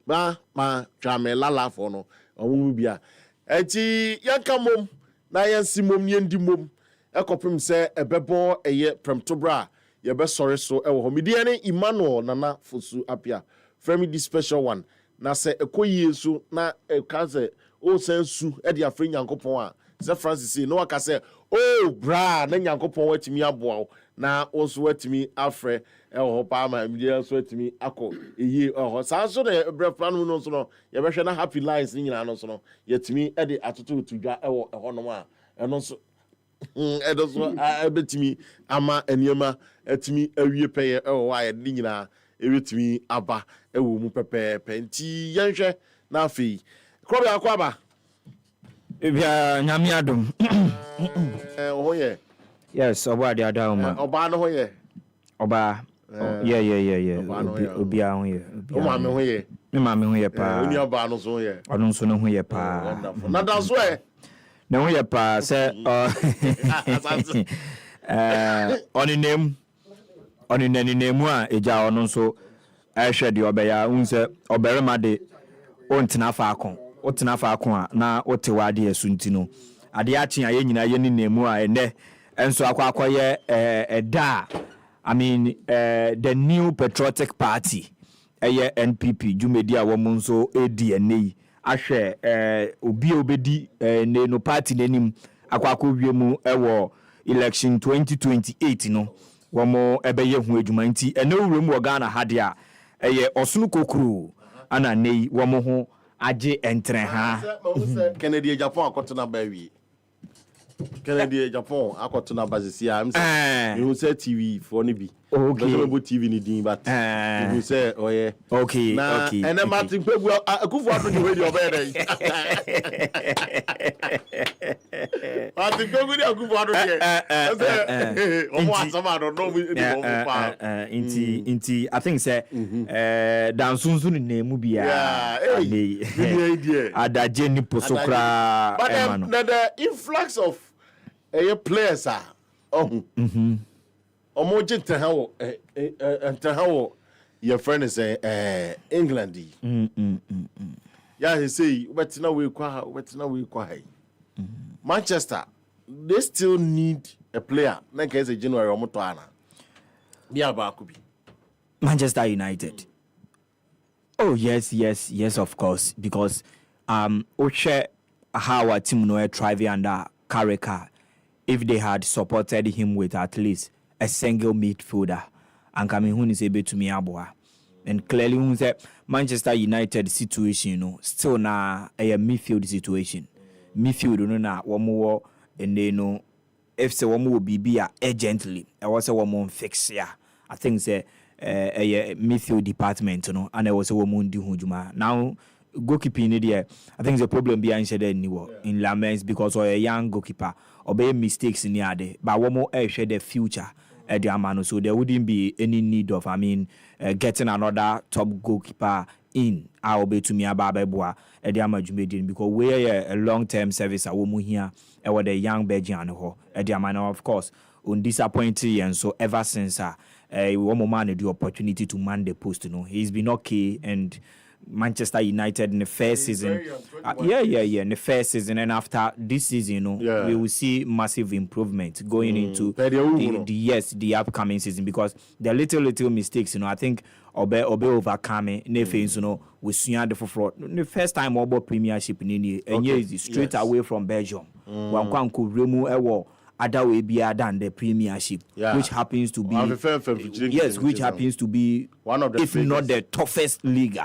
ma twame lala for no omu bia enti yanka mom na yansi mom yendi mom ekopim se ebebo eye premtobra ye be sorry so ewo ho media ne Emmanuel nana fosu Appiah from the special one na se ekoyie so na kaze o sensu e dia free nyankopon a se Francis no waka se oh bra na nyankopon watimi aboa na oso watimi afre ewo pa ma media so watimi akọ eyi ho sa so na bra plan no so no ye be hwe na happy lives nyina no so no yetimi e de atoto tudwa ewo ho no a eno so edoso abetimi ama eniema etimi awie peye ewo wa ye de nyina ewetimi aba ewo mu pepepe nti yenhwe na afi krobe akwaba ebia nyame adom ohoye yes oba de adawma oba no hoye oba yeah obia hoye o ma me hoye me ma me hoye pa oni oba no so hoye ono so no hoye pa na da so na hoye pa se oni nemu a eja ono so ehwe de obeya unse oberema de ontena fa akon otena fa akon a na otewa de asunti no ade achen aye nyina ye ni nemu a ene enso akwakoye eda I mean the new patriotic party NPP Jumedi a womun so ADNA ahwe obi obedi ne no party nanim akwakọ wiemu ewo election 2028 no womo ebeye hu adwuma nti ene wurem wo Ghana hade a osunu kokuru ana nei womo ho age entre ha Kennedy Japan akotuna bawi Kennedy Japan akotuna bazisi am say you say TV for ni bi okay so TV ni din but you say oh yeah okay okay and then Martin Pegu akufu ato di radio be dey Martin Pegu di akufu ato dey omo asama do no bi pa inti I think say dansunsu ni nemu bia adaje ni posokra but the influx of players are omoje ntahawo your friend is England yeah he say wetina we kwa Manchester they still need a player like as a January omoto ana bia ba akubi Manchester United. Oh yes of course because Oche how our team no thrive under Carricker if they had supported him with at least a single midfielder and coming who is able to me aboa and clearly who say Manchester United situation, you know, still na a midfield situation. Midfield no na one more and they know if say one more be urgently. I was a one fix yeah. I think say a midfield department, you know, and I was a woman do hujuma. Now goalkeeping there, I think the problem behind said anywhere in Lamens because of a young goalkeeper or be mistakes in the other, but one more share the future. So there wouldn't be any need of getting another top goalkeeper in our be to me ababeboa because we're a long-term service a woman here with the young Belgian of course undisappointed and so ever since one man the opportunity to man the post, you know, he's been okay and Manchester United in the first season. In the first season and after this season, you know, we will see massive improvement going into the upcoming season because the little mistakes, you know, I think obe overcome things, you know, we see the for the first time about Premiership in India and straight away from Belgium. One could remove a war other way be than the Premiership, which happens to be which happens to be one of the if not the toughest league.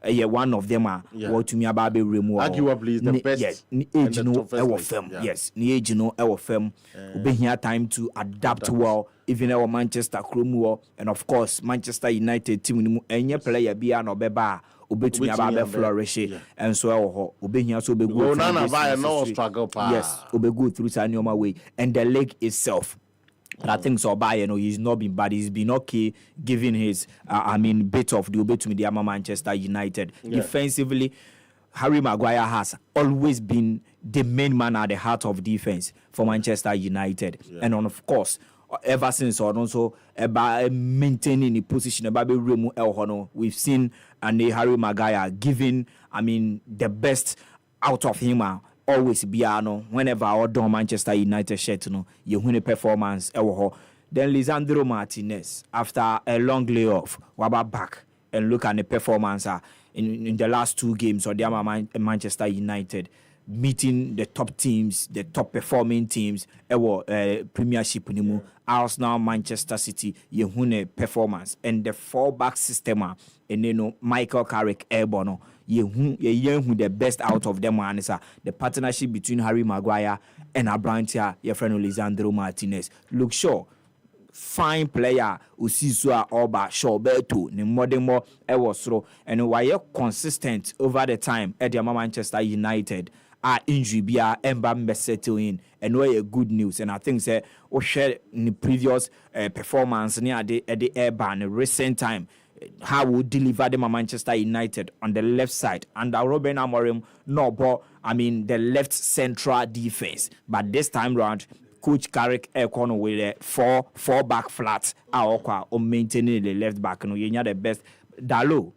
One of them are what to me about be removed. Arguably is the best. Yes, age no our firm. Yes, age no our firm. We here time to adapt well. Even our Manchester Cromwell and of course Manchester United team any player be an obeba. Obetumi about flourish and so obehia so be go no struggle yes obe go through Sanyoma way and the league itself. But I think so by he's not been bad. He's been okay giving his bit of the Obetumi Diama Manchester United. Defensively, Harry Maguire has always been the main man at the heart of defense for Manchester United. And of course, ever since or also about maintaining the position about Remu El Hono. We've seen Harry Maguire giving, the best out of him. Always be whenever our done Manchester United shirt, you win a performance. Then Lisandro Martinez, after a long layoff, we're back and look at the performance in the last 2 games of the Manchester United, meeting the top teams, the top performing teams, Premiership, Arsenal, Manchester City, you win a performance, and the 4-back system, and Michael Carrick, Airborne, you the best out of them, and the partnership between Harry Maguire and Appiah, your friend Lisandro Martinez. Look, sure. Fine player Usisua Oba Shobeto ni modern more ewosro and why consistent over the time at the Manchester United injury bia emba settle in and why a good news. And I think say we share in the previous performance near the Airban recent time how we deliver them Manchester United on the left side and Ruben Amorim the left central defense, but this time round Coach Carrick Econo with a 4-back flat or maintaining the left back. You the best. Dalo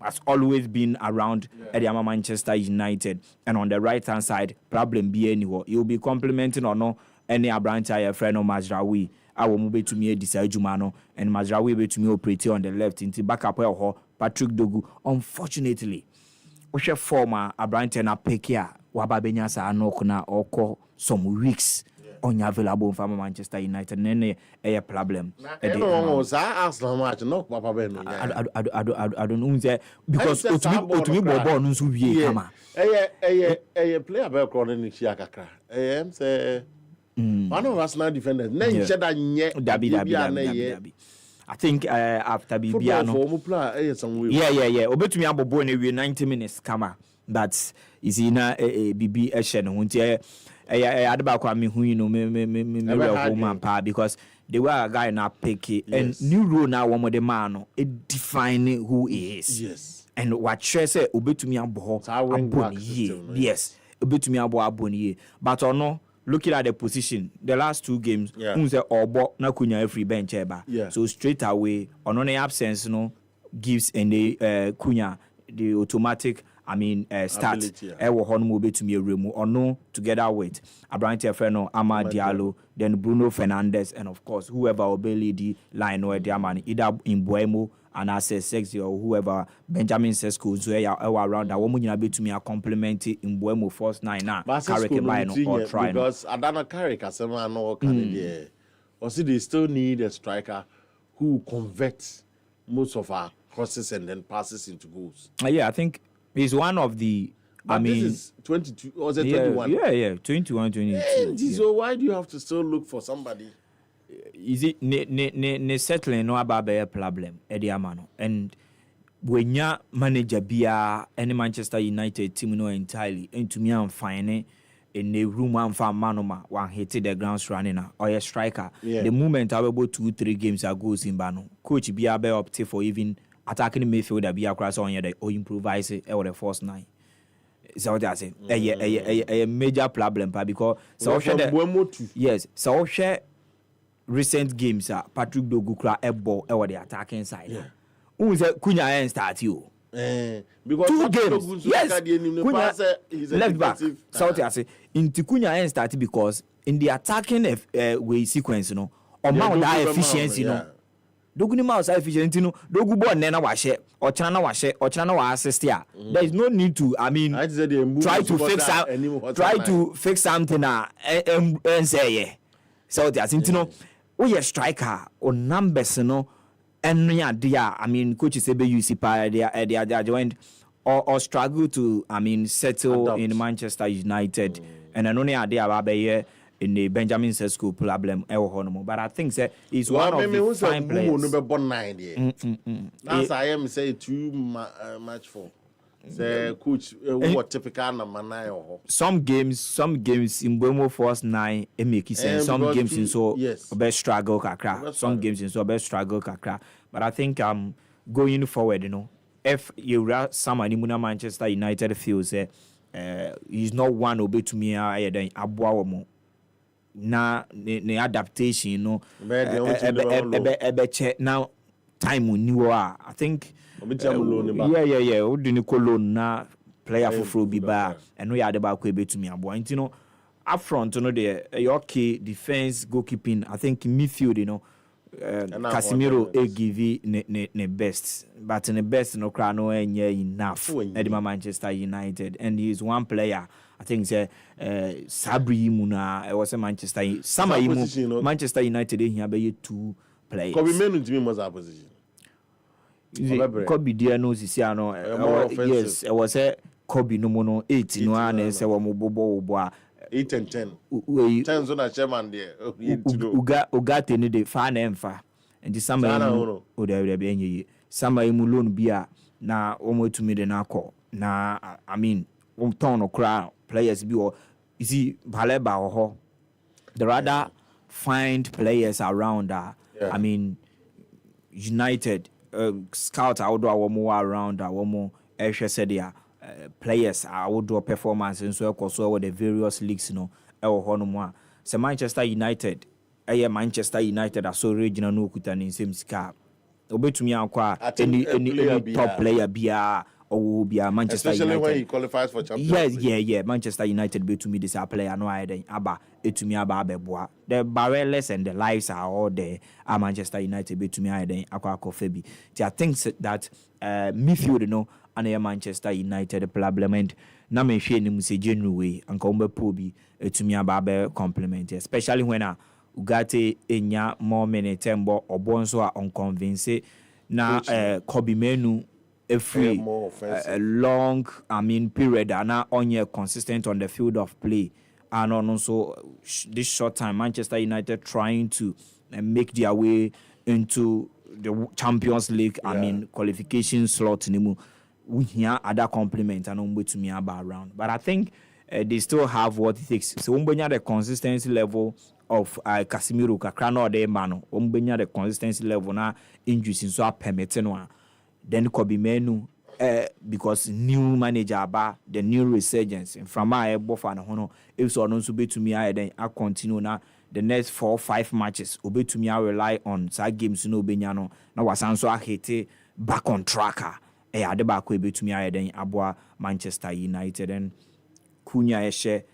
has always been around at the Manchester United, and on the right hand side, problem be anywhere. You'll be complimenting or no any Appiah friend of Mazraoui. I will move to me decide Jumano and Mazraoui be to me operate on the left into backup Patrick Dogu. Unfortunately, we share former Appiah and Appiah Wababenya sa anokuna oko some weeks. Available from Manchester United, and a problem. I don't know because to me, Bobon who be a player about calling Shiakaka. Say one of us now defenders. I think after Bibiano, yeah. Obey to me about born 90 minutes. Kama, that's is in a BB Eshen. Because they were a guy now picky and new rule now one of the man it defining who he is. Yes. And what she say obe to me abo yes obe to me abo but or no looking at the position the last 2 games who say obo na kunya every bench eba so straight away on the absence gives and the kunya the automatic start. To me or no together with Appiah Feno, Amad Diallo, then Bruno Fernandes, and of course whoever obey the line or their man either in Buemo and I say sexy or whoever Benjamin Sesko around that woman be to me a compliment in Buemo first 9 now. Carrick or try because Adana Carrick as a man or Canadian. Or see they still need a striker who converts most of our crosses and then passes into goals. I think he's one of the. This is 22 or is it 21? Yeah, 21, 22. So why do you have to still look for somebody? Is it ne settling no about a problem, Eddie Amano? And when your manager be any Manchester United team no entirely, and to me I'm fine in the room and found Manoma one hit the grounds running or a striker. The moment I will 2-3 games ago in Bano, coach be up for even attacking the midfield be across on the or improvise or the first 9. So what I say, a major problem, because so yes, so share recent games Patrick Dogukra a ball over the attacking side. Who say Kunya start you? Because 2 games, yes, Kunya left back. So what I say, into Kunya start because in the attacking way sequence, or mount high efficiency, Doguni mouse efficiency dogu ball nena washe or chana washe or chana wa assist here. There is no need to try to fix something and say so that's we a striker or numbers and coaches say you see they joined or struggle to settle Adopt. in Manchester United and I know they are in the Benjamin Sesko problem, but I think that is one of the fine players. That's I am say too much for. Say coach, what typical number 9 or some games in Buemo first 9 make sense. Some games in so best struggle kakra. Some games in so best struggle kakra. But I think going forward, if you somebody Muna Manchester United feels he's not one obey to me then Abuawomo. na ne adaptation no Ebe check now time new I think yeah would ni loan na player for bi ba and we had about betumi abo nti no up front no the okay defense goalkeeping I think midfield you know Casemiro give ne best but in the best no cry no enough at Manchester United and he is one player I think say Sabri Muna was a Manchester Manchester United here be 2 players Kobe Menu to me was our position Kobe dear no sisi ano yes it was a Kobe no mono 8 no and say wo bobo 8 and 10 10 on a chairman there Ugate ni de fa na emfa and sama emu o de be enye sama emu loan bia na o mo tumi de na akọ na I mean ton no crowd players be or you see baleba ho the rather find players around I mean United scout outdoor more around more said there players outdoor performance and so with the various leagues you know hono so Manchester United Manchester United are so regional no kuta ni same ska obetumi akwa any top player bia or be a Manchester especially United. When he qualifies for Champions League. Yeah. Manchester United be to me this player no I then aba to me aba beboa. The barrels and the lives are all there. Manchester United be to me I then akwa febi. I think that midfield you know and Manchester United problem and na me hwe ni muse genuine way anka umbe pobi to me aba compliment especially when Ugate enya more minute mbo obonso a unconvince na Kobe Menu a long period and now on consistent on the field of play and also this short time Manchester United trying to make their way into the Champions League qualification slot we hear other compliment and on to me about around but I think they still have what it takes so the consistency level of Casemiro Kakrano de Mano the consistency level na injuries so permitting then Kobe Menu because new manager the new resurgence and from my both and hono if so no be to me then I continue now the next 4 or 5 matches obe to me I rely on side games no be nyano na wasanso ahete back on tracker ade ba ko be to me then aboa Manchester United and Kunya ehye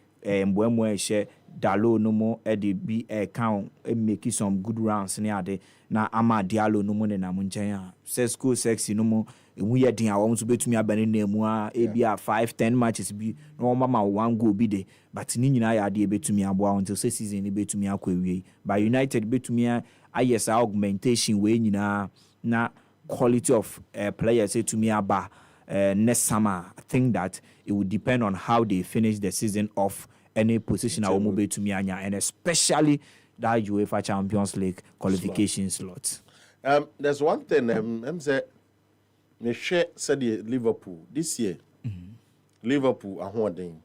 mbwemu ehye Dalo no mo e be count make some good rounds ne ade na ama Diallo no mo ne na munchen a Sesco sexy no mo emu ye din a wo so betumi abane na emu a e bia 5-10 matches bi no mama 1 goal bi de but ni nyina ya ade betumi aboa until season ni betumi akwawie by United betumi ayes augmentation we nyina na quality of players to me aba next summer. I think that it would depend on how they finish the season off any position I will move to me and especially that UEFA Champions League qualification slot. There's one thing I'm say me share said Liverpool this year. Liverpool are holding,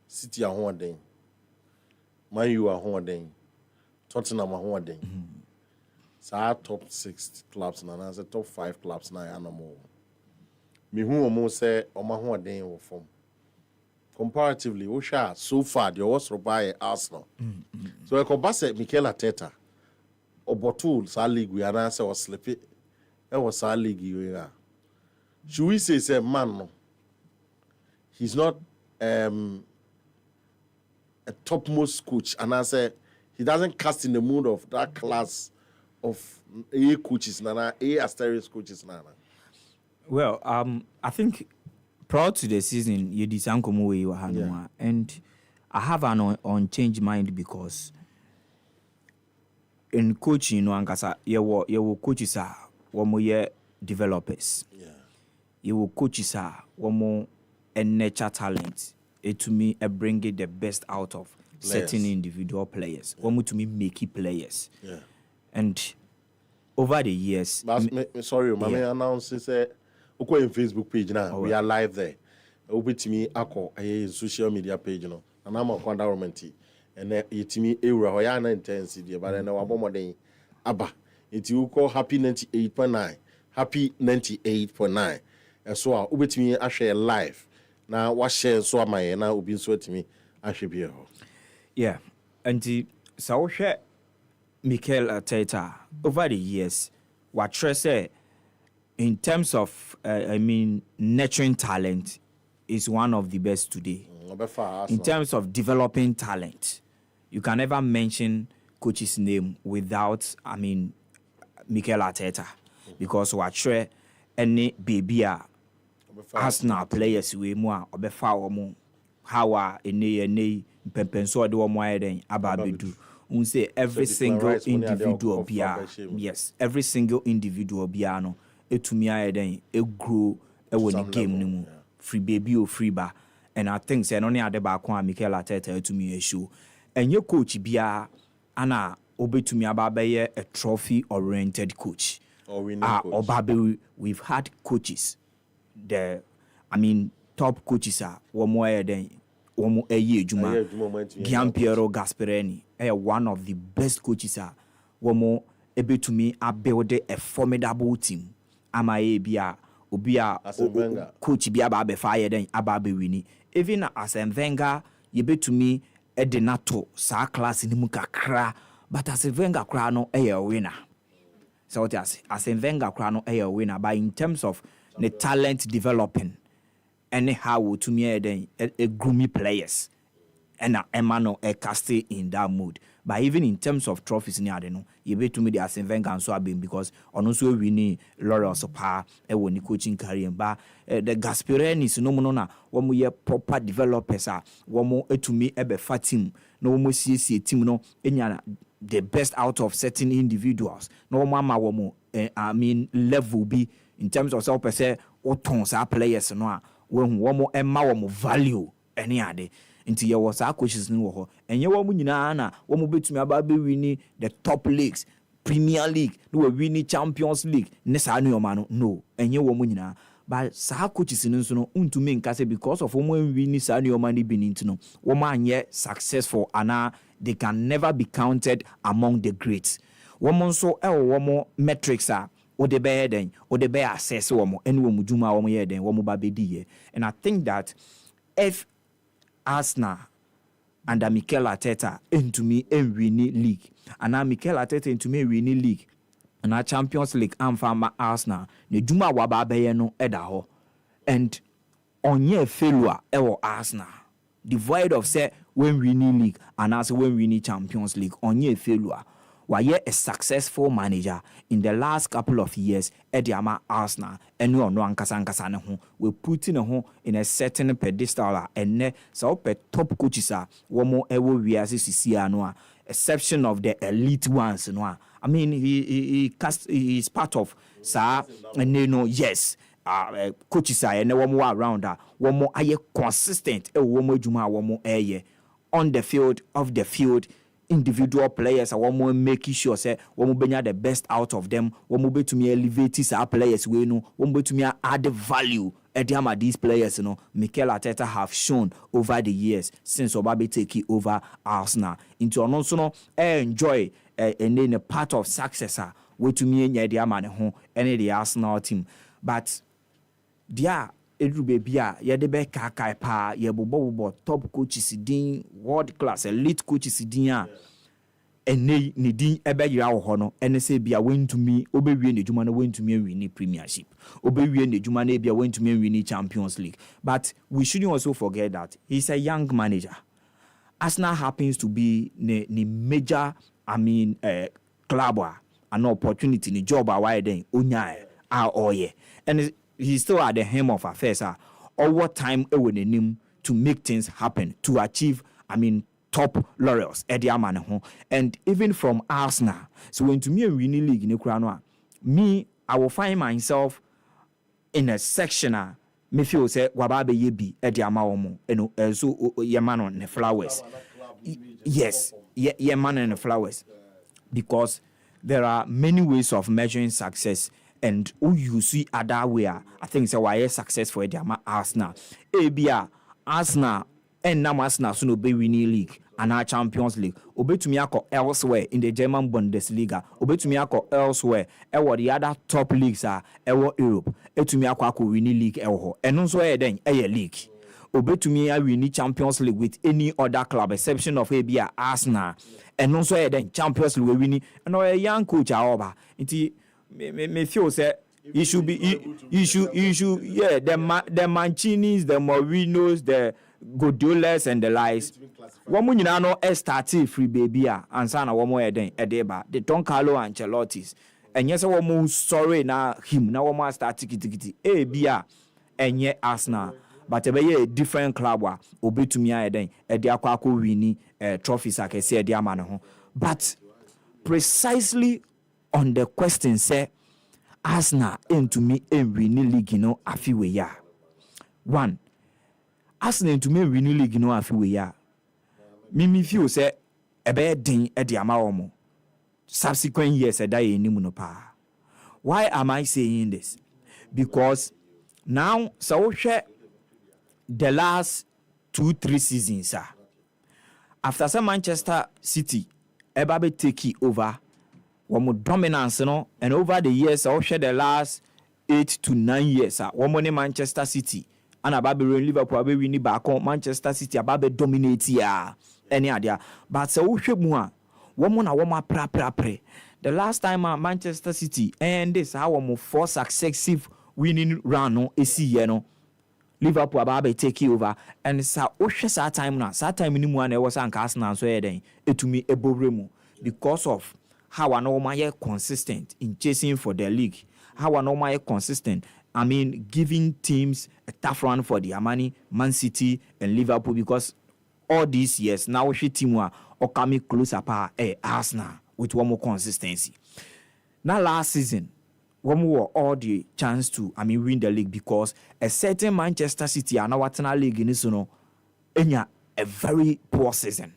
City are holding, Man U are holding, Tottenham are holding. So our top 6 clubs now, I top 5 clubs now and more. Me who almost say on my holding or form. Comparatively, Osha so far the was by Arsenal. So I could pass Mikel Arteta or Botul sa league we answer was sleepy. That was our league we are. Should we say man no? He's not a topmost coach and I say he doesn't cast in the mood of that class of A coaches nana, A asterisk coaches nana. Well, I think prior to the season, you did some and I have an unchanged mind because in coaching, no ankasa, you coaches are one more developers. Yeah. You coaches are one more a nature talent. It to me bring the best out of certain individual players. One more to me make it players. Yeah. And over the years, sorry, my man announced say, okay, in Facebook page now. We are live there. Over to me, a social media page, you know, and I'm a environment. And it to me, a intensity, but I know about more than Abba. It you call happy 98.9, happy 98.9. And so, over to me, I share live. Now, what share so am I? Now, be so to me, I should be here. Yeah, and So Mikel Arteta over the years, what say in terms of nurturing talent is one of the best today. In terms of developing talent, you can never mention coach's name without Mikel Arteta, because what any baby Arsenal players we more obefa omo how any pempenso de omo ayeden ababedu. Say every single individual bia, yes, every single individual bia no etumi ayeden e grow e woni game nimu free baby or free ba. And I think say no ne ade ba kwa Mikel Arteta etumi e show enye coach bia ana obetumi ababe a trophy oriented coach. We've had coaches, top coaches are Gianpiero Gasperini, one of the best coaches are able to me build a formidable team. Obia coach be ababe fire then ababe winning. Even as a Wenger, you be to me a denato sa class in mukakra, but as a Wenger crano a winner. So as a Wenger crano a winner, but in terms of the talent developing, anyhow to me then a groomy players and Emmanuel a casting in that mood. But even in terms of trophies, you be to me the as a Wenger and so have been, because on also we need Laurel Sopa when the coaching career. But the Gasperini is no more one we proper developers are one more to me a fat team, no more CC team no the best out of certain individuals. No mama womo level be in terms of self per se or tons our players no when one more emma value any other into your was our coaches no and you woman na one more bet me about winning the top leagues, Premier League, no winning Champions League, Nessa no, and you woman. But sa coaches in no to me because of woman winning Sanio money being into no woman yet successful and they can never be counted among the greats. Woman so woman metrics are or the bear then or the bear assess woman and woman juma woman ye then woman baby. And I think that if Arsenal under Mikel Arteta into me and winning league, and now Mikel Arteta into me winning league. And our Champions League and farmer Arsenal, ne Juma Wababe no edaho, and on ye failure ewo Arsenal, devoid of say when we need league and also when we need Champions League on ye failure. Why ye a successful manager in the last couple of years Ediama Arsenal and no ankasa ho we putting a home in a certain pedestal and ne so pe top coaches are one more ewo we as see no exception of the elite ones no. I mean, he is part of sir and yes. Coaches are and one more around that one more consistent one more juma one more on the field, off the field, individual players are one more making sure say one more bring the best out of them, one more to me elevate our players we know, one more to me add the value at these players, Mikel Arteta have shown over the years since Obabe take over Arsenal. Into also no enjoy and then a part of successor way to me the man home any the Arsenal team. But dia Edru Bebia, Yadebe Kakai Pa, Yabobo, top coaches din, world class, elite coaches din, and ne Nidin Ebea Hono, and say be a win to me, Obe the Jumana win to me win Premiership, Obe the Jumane be a win to me win Champions League. But we shouldn't also forget that he's a young manager. Arsenal happens to be the major, club, an opportunity, the job, why then, and he's still at the helm of affairs, or what time when him to make things happen, to achieve, top laurels, and even from Arsenal. So when to me a winning league in the me, I will find myself in a section, me feel say wababe yebi Ediama and so Yaman on the flowers. Yes, Yaman and the flowers. Because there are many ways of measuring success, and who you see other way, I think so why success for Ediama Arsenal. Abia Arsenal and now Arsenal soon be winning league and our Champions League. Obe to me elsewhere in the German Bundesliga. Obe to me elsewhere. The other top leagues are Europe. To me winning league and also then league. obetumi a win Champions League with any other club exception of Appiah Arsenal and also then Champions League winning and a young coach aoba nti me feel say you should yeah the Mancinis, the Mourinhos, the Godiolas and the likes womu nyina no start free baby a ansa na womo eden edeba the Don Carlo Ancelottis and yes womu sorry na him na womo start tikiti bia enye Arsenal but a different club wa obetumi eden e de akwa wini trophies akese e de amano ho but precisely on the question say Arsenal into me and winning league no afiwe ya one Arsenal into me winning league no afiwe ya mimi feel say ebe din e de amawo subsequent years e da enimu no pa. Why am I saying this? Because now so the last 2-3 seasons after some Manchester City ebabe take over one dominance no and over the years the last 8 to 9 years one Manchester City and ababe Liverpool ababe win back on Manchester City ababe dominate any idea but so mu a one na pre the last time Manchester City and this how 4 successive winning run no esi no Liverpool ababe take over and sa ohwe time ni mu na e was an Arsenal so eden etumi ebobremu because of how an normal consistent in chasing for the league, how an normal consistent giving teams a tough run for their money, Man City and Liverpool, because all these years now she team are coming closer Arsenal with one more consistency. Now last season one more all the chance to win the league because a certain Manchester City and our league in this a very poor season.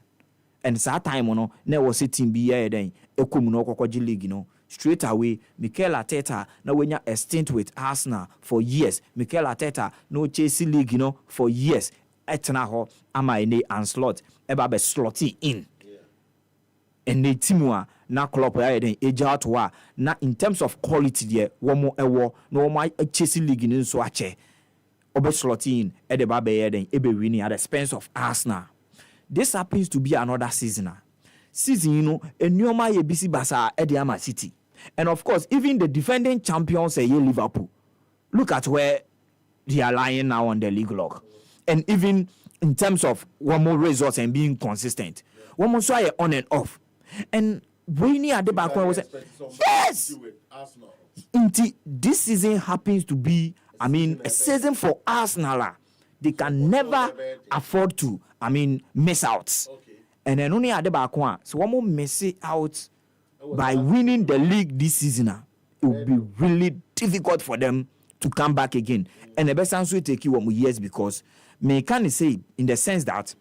And that time there was a team be then league straight away Mikel Arteta now when you a stint with Arsenal for years. Mikel Arteta no Chelsea league for years. Etna ho ama ene and slot eba be slotty in. And the team na club then age out na in terms of quality there one more ewo no my Chelsea league in so ache obe slotty in e de ba be then ebe winning at the expense of Arsenal. This happens to be another season. Season, a new my ABC Basa Ediama City. And of course, even the defending champions Liverpool. Look at where they are lying now on the league log. And even in terms of one more results and being consistent. One more try on and off. And when at the back was yes. This season happens to be, a season for Arsenal. They can never afford to miss out. Okay. And then only at the back one. So one more miss it out by winning the league this season. It will be really difficult for them to come back again. And the best answer will take you 1 years because me can say in the sense that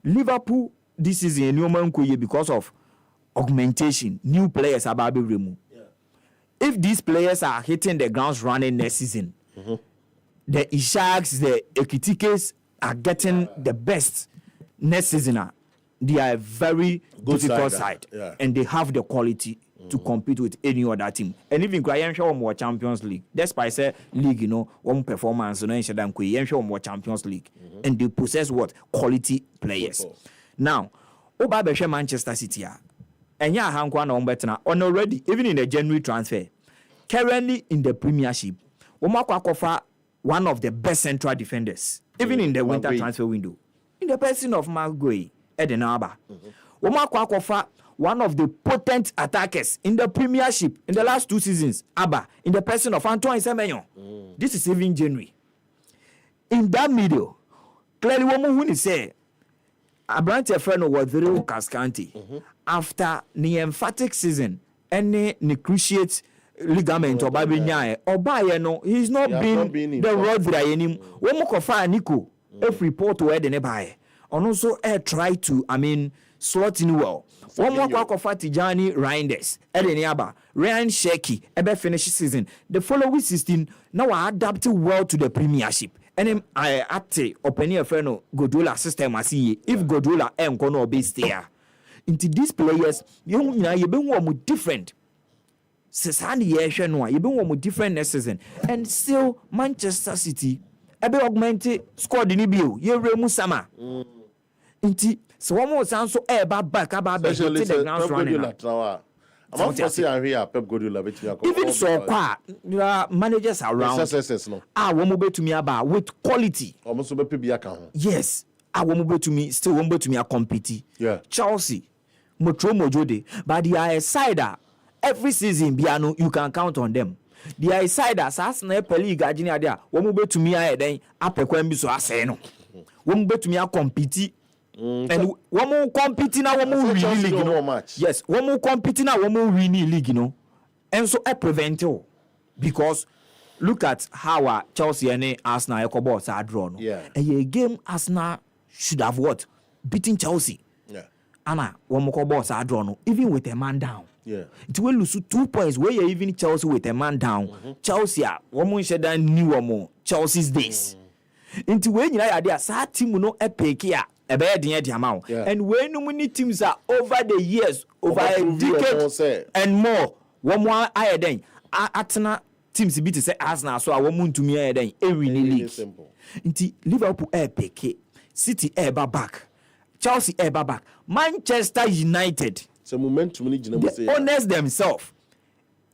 Liverpool this season a new man because of augmentation, new players are about to remove. Yeah. If these players are hitting the grounds running next season, the Ishaks, the Ekitikes are getting the best next season. They are a very difficult side. Yeah. And they have the quality to compete with any other team. And even Graham Shaw more Champions League. Despite say league, one performance, more Champions League. And they possess what? Quality players. Now, Oba Manchester City. And yeah, on already, even in the January transfer, currently in the Premiership, one of the best central defenders, even in the winter transfer window, in the person of Maguire, Edenaba. One of the potent attackers in the Premiership in the last 2 seasons, in the person of Antoine Semenyo. This is even January. In that middle, clearly, when we say, Abrante Freno was very Cascanti after the emphatic season, any cruciate ligament or Babinya no, he's not been the road there anymore. One more kofa Nico, if report to Eden Ebaye, and also try to slot in well. One more kofa Tijani Reinders, Eden Yaba, Ryan Sheki, ebe finish season. The following season now adapted well to the Premiership. And I at open your friend Godola system as if Godola am gonna be there. Into these players, you been one different. Sesani Yeshanwa, you been one different next season. And still Manchester City ebe augment squad ni bio ye remu sama nti so one more san so eba back aba be hit the ground running I'm not saying here Pep Guardiola even so kwa there are managers around no wo mo betumi aba with quality almost be bia kan ho yes wo mo betumi still wo mo betumi compete yeah Chelsea motro mojode but they are a side every season biano you can count on them. They are a side as Arsenal league agini ade a wo mo betumi aye den apekwan bi so asay no wo mo betumi compete and wo mo compete na wo mo win league no yes wo mo compete na wo mo win league no and so e prevent you because look at how Chelsea and Arsenal ekobo sa draw no a game Arsenal should have what beaten Chelsea ana wo mo ko boss sa draw no even with a man down. Yeah. It will lose 2 points where you even Chelsea with a man down. Chelsea, woman said that new one Chelsea's days. Into when you are there, sa team no epic here, a bad the amount. And when many teams are over the years, over a decade and more, one more higher than Atena teams beat say Arsenal, so I want to me higher than every league. Into Liverpool epic, City ever back, Chelsea ever back, Manchester United. So momentum ni gina the owners themselves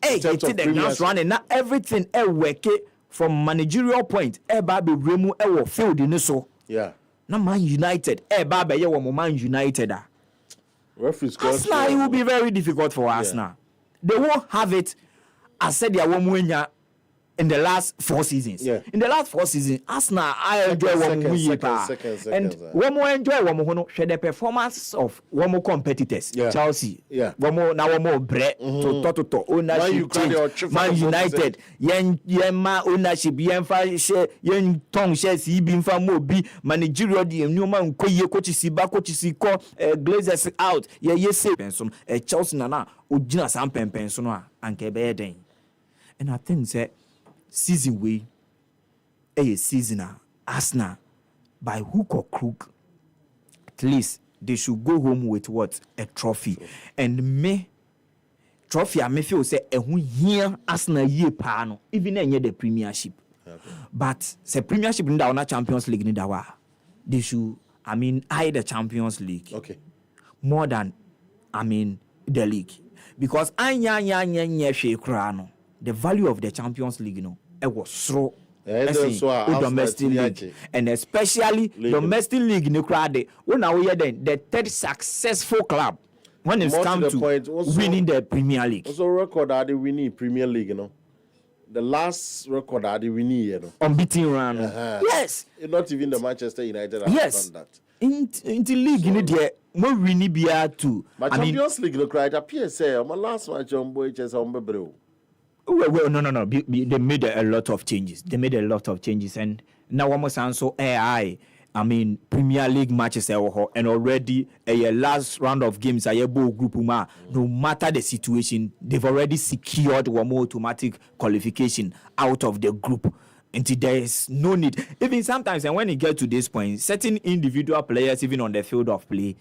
hey it's the ground running now everything work from managerial point ba be remu wo field ni so na Man United ba be ye wo Man United referees Arsenal it will be very difficult for Arsenal. They won't have it as said their woman in the last 4 seasons. In the last 4 seasons, Arsenal I enjoy one and one more enjoy one more share the performance of one more competitors. Chelsea, one more now one more bread to ownership. Man United, yen ma ownership yen fa share yen tongue shares he been for more be managerial the new man coach si ba coach si ko Glazers out ye say pension Chelsea na ojina sam pension no anke be den. And I think say season way a seasoner Arsenal by hook or crook at least they should go home with what a trophy and me trophy I may feel say here Arsenal ye pano even any the premiership but the premiership in the Champions League they should eye the Champions League more than the league because the value of the Champions League, it was so domestic league, and especially domestic league. When now we are the third successful club when it comes to winning the Premier League. Also, record are the winning Premier League, The last record are the winning, unbeaten run. Yes, not even the Manchester United have done that. In the league, more winning beer too. But Champions League, look right. Appiah say, my last match on boy just on bro. Well, no. They made a lot of changes. And now almost also AI. Premier League matches and already a last round of games. Group no matter the situation, they've already secured one more automatic qualification out of the group. Until there is no need. Even sometimes, and when you get to this point, certain individual players, even on the field of play,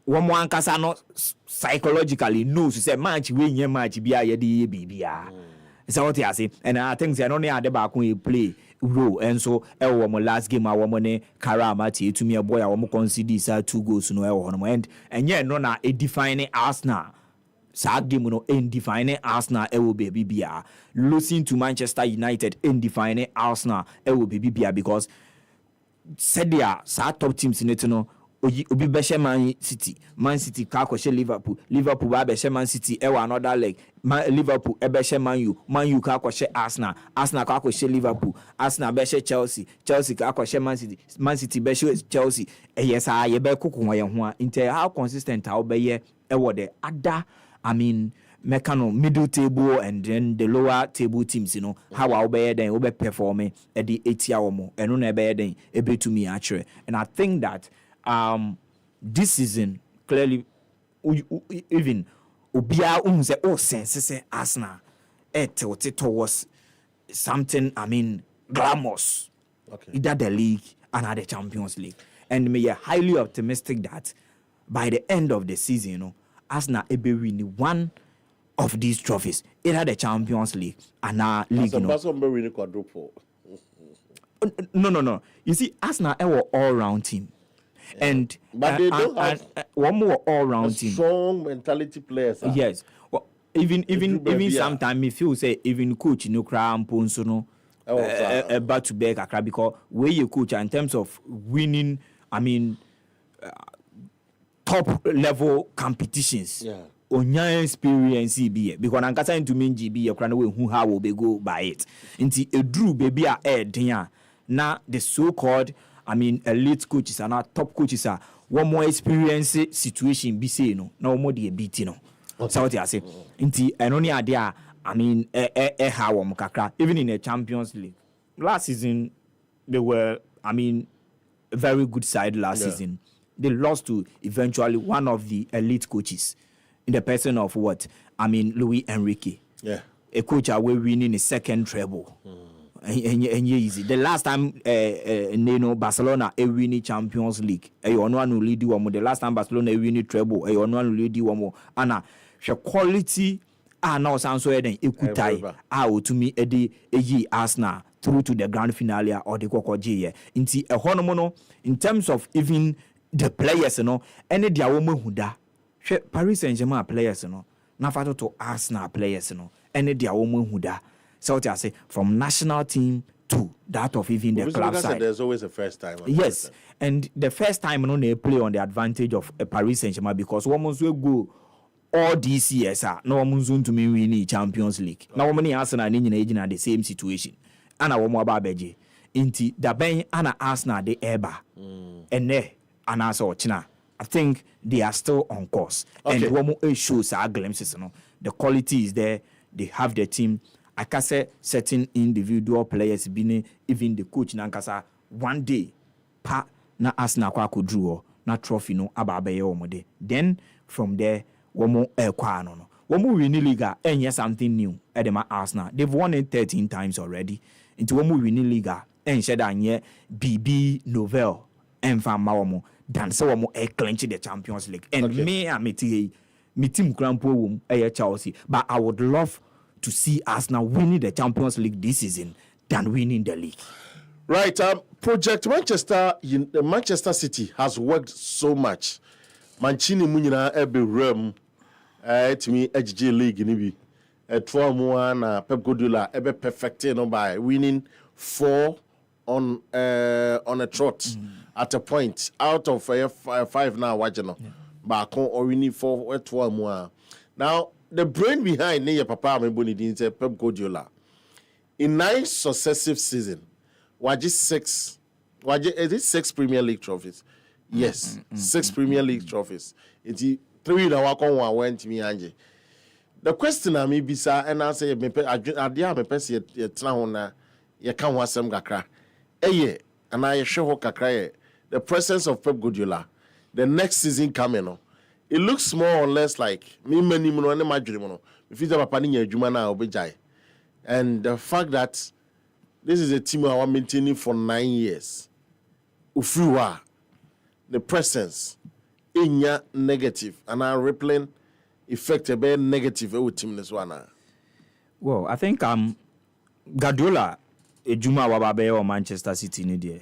one more can not psychologically knows to say match win match be a baby. Is what I say, and I think they only had the back when you play role, and so my last game our money Karamati to me a boy I want consider 2 goals no and yeah no na a defining Arsenal. Sad game in defining Arsenal will be BBR. Losing to Manchester United in defining Arsenal will be BBR because said they are sad top teams in it obi beshe Man City ka kweshe Liverpool ba beshe Man City another leg Liverpool beshe Man U ka kweshe Arsenal ka kweshe Liverpool Arsenal beshe Chelsea ka kweshe Man City beshe Chelsea yes ye be kokon ye ho inte how consistent how be ye the other mechano middle table and then the lower table teams how I'll be then will be performing at the 8 hour more and no be then able to me actually and I think that this season clearly even ubia say sense say Arsenal towards something glamorous either the league and the Champions League and me highly optimistic that by the end of the season Arsenal be winning one of these trophies either the Champions League and our league No. You see, Arsenal are all-round team. And but they don't have one more all-round team. Strong mentality players. Yes. Well, even sometimes me feel say even coach no cry ponso no back to back akra because where you coach in terms of winning, I mean top level competitions. Yeah. Onya experience be because ankasa into mean GB ekra no we hu how we go by it. Nti edru baby a den na the so called elite coaches and top coaches are one more experience situation be say no na one dey beat no. So what you say? Nti eno ni ade a how won kakra even in the Champions League. Last season they were a very good side last season. They lost to eventually one of the elite coaches in the person of Luis Enrique. Yeah. A coach away winning his second treble. And easy. The last time Barcelona winning Champions League. The last time Barcelona winning treble. Anna, the quality now sounds so then ekutai to me Arsenal through to the grand finale or the Kokoji. In terms of even the players, any dia woman who da. Paris Saint-Germain players, na fato to Arsenal players, any dia woman who da. So what I say, from national team to that of even the club side. There's always a first time. Yes, and the first time they play on the advantage of Paris Saint-Germain because women's will go all these years. No women's to me win Champions League. Now women Arsenal in the same situation. Ana woman babeji. Inti da ben ana Arsenal the eba. And ne ana so china. I think they are still on course. Okay. And one more shows our glimpses. The quality is there. They have the team. I can say certain individual players, even the coach, Nankasa, one day, na Arsenal could draw na trophy no ababe omode. Then from there, one more no. One more winning Liga, and yes, something new. Edema Arsenal. They've won it 13 times already. Into one more winning Liga, and shed on BB Novel, and Fan Maomo. Dan so mo clinch the Champions League. And me team Crampo Chelsea. But I would love to see Arsenal winning the Champions League this season than winning the league. Right. Project Manchester City has worked so much. Mancini Munina ebe rem to me HG League nibi. 12 Pep Guardiola ebe perfected by winning 4 on a trot. At a point out of 5 now watching back or winning 4 12 more. Now the brain behind Papa Pep Guardiola in 9 successive seasons, is it 6 Premier League trophies? Yes, 6 Premier League trophies. It's 3 that one went to me Angie. The question I may be sir and I say idea me person ye tena ho na ye kan ho asem gakra. Eye and I show kakra the presence of Pep Guardiola, the next season coming, it looks more or less like me many mono my dream. If it's a papani juma na obejai. And the fact that this is a team I want maintaining for 9 years. Ufiwa, the presence, inya negative, and our replaying effect a bit negative with team this one. Well, I think Guardiola, a Juma Wababe or Manchester City in there.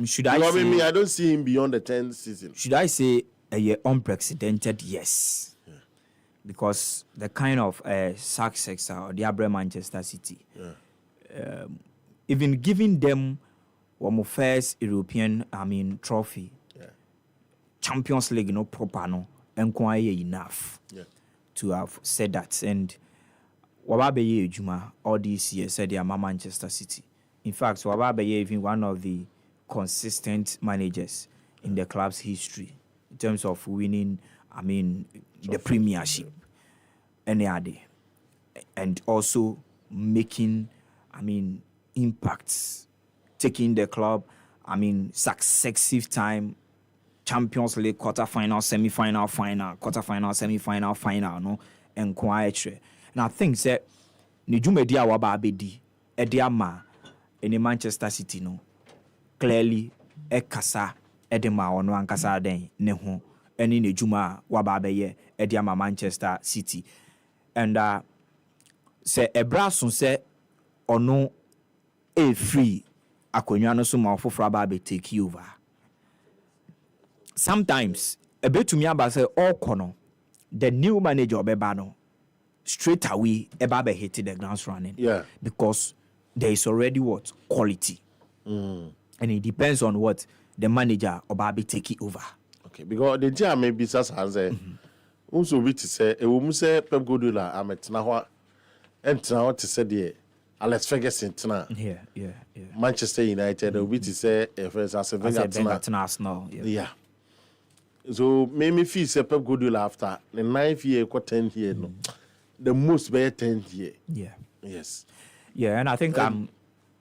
Should I say, me, I don't see him beyond the 10th season. Should I say a unprecedented? Yes. Yeah. Because the kind of success or the Appiah Manchester City, even giving them one of first European, trophy, Champions League, proper, no, and quite enough to have said that. And Wababe Juma all these years said they are Manchester City. In fact, Wababe even one of the consistent managers in the club's history in terms of winning, the Premiership, and also making, impacts, taking the club, successive time, Champions League quarter-final, semi-final, final, quarter-final, semi-final, final, no, and quiet. And I think that Nijumedia Wababedi, Ediama, in Manchester City, no. Clearly, kasa edema ono ankasa den ne ho eni ne juma wababeye ediama Manchester City and se ebraso se ono a free akonnwa no so ma ofofra ba be take you over. Sometimes a bit to me about say all corner the new manager obeba no straight away eba be hit the grounds running. Yeah. Because there is already what quality. And it depends on what the manager oba be take it over. Okay, because the jam may be such as a also which say a woman say Pep Guardiola I'm at now and now to say the Alex Ferguson tonight. Yeah. Manchester United which say if it's as a Arsenal. Yeah. So me feel say Pep Guardiola after the 9th year, 10th year, no, the most by 10th year. Yeah. Yes. Yeah, and I think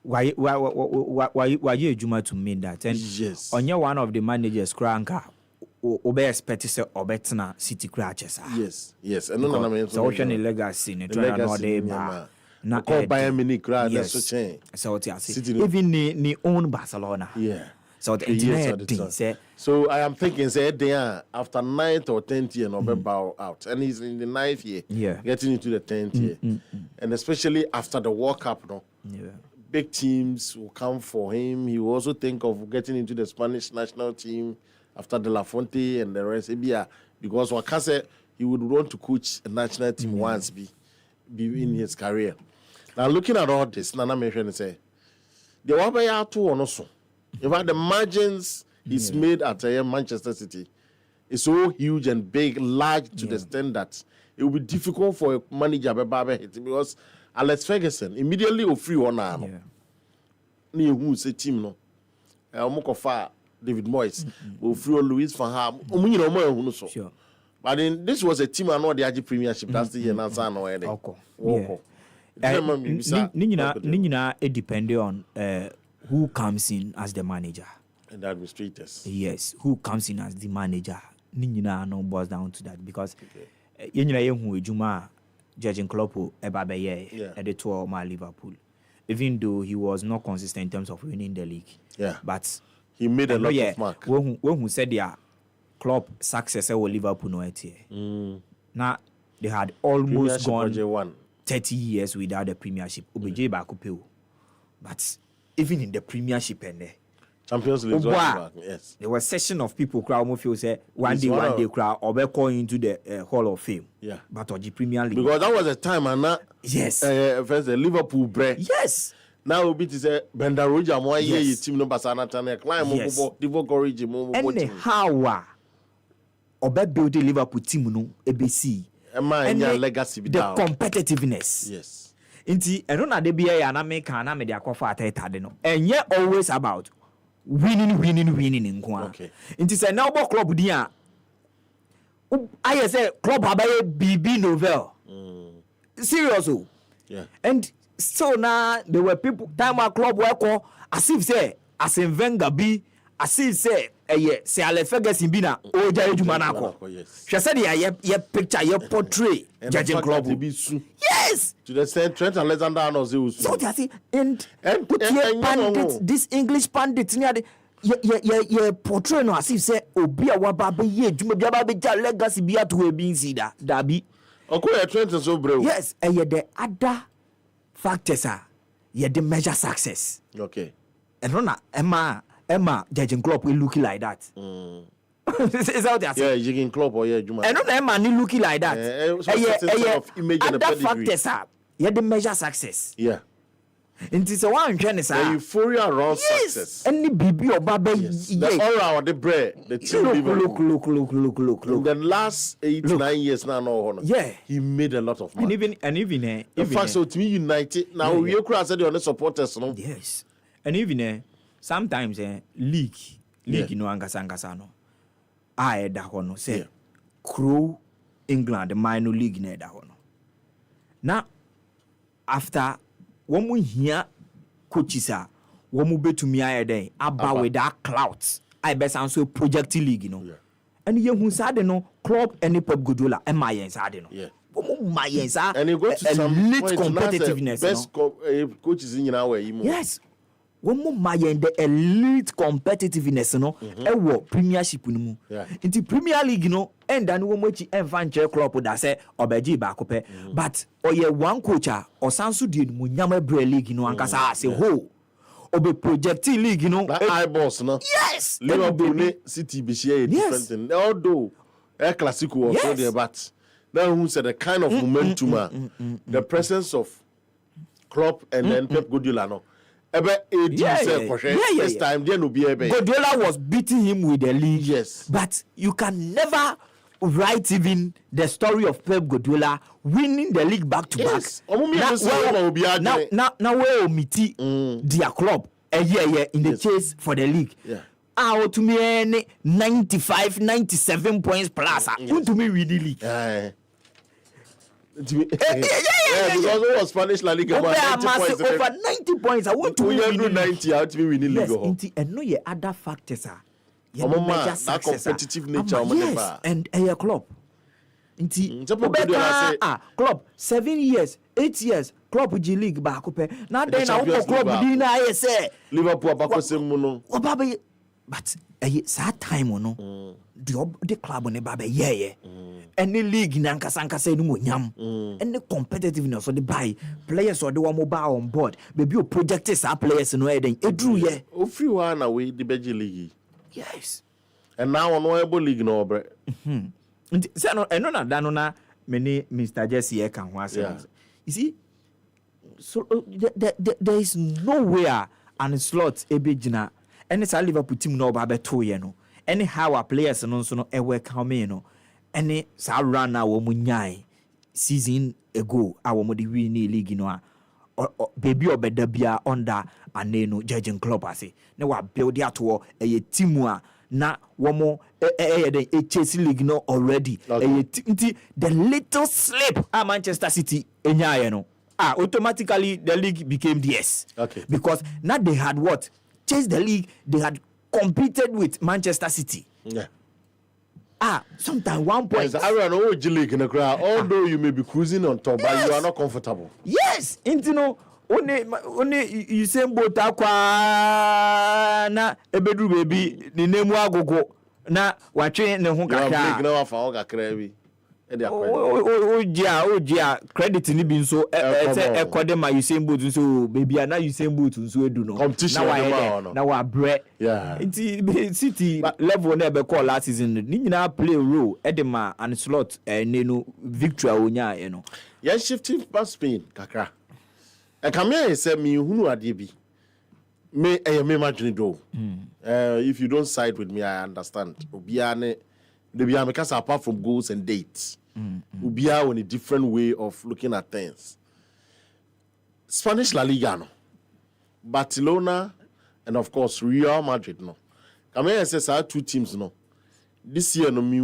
why you Juma to mean that? And yes. On your one of the managers, Kranka, obe expect say obetna City crashes. Yes. And no, I mean, so ocean legacy, ne try no dey ba. Na call Bayern Munich crowd so change. So what you say? Even ni own Barcelona. Yeah. So the internet thing say. So I am thinking say they are after 9th or 10th year no be bow out, and he's in the 9th year. Yeah. Getting into the 10th year, and especially after the World Cup, no. Yeah. Big teams will come for him. He will also think of getting into the Spanish national team after De La Fuente and the rest. Because Wakase, he would want to coach a national team once be in his career. Now looking at all this, Nana mentioned say the Wabaya too also. In fact, the margins he's made at Manchester City is so huge and big, large to the extent that it will be difficult for a manager because Alex Ferguson immediately will free one arm. Ni who say team no. Omokofa David Moyes will free Luis Van Gaal. Sure. But then this was a team I know the AG Premiership. That's the year answer no way. Nina it depends on who comes in as the manager. And the administrators. Yes, who comes in as the manager. Nina no boils down to that because who Juma judging Klopp at the tour of Liverpool. Even though he was not consistent in terms of winning the league. Yeah. But he made a lot of mark. When who said their Klopp success with Liverpool no here. Now they had almost gone 30 years without the Premiership. But even in the Premiership and there. Champions League. Yes. There was a session of people crowd almost feel say one day crowd or be calling into the Hall of Fame. Yeah. But or the Premier League. Because that was a time and now first the Liverpool break. Yes. Now we be say Brendan Rodgers mo ye team no Basana Tane climb mo Divock Origi mo and how obe build the Liverpool team no ABC. And legacy be the competitiveness. Yes. Inti eno na de bia ya na make na me de akofa ateta no. Enye always about winning nko. Okay. Inti say now bo club din a I say club abaye BB novel. Serious oh. Yeah. And so now there were people time our club work as if say as in Wenger be as if say say Alex Ferguson be na o jare juma na ko. She said ye picture ye portray judging club. Yes. To the same Trent Alexander-Arnold so they say and put here pandit this English pandit near the ye portray no as if say obi a waba be ye juma bia ba be ja legacy bia to e bin see da bi. Okoye Trent so brave. Yes, and ye the other factors are ye the measure success. Okay. And Rona Emma judging club will look like that. Is out there. Yeah, judging club or Juma. And not Emma ni looking like that. Other factors are ye the measure success. Yeah. And it's a one trend is the euphoria around success. Any BB or Baba the aura of the bread, the team look. In the last 8-9 years now, he made a lot of money. And even in fact, so to me, United now we are said on the supporters, no? Yes. And even sometimes league no angasa no. I da hono say Crow England the minor league na da hono. Now after when we hear coaches are when we betumi ayede aba with that clout I best answer project league you know. Yeah. And you who said no club any Pep Guardiola and my inside no. Yeah. And you go to some elite competitiveness. Best coaches in our way. Yes. When the elite competitiveness no e Premiership no mu. Into Premier League no and then we mochi enfanche club that say obeji ba kope but oye one coach or sansu di mu nyama bre league no ankasa say ho obe projecting league, you know. That eyeballs, no. Yes. Liverpool, City, be share different thing. Although El Clasico was so there, but now who said the kind of momentum, the presence of Klopp and then Pep Guardiola, no. This time there no be ebe. Guardiola was beating him with the league. Yes. But you can never write even the story of Pep Guardiola winning the league back to back. Now where omiti their club a year in the chase for the league. Yeah. To me 95, 97 points plus. To me with the league. Because it was Spanish La Liga over 90 points. I want to win 90 out to be winning league. Yes, and no ye other factors are. That competitive nature. Yes, and a club. Club 7 years, 8 years. Club G League back up. Now then, I will club dinner. I say Liverpool back no. But sad time no. The club on the baby yeah. Any league in Ankasanka say no nyam. Any competitiveness so the buy players or the one mobile on board. Baby you project our players no then e drew yeah. O free one away the Belgian league. Yes. And now on no league no bre. Say no eno na da no na many Mr. Jesse e kan ho asem. You see so there is nowhere and slot ebegina any sa Liverpool team no ba beto ye no. Anyhow our players no so no e work how me no. Any sa run na wo munyai season ago our mo the win league no baby obeda bia under aneno judging club ase na wa build at wo a team a na wo mo the chase league no already the little slip at Manchester City enyaye no automatically the league became theirs. Okay. Because now they had what chased the league, they had competed with Manchester City. Yeah. Sometimes 1 point. Yes, I run over G League in the crowd. Although you may be cruising on top, but you are not comfortable. Yes, you know, only you say bota kwa na ebedu baby ni nemu agogo na watwe ne ho kakra. You are na wa fa ho kakra bi. Ojia credit ni bi nso ekode ma Usain Bolt nso baby na Usain Bolt nso edu no. Competition na wa bre. Yeah. City level na be call last season ni nyina play role edema and slot nenu victory onya e no. Yeah, shifting past Spain kakra. E come here say me hunu ade bi. Me imagine do. If you don't side with me I understand. Obia ne they be because apart from goals and dates. We are on a different way of looking at things. Spanish La Liga no. Barcelona and of course Real Madrid no. Come here says our two teams no. This year no me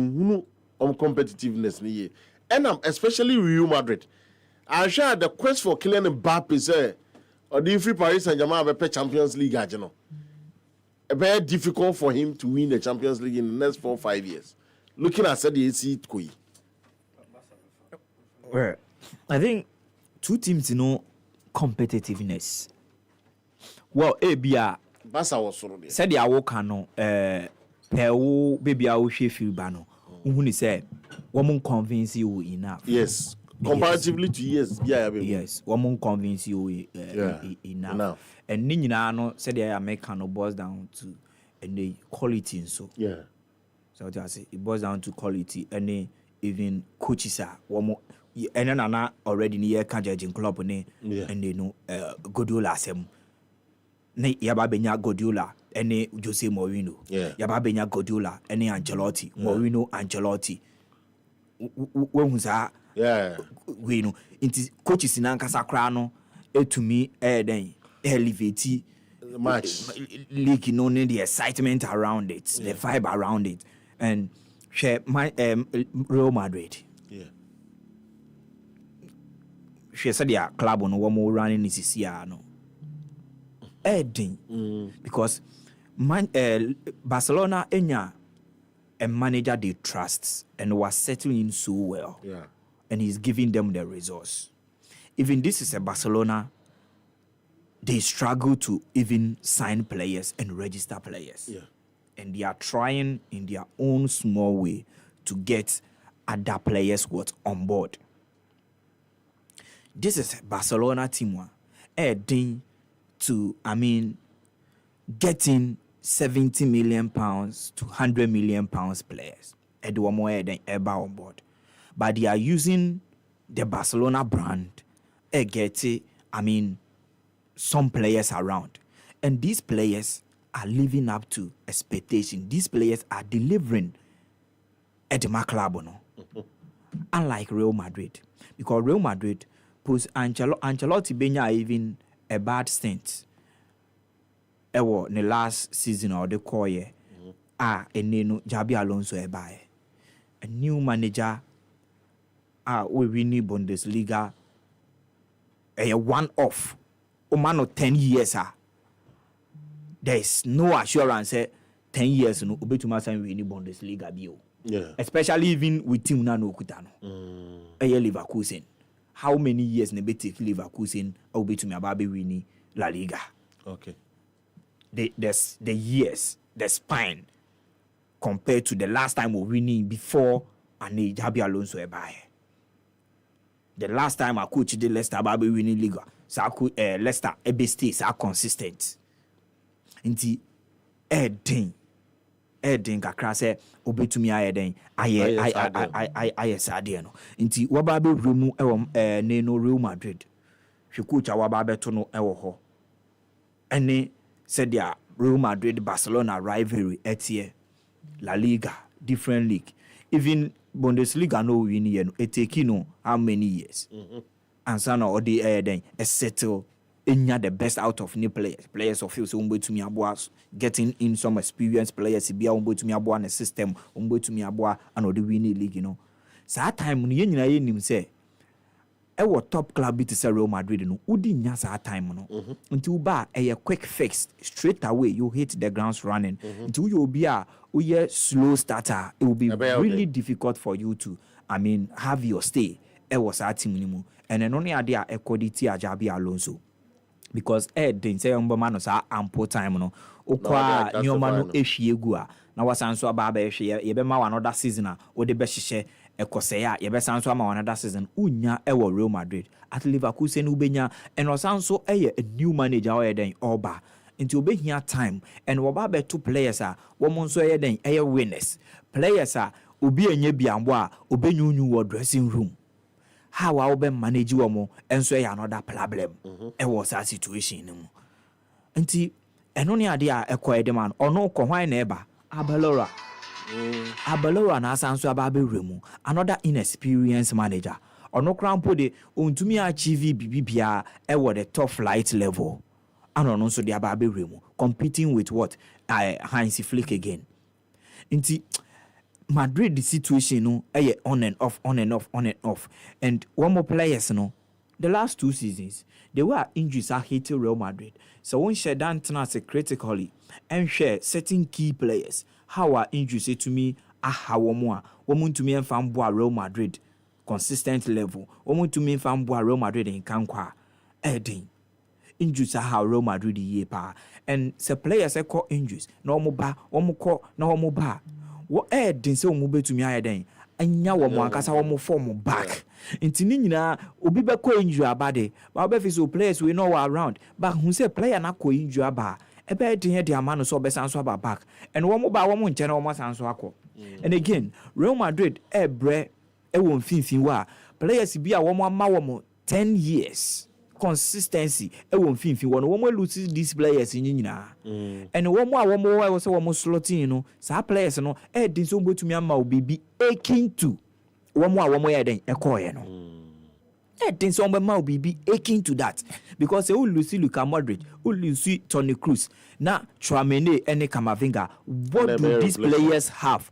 competitiveness ni ye. And especially Real Madrid. I share the quest for Kylian Mbappe say or the free Paris Saint-Germain be Champions League no. It's very difficult for him to win the Champions League in the next 4 or 5 years. Looking at the AC Koi. Well, I think two teams, competitiveness. Well, Appiah. Basa was so there. Said ya woka no, pewo baby a wo hwe feel ba no. Uhuni say, woman convince you enough. Yes. Comparatively to years, yes, woman convince you enough. And ni nyina no said ya make no boils down to the quality so. Yeah. So what I say, it boils down to quality. And even coaches are one more. And then already near judging club and they know Guardiola sem. Ne Yababenya Guardiola and Jose Mourinho. Yeah. Yababenya Guardiola and Ancelotti. Mourinho Ancelotti. When was that? Yeah. We know it coaches in Ankasacrano to me then elevate match league the excitement around it, the vibe around it. And share my Real Madrid. Yeah. She said their club on one more running this year no. Because Barcelona enya a manager they trust and was settling in so well. Yeah. And he's giving them the resource. Even this is a Barcelona, they struggle to even sign players and register players. Yeah. And they are trying in their own small way to get other players on board. This is a Barcelona team heading to, getting 70 million pounds to 100 million pounds players. And one more than ever on board. But they are using the Barcelona brand. Some players around. And these players are living up to expectation. These players are delivering at the club. Unlike Real Madrid. Because Real Madrid puts Ancelotti Benya even a bad stint. In the last season or the core year. And then Jabi Alonso ebaye. A new manager we win Bundesliga a one-off. Man of 10 years. There is no assurance 10 years no obetuma san win Bundesliga bio. Yeah. Especially even with team na no kutano. Leverkusen. How many years ne be take Leverkusen obetuma ababe win La Liga? Okay. The years, the span compared to the last time we winning before and Jabi Alonso ebaye. The last time I coach the Leicester ababe winning Liga. So Leicester ebe stay so consistent. Inti Eden kakra se obetumi ayeden aye sade no. Inti wababe remu ne no Real Madrid. Hwe coach wababe to no ewo ho. Ene said dia Real Madrid Barcelona rivalry etie La Liga different league. Even Bundesliga no win here no eteki no how many years. And so now the then settle the best out of new players of field so to me getting in some experienced players be to me a system to me and the winning league, you know. So that time when you say our top club beat Real Madrid no udi nya sa time no until ba a quick fix straight away you hit the grounds running until you be a slow starter. It will be really difficult for you to have your stay. It was our team anymore. And then only idea a quality Jabi Alonso. Because didn't say man was ample time no. Okwa nyoma no ehwiegu a na wasanso ababa ehwe ye be ma another season o de be hihye ekose ya ye be sanso ama another season unya ewo Real Madrid at Leverkusen ubenya and osanso a new manager o den oba into obehia time and woba two players a wo monso ye den winners players a obi anya biambo a obenyunyu wo dressing room. How I will manage you more and so another problem. It was a situation. And only idea a quiet man or no Kohai neighbor, Abelora. Abelora na sanso ababe remu, another inexperienced manager. Or no crown put to me achieve BBPA at the top flight level. And also the ababe remu, competing with what? Heinz Flick again. Madrid the situation no on and off. And one more players no the last 2 seasons they were injuries are hitting Real Madrid. So when share down say critically and share certain key players how are injuries to me woman to me and fanboy Real Madrid consistent level woman to me and fanboy Real Madrid in kankwa injuries are how Real Madrid ye pa and se players call injuries no mo ba no ba what didn't say move to me then and ya one cast our form back. Into Nina, Obi Bako injury about it. But if players we know around, but who say player not co injury about a bad thing the man so best answer about back. And one more by 1 general must answer. And again, Real Madrid, won't think wa players be a 1 10 years. Consistency won't think one more loses these players in and one more I was almost slotting, you know. Some players no didn't so go to me will be aching to one more than a coin. Didn't so will be aching to that because they will lose Luka Modric, will lose Toni Kroos. Now Tchouaméni and Camavinga, what do these players have?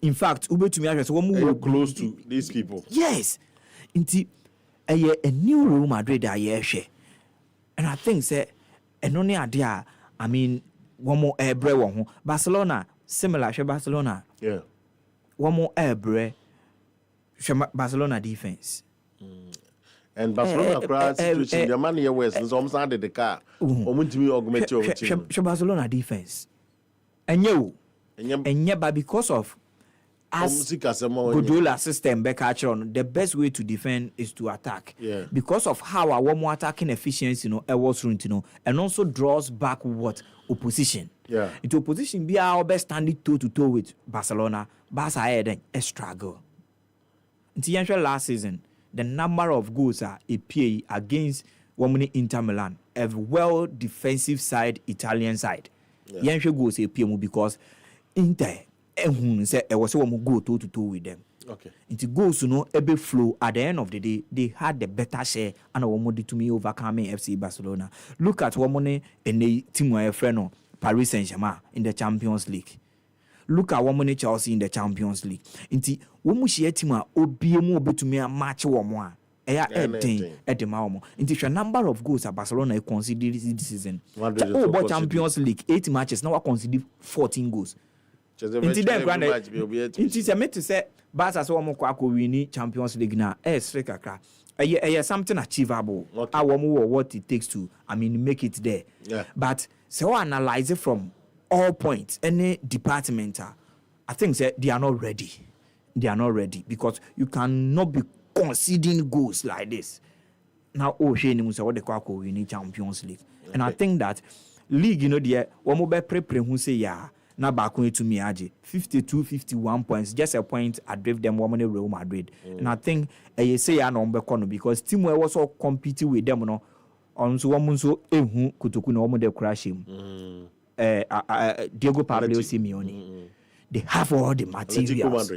In fact, Ube to me I one close to these people. Yes. A new Real Madrid and I think say and only idea one more airbre Barcelona similar to Barcelona. Yeah. One more airbre Barcelona defense. And Barcelona crowd situation the man here was some side the car. Augment your Barcelona defense. And but because of as Godola system back on, the best way to defend is to attack. Yeah. Because of how our more attacking efficiency, was and also draws back what opposition. Yeah. Into opposition, be our best standing toe to toe with Barcelona. Barca had a struggle. Until last season, the number of goals are Appiah against Womani Inter Milan, a well defensive side, Italian side. Yansha goals Appiah because Inter say it was one go toe to toe with them. Okay. It goes every flow at the end of the day, they had the better share and Womodi to me overcoming FC Barcelona. Look at Womani and the team where friend Paris Saint-Germain in the Champions League. Look at Womani Chelsea in the Champions League. Inti Womushi team obiemu to me a match one. At the moment. Inti a number of goals at Barcelona considered this season. But Champions League 8 matches now considered 14 goals. Inti then granted. Inti meant to say Barca so mo win Champions League na straight kakra. Something achievable. Okay. What it takes to make it there. Yeah. But so analyze it from all points, any department, I think they are not ready. They are not ready because you cannot be conceding goals like this. Now, what they call winning Champions League. Okay. And I think that league, there, one more prepare who say, yeah, now back to me, 52, 51 points, just a point I drove them one Real Madrid. And I think I say I know because team was also competing with them, on so one so kutuku no de crash him. Diego Pablo Simeone. They have all the materials.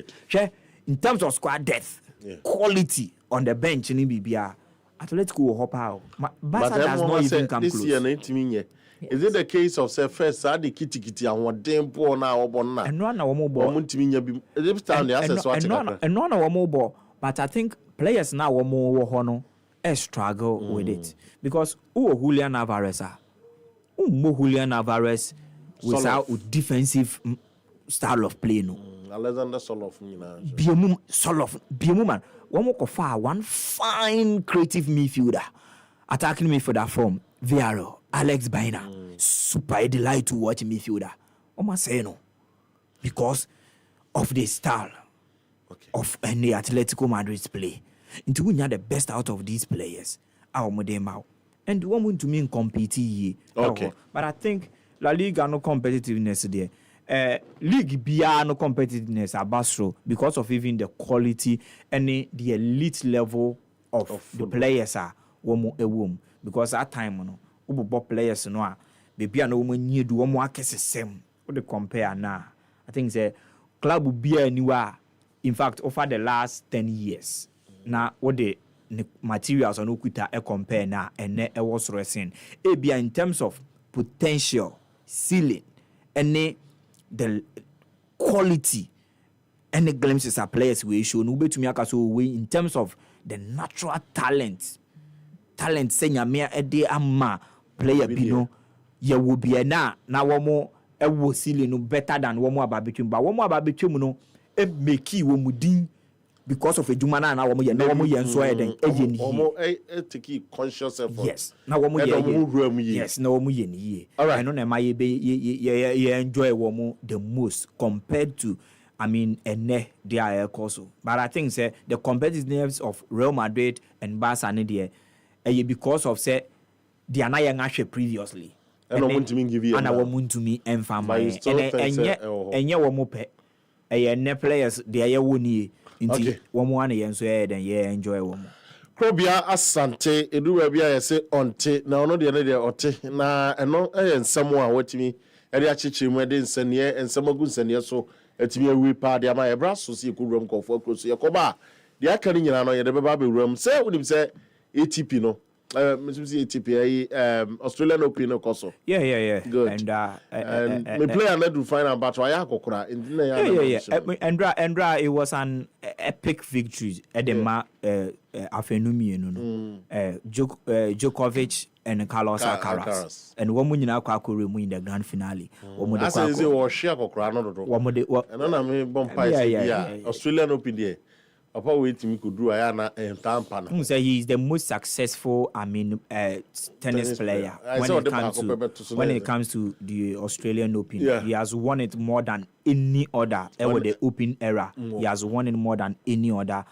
In terms of squad depth, quality on the bench in BBR, Atletico hop out. Barca does not even come this close. Year, is it the case of say first the kitty and what damn poor now or now? And one more ball. And one more, but I think players now are more honor struggle with it because Julian Alvarez Julian Alvarez without defensive style of play Alexander Soloff Biemu man one more far one fine creative midfielder attacking midfielder from Villarreal Alex Baena super delight to watch midfielder almost say no because of the style of any Atletico Madrid's play. Into we the best out of these players. Our modem and one to mean compete. Okay. But I think La Liga no competitiveness there. League BR no competitiveness at Bastro because of even the quality and the elite level of the players are one because at time no players no baby no woman need do one more case same. What they compare now? I think the club will be anywhere. In fact, over the last 10 years. Now, what the materials on Okuta compare now and it was racing. In terms of potential, ceiling, and the quality, and the glimpses of players we show, no to me so in terms of the natural talent, saying a mere ama player, Pino, you will be a now one more a was ceiling better than one more barbecue, but one more barbecue, no, a make you mudin. Because of a Jumana now, take conscious effort. Yes, now yes, no ye. All right, I know my enjoy the most compared to they are also. But I think say the competitiveness of Real Madrid and Barca because of say they are not young previously. And I want to give you and I want to me and family and yet players they are one Okay. One year so then enjoy one. Krobia Asante edura bia yese onte na ono de ne ote na eno ensemo a watimi ede achichi mu ede nsanie ensemagu nsanie so atimi awi pa de ama ebra so se ekurum kofo akroso yakoba de aka ni nyina no ye de beba bewuram se unim se ATP no Mr. ATP Australian Open no koso. Yeah. Good. And me play another final battle ya kokora. Andra it was an epic victory at the Afenumi Djokovic and Carlos Alcaraz. And one nyina kwa akore in the grand finale. As is o share kokora no do. And na me bomb pies Australian Open there. Papa waiting could do Ayana and Tampana. I say he is the most successful, tennis player when it comes to the Australian Open. Yeah. He has won it more than any other ever the Open era. He has won it more than any other,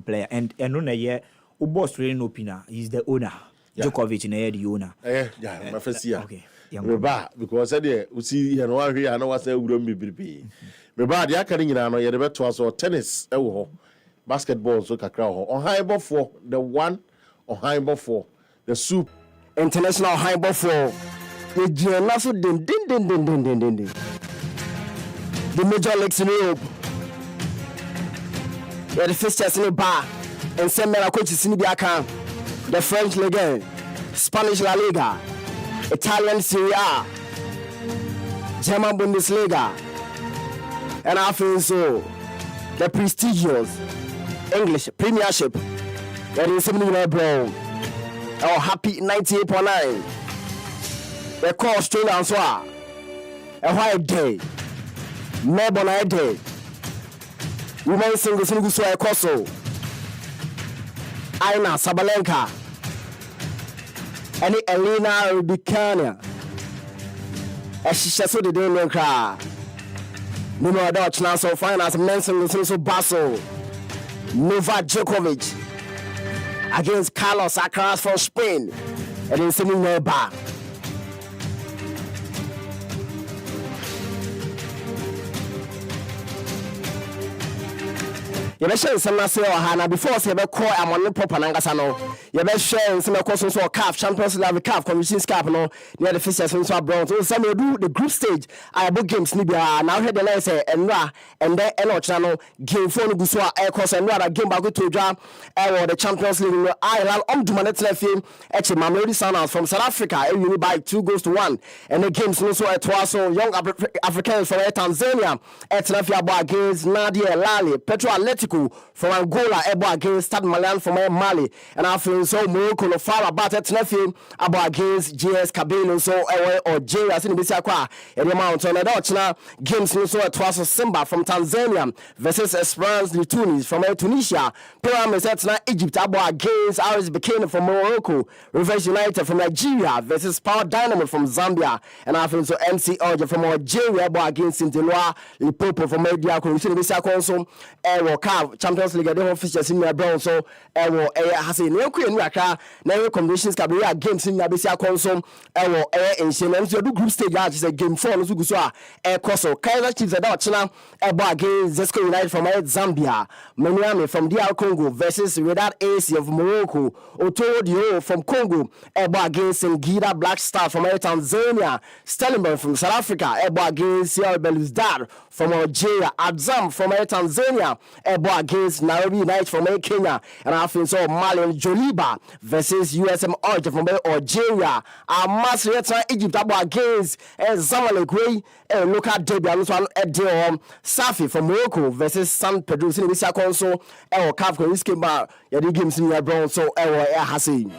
player. And on a year, Australian Opener, he's the owner. Djokovic is the owner. Yeah, my first year. Okay. Because I did, we see, you know, I know I say, we don't be. But the Academy, you know, the better was tennis, basketball, so kakra on high ball for the one on high ball for the soup. International high ball for the Giannasso din. The major leagues in Europe. Where the fixtures in the bar and send me coaches in the account. The French Ligue, Spanish La Liga, Italian Serie A, German Bundesliga, and I feel so the prestigious English Premiership. That is something like bro. Our happy 98.9. They call Australia and so a white day. Melbourne a day. Women single so a coso. Aina Sabalenka. And Elena Rubicania. As she says, so the day no cry. No more Dutch now, so finance men single so Basel. Novak Djokovic against Carlos Alcaraz from Spain. And then sending her back. You be sharing some say Hana before say be call am on proper nangasa no. You be sharing some course so CAF Champions League CAF Commissions Cup no near the fixtures so bronze. So some do the group stage I book games ni bia now head the line say enra and then eno channel game phone go so e course enra that game back to dra the Champions League no Ireland dumane telefim e che Mamelodi Sundowns from South Africa e win by 2-1 and the games no so so young Africans from Tanzania e telefia bo against Nadia Lali Petro Atletico from Angola ebo against Stade Malien from Mali and I feel so Morocco no far about it nothing about against GS Kabelo so or Algeria in Bisia kwa e the mountain and Ochna games no so twas Simba from Tanzania versus Esperance de Tunis from Tunisia Pyramids at Egypt about against RS Bekane from Morocco Rivers United from Nigeria versus Power Dynamo from Zambia and I feel so MC Oja from Algeria about against Saint-Éloi Lipopo from Media in Bisia kwa so Champions League they have fixtures in brown so has a new queen raka na combinations can be games in Abisia console in Shenen so do group stage is a game 4 so go so Koso Kaizer Chiefs that China against Zesco United from Zambia Miami from DR Congo versus Wydad AC of Morocco Otoro Dio from Congo against Singida Black Star from Tanzania Stellenbosch from South Africa against Sierra Belouizdad from Algeria Adzam from Tanzania against Nairobi United from Kenya and I feel so Mali Joliba versus USM Alger from Algeria Masrieta Egypt against Zamalek Way local derby and one Safi from Morocco versus San Pedro in this console CAF Riskeba the games in brown so Hasi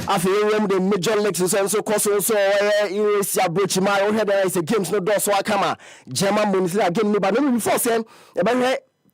after the major leagues and so course also is a bridge my head is a games no do so akama German Bundesliga game no but no before say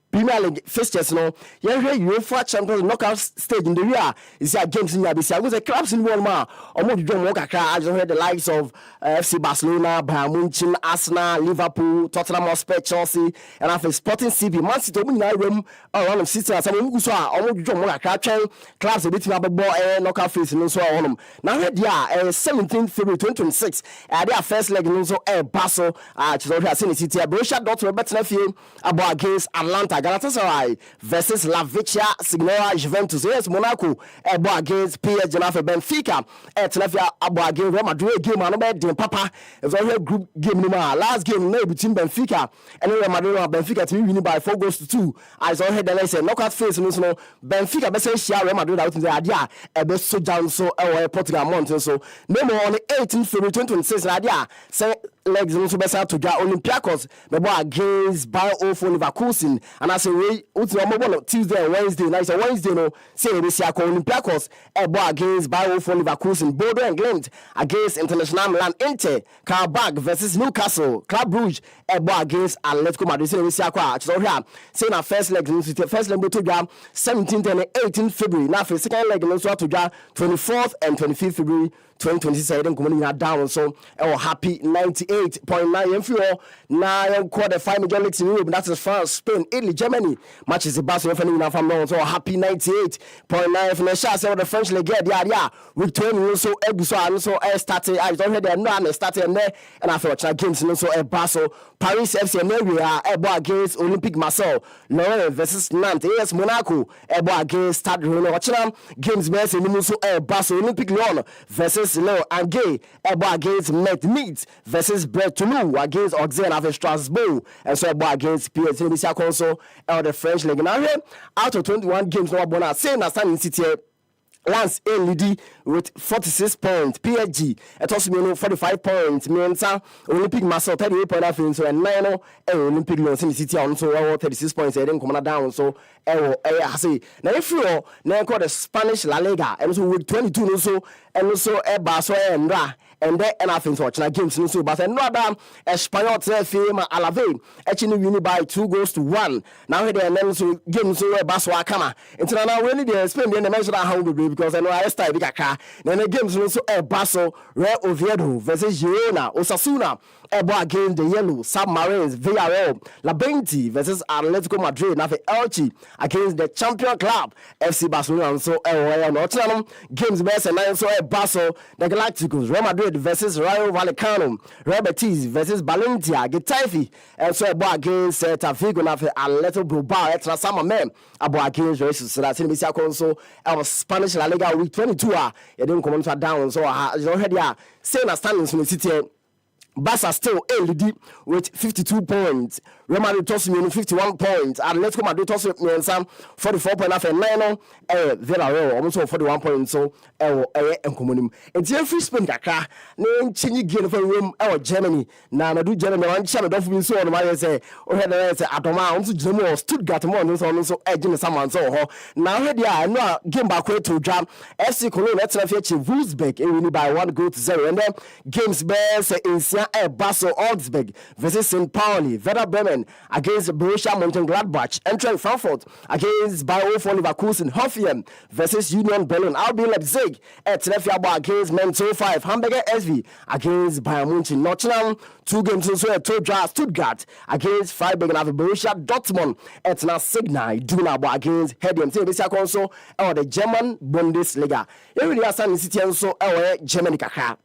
Premier League fixtures no UEFA Champions knockout stage in the year is a games in Abisia was a clubs in one ma omo do mo kakra I just heard the likes of FC Barcelona, Bayern Munich, Arsenal, Liverpool, Tottenham Hotspur, Chelsea and after Sporting CP Man City omo na room around of city some omo so omo do mo kakra twen clubs a bit abebo knockout phase no so honum na head ya 17th February 2026 their first leg no so Basel to City Borussia Dortmund bet na fie about against Atlanta Galatasaray versus Lavicia Signora Juventus. Yes, Monaco ebo against PSG na Benfica. Tenafia abo against Real Madrid game and no be papa. It's all group game no ma. Last game no between Benfica and Real Madrid and Benfica to win by 4-2. As all head the knockout phase no Benfica be say share Real Madrid out in the idea e be so down so Portugal mountain so no more on the 18th February 2026 idea say legs nso bɛsa to dwa Olympiacos bɛbɔ against Bayer 04 Leverkusen and as a way uti omo no Tuesday and Wednesday na is Wednesday no say ebesi akɔ Olympiacos ɛbɔ against Bayer 04 Leverkusen, Bodo and Glimt against International Milan, Inter Karabakh versus Newcastle, Club Brugge ɛbɔ against Atletico Madrid say ebesi akɔ a kyerɛ hwɛ a say na first leg nso first leg to dwa 17th and 18th February na for second leg nso to dwa 24th and 25th February 2027 then coming in down so happy 98.9 MFO now quarter 5 major leagues in Europe, that is France, Spain, Italy, Germany matches the Barcelona from now so happy 98.9 from the shots of the French league yeah with 20 so ebuso so started I don't hear no started and after games so Basel Paris FC and area against Olympique Marseille, Lorient versus Nantes, AS Monaco against Stade Rennais games best in so Basel Olympique Lyon versus Lyon Angers against Metz versus Toulouse against Auxerre of Strasbourg and so against PSG this year also the French league now out of 21 games no one say na stand in city Lance LED with 46 points. PSG it also 45 points. Miensa Olympic Marseille 38.5 so and 9 Olympic Lyon City on so 36 points and then come down so I say now if you now call the Spanish La Liga and so with 22 so and also Barcelona and then and I think so games so but another Espanyol Fema Alave actually winning by 2-1 now here and then so games so Barcelona kama until now when they Spain the mention how because I know I start big aka then the games so Barcelona Real Oviedo versus Girona Osasuna against the Yellow Submarines, Villarreal, Labente versus Atletico Madrid, now Elche against the champion club FC Barcelona, and so Nottingham games best and 9 so Basel, the Galacticos, Real Madrid versus Rayo Vallecano, Real Betis versus Valencia, Getafe, and so against Tafigo, now Atletico Bilbao, extra summer men, against Real Sociedad, so our Spanish La Liga week 22, it didn't come down, so I don't hear saying a standings in the city. Barca still lead with 52 points. Real Madrid toss me 51 points. Atletico Madrid toss me 44.5 and 9 Villarreal almost 41 points. So enkomonim. Enti free Spain kakra na chinyi game for room Germany. Na do Germany wan chama don fu so on my say o head na say Adoma on to Germany Stuttgart mo no so edge someone so ho. Na head ya no game back to drum. FC Cologne at Wolfsburg win by 1-0 and then games best in Basel Augsburg versus St. Pauli, Werder Bremen against Borussia Mönchengladbach, Eintracht Frankfurt against Bayer 04 Leverkusen, Hoffenheim versus Union Berlin, RB Leipzig at Treffiabo against Mainz 05, Hamburger SV against Bayern Munich, Nottingham 2 games also at Stuttgart against Freiburg and Borussia Dortmund at Signal Iduna against Hedem. See this also the German Bundesliga. You really are in city also Germany kaka.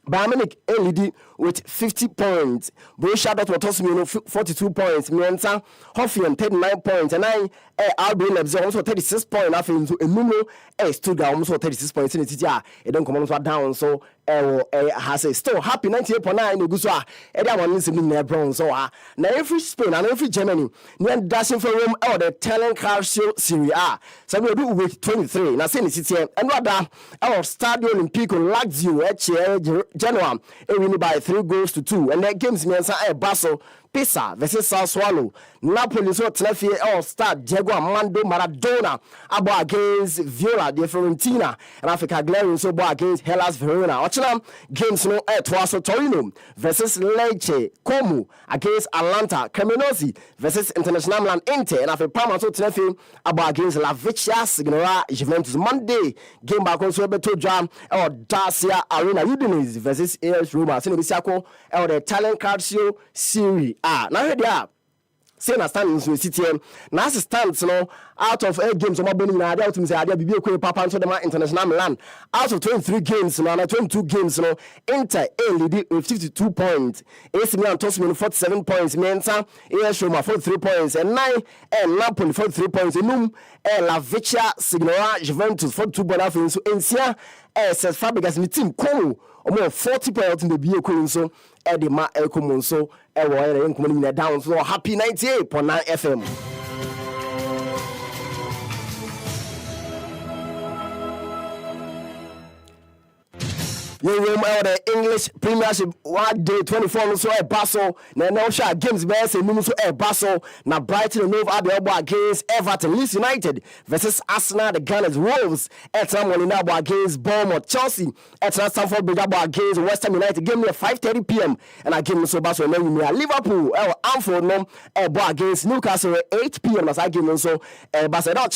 Bayern Munich lead with 50 points. Borussia Dortmund 42 points. Mienza Hoffenheim 39 points. And RB Leipzig also 36 points. After into a numero Stuttgart also 36 points in the city. It don't come on down. So has a still happy 98.9 Guswa. Everyone needs to be near Brown. So now every Spain and every Germany near dashing for room or the talent calcio Serie A. So we do week 23. Now saying the city and rather our Stadio Olimpico Lazio Genoa win by 3-2 and that games me and Basel Pisa versus Sassuolo, Napoli so Tlefie All-Star Diego Armando Maradona abo against Viola de Fiorentina and Africa Glaring so against Hellas Verona. Ochinam games no Tuaso Torino versus Lecce, Como against Atalanta, Cremonese versus International Milan Inter and Africa Parma so Tlefie abo against La Vecchia Signora Juventus. Monday game back also Beto Jam or Dacia Arena Udinese versus AS Roma. Sinibisiako or the Talent Calcio Serie. Now here they are. Say na standings in city. Now as stands no out of 8 games, I'm winning. Now they out to say they be okay. Papa so the International Milan out of 23 games, now 22 games. No Inter lead with 52 points. AC Milan toss me 47 points. Mensa AS Roma 43 points and 9 and Napoli 43 points. Enum La Vecchia Signora Juventus 42 points. So Encia says Fabregas mi team Como. Omo 40 points in the BA so Eddie Ma Elkomon so down so happy 98.9 FM. You room out the English Premiership one day 24 no so e baso na now sha games be say no so e baso na Brighton and Hove Albion against Everton, Leeds United versus Arsenal, the Gunners, Wolves Etam Molinabo against Bournemouth, Chelsea Etam Stamford Bridge against West Ham United, game near 5:30 p.m. and I game so baso na Liverpool Anfield no against Newcastle 8 p.m. as I game so Barcelona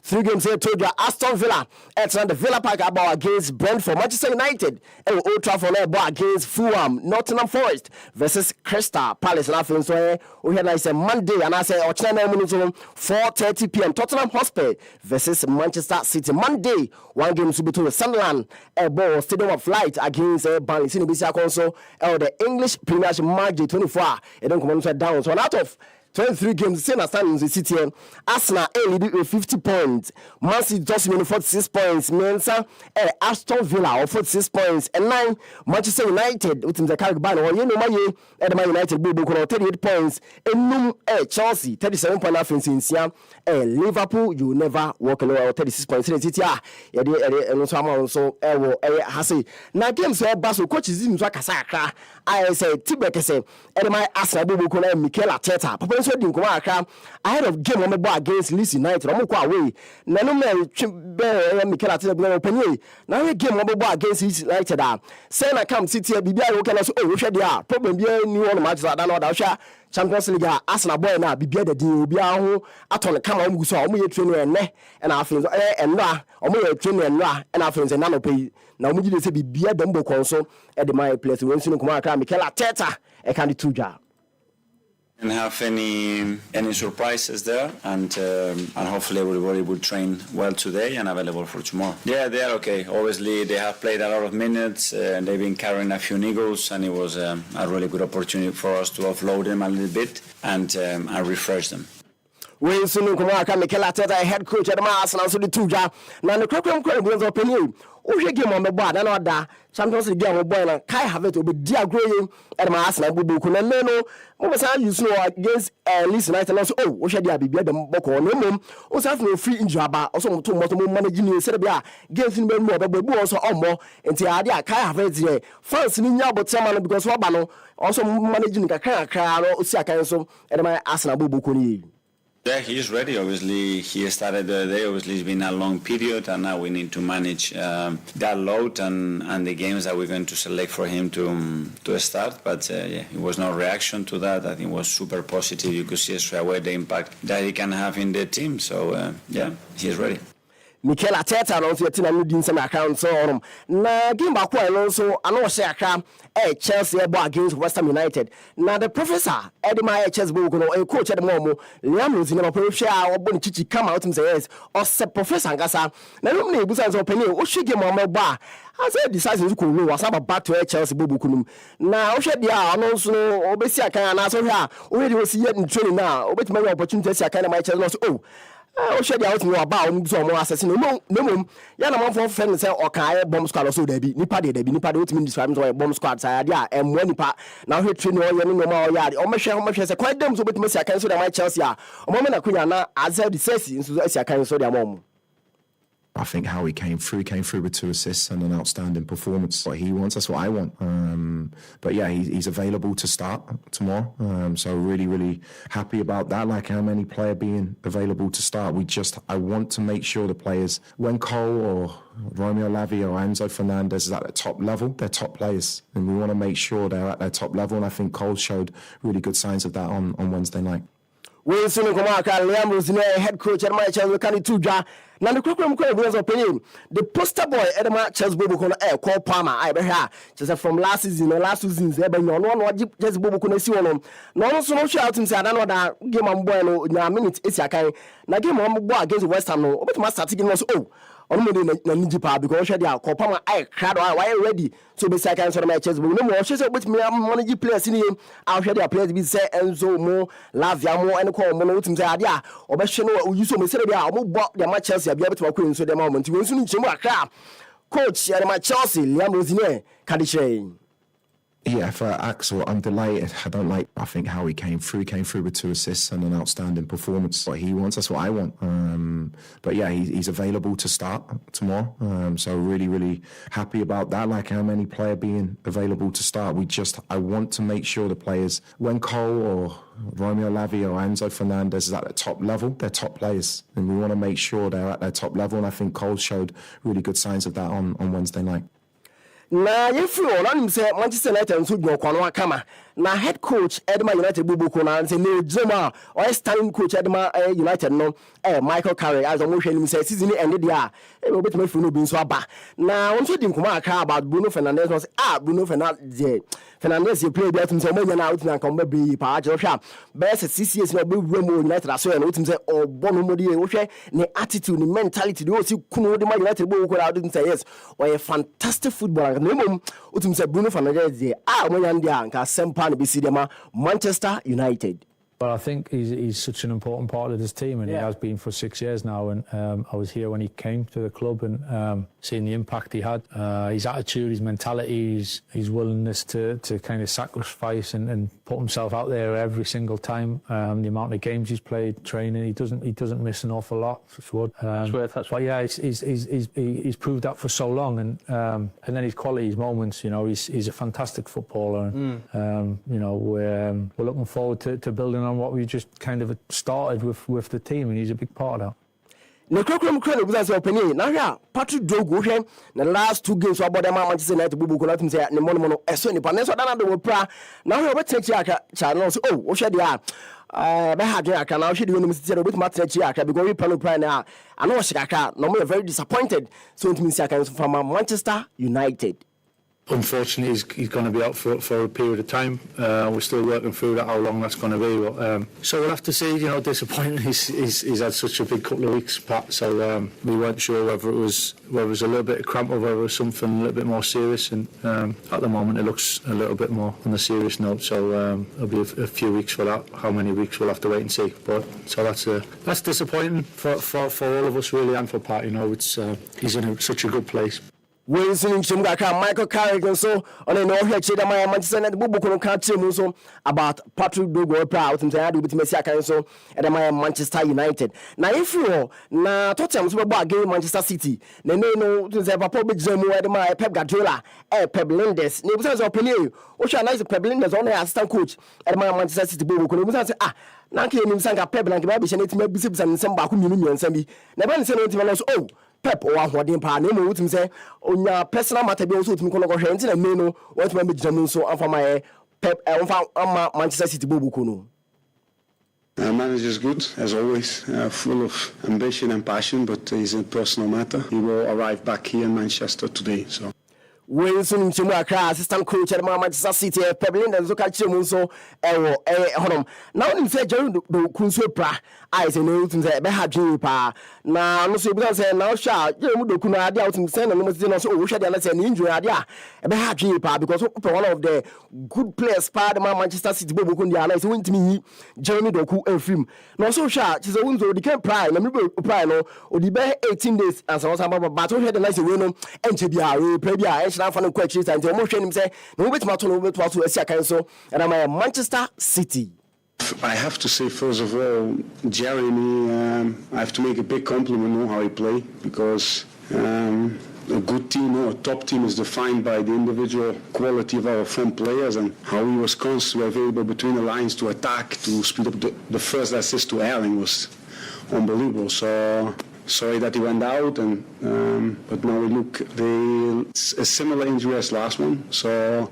3 games here told you Aston Villa Etam the Villa Park about against Brentford, Manchester United Old Trafford against Fulham, Nottingham Forest versus Crystal Palace. And I feel so we had like Monday and I say 4:30 p.m. Tottenham Hotspur versus Manchester City. Monday, one game to be between Sunderland Stadium of Light against Burnley. Also the English Premiership match day 24. It don't come on down. So out of 23 games, same as standing in the city. Arsenal leading with 50 points. Man City just 46 points. Mensa Aston Villa 46 points. And 9 Manchester United with the Caribbean or you know Man United 38 points. And Chelsea 37 points in Liverpool you never walk alone 36 points in the city. So has now games where Basel coaches in Zakasaka. I say Tibek say my Arsenal Mikel Arteta. Ahead of game on against Leeds United, I'm away. Nano man, Mikel Arteta open now game on against Leeds United. Say I come City, BBI can also oh, problem be new on match that I Champions League Arsenal boy na bibia de din obi aho atone kama omu so omu ye train enne na afin and omu ye train enra na afin se na no pay na omu gide se bibia de mbo konso e de my place we nsu kuma aka Mikel Arteta e kan di tuja. And have any surprises there, and hopefully everybody will train well today and available for tomorrow. Yeah, they are okay. Obviously, they have played a lot of minutes and they've been carrying a few niggles, and it was a really good opportunity for us to offload them a little bit and refresh them. When soon come aka Mikel Arteta head coach at the Arsenal so the tuja. Now the program was opinion. Oje game on the board and other Champions League game on boy na Kai Havertz will be dia growing at my Arsenal bubu kuna no mo say you know against Leeds United also oje dia bibia dem boko no mom o say no free injury aba also mo to mo manage ni say bia games ni mo be also omo enti ade Kai Havertz here fans ni nya botiama no because oba no also manage ni kakra no o si akan so at my Arsenal bubu kuna. Yeah, he's ready. Obviously, he started the day. Obviously, it's been a long period, and now we need to manage that load and the games that we're going to select for him to start. But yeah, it was no reaction to that. I think it was super positive. You could see straight away the impact that he can have in the team. So yeah, he's ready. Mikel Arteta no so yetina no din some account so na game back one so ano say aka Chelsea against West Ham United na the professor Edema Chelsea go no coach Edema Liam Rose na professor a obo chichi come out him say yes or say professor ngasa na no na ebusa so opinion o hwe game o ba as a decisive ko no was about back to Chelsea bobukunum na o hwe dia ano so obesi aka na so hwe a o ready o si yet in training na obeti my opportunity si aka na my Chelsea so o share the out no about so mo assess no mom ya na man for friend say o kan bomb squad so da bi nipa de wetin describe so bomb squad say dia emwa nipa na ho train o ye no ma o ya o mehwe say kwai dem so betima si akan so da my Chelsea a o mo me na kunya na azel the sesi so si akan so da mom. I think how he came through with 2 assists and an outstanding performance. What he wants, that's what I want. But yeah, he's available to start tomorrow. So really, really happy about that. Like how many player being available to start. I want to make sure the players, when Cole or Romeo Lavia or Enzo Fernandez is at the top level, they're top players. And we want to make sure they're at their top level. And I think Cole showed really good signs of that on Wednesday night. We soon come out Liam Rose head coach at my Chelsea can tuja. Now the program was opinion. The poster boy at my Chelsea Bobo Kono call Palmer. I be here. Just from last season there be no one just Bobo Kono see on. No so no shout him say I don't know that game on boy no na minute is yakan. Na game on boy against West Ham no. Obet ma start game no so on me na niji pa because share dia call Palmer I crowd why ready so be say kan so my Chelsea Bobo no mo share obet me manage players in him. I share dia players be say Enzo mo Lavia mo and call mo no tim say ade a obehwe no you so me say dia mo bo dia ma Chelsea bia beto akọ nso dem moment we nso nchemu akra coach ya ma Chelsea Liam Rose can share. Yeah, for Axel, I'm delighted. I think how he came through with 2 assists and an outstanding performance. What he wants, that's what I want. But yeah, he's available to start tomorrow. So really, really happy about that. Like how many player being available to start. I want to make sure the players, when Cole or Romeo Lavia or Enzo Fernandez is at the top level, they're top players. And we want to make sure they're at their top level. And I think Cole showed really good signs of that on Wednesday night. Na yefu on say Manchester United nso dwo kwano akama na head coach Edema United bubuko na say no jema or starting coach Edema United no Michael Carey as omo hwani say season ended there e be betime fu no bi nso aba na won so di nkoma aka about Bruno Fernandes no say Bruno Fernandes you play there to say omo na out na komba bi pa agye hwa best 6 years no be wura United aso na wotim say obono modi e wo hwe ne attitude ne mentality de o si kunu de United bubuko na wotim say yes or a fantastic footballer. Utum say Bruno Fernandes dey omoyandia nka sempa no be sidema Manchester United. Well, I think he's such an important part of this team, and he has been for 6 years now. And I was here when he came to the club, and seeing the impact he had, his attitude, his mentality, his willingness to kind of sacrifice and put himself out there every single time. The amount of games he's played, training, he doesn't miss an awful lot. But yeah, he's proved that for so long, and then his quality, his moments. You know, he's a fantastic footballer. And, you know, we're looking forward to building on what we just kind of started with the team, and he's a big part of that. Ne krokrom krone buza se openi na hwa Patrick Dogu hwe na last 2 games about them Manchester United bubu ko latum say ne mono eso ni pa ne so dana de wo pra na hwa obetechi aka channel so wo hwe dia be ha dwen aka na wo hwe de wonu msiti de obetima techi aka because we plan plan na ana wo shikaka no mo very disappointed so it means aka from Manchester United. Unfortunately, he's going to be out for a period of time. We're still working through that, how long that's going to be. But, so we'll have to see. You know, disappointing. He's had such a big couple of weeks, Pat. So we weren't sure whether it was a little bit of cramp or whether it was something a little bit more serious. And at the moment, it looks a little bit more on the serious note. So it'll be a few weeks for that. How many weeks we'll have to wait and see. But so that's disappointing for all of us really, and for Pat. You know, it's he's in such a good place. When seeing Michael Carrigan so on an overhead my Manchester United bubu country so about Patrick Dogo proud and I do with Messi so at my Manchester United. Now if you na Tottenham so against Manchester City, then no to say Papa Bejemu at my Pep Guardiola, Pep Linders. Ne busa opinion. O sha nice Pep Linders on assistant coach at my Manchester City bubu ko busa say na ke nim sanga Pep na ke ba be she netima bisibisa nsem ba ko mienu miensa bi. Na ba nse no ntima so oh Pep or Wadin Pa, no more to say, on your personal matter, be also to me, hands in a meno, what may be Jamun so and for my Pep and Manchester City Bubukuno. Manager is good, as always, full of ambition and passion, but it's a personal matter. He will arrive back here in Manchester today. So. When soon to assistant coach at Manchester City, Pep Linders look at you so now in say Jerry do Kunso pra I say no to say be ha dwen pa na no so be say now sha Jerry do kuna ade out say na no say so wo hwe de na say ni injury ade a be ha dwen pa because one of the good players pa the Manchester City bobo kun dia na say wintimi Jeremy Doku enfim no so sha say wonzo di kan pride na me pride no odi be 18 days and so but wo hwe de na say we no enche bia we pra bia enche na kwa chisa nti mo hwe nim say no betima to no betima so asi akan so and my Manchester City. I have to say, first of all, Jeremy, I have to make a big compliment on how he played, because a good team or a top team is defined by the individual quality of our front players, and how he was constantly available between the lines to attack, to speed up the first assist to Erling was unbelievable. So sorry that he went out, and but now we look a similar injury as last one. So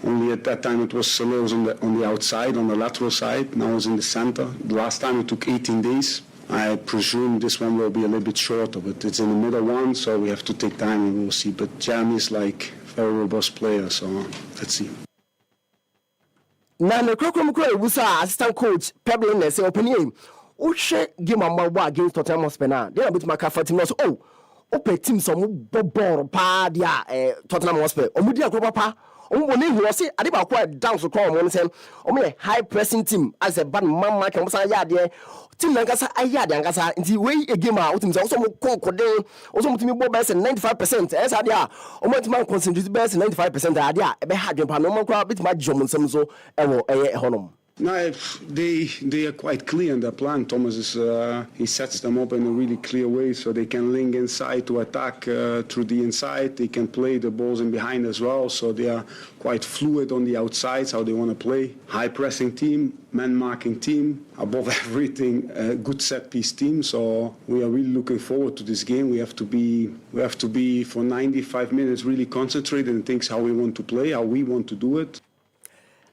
only at that time it was Solos on the outside, on the lateral side. Now it's in the center. The last time it took 18 days. I presume this one will be a little bit shorter, but it's in the middle one, so we have to take time and we'll see. But Jeremy is like a very robust player, so let's see. Now the Krokom Wusa assistant coach Pep Linders say opinion. Uche game ambawa against Tottenham Hotspur na. They are bit maka 40 minutes. Oh, ope team some bobor pa dia Tottenham Hotspur. Omudi akro papa. Omboni who was Adiba quite down to call one saying, high pressing team as a bad mamma can say, yeah, Team Nangasa, Ayadangasa, in the way a game out, also Coco, also to me, best 95%, as idea, or much man concentrated best 95% idea, a bad Panama crowd, bit my German Samso, Honum. No, they are quite clear in their plan. Thomas is he sets them up in a really clear way, so they can link inside to attack through the inside. They can play the balls in behind as well, so they are quite fluid on the outsides how they want to play. High pressing team, man marking team, above everything, a good set piece team. So we are really looking forward to this game. We have to be for 95 minutes really concentrated and think how we want to play, how we want to do it.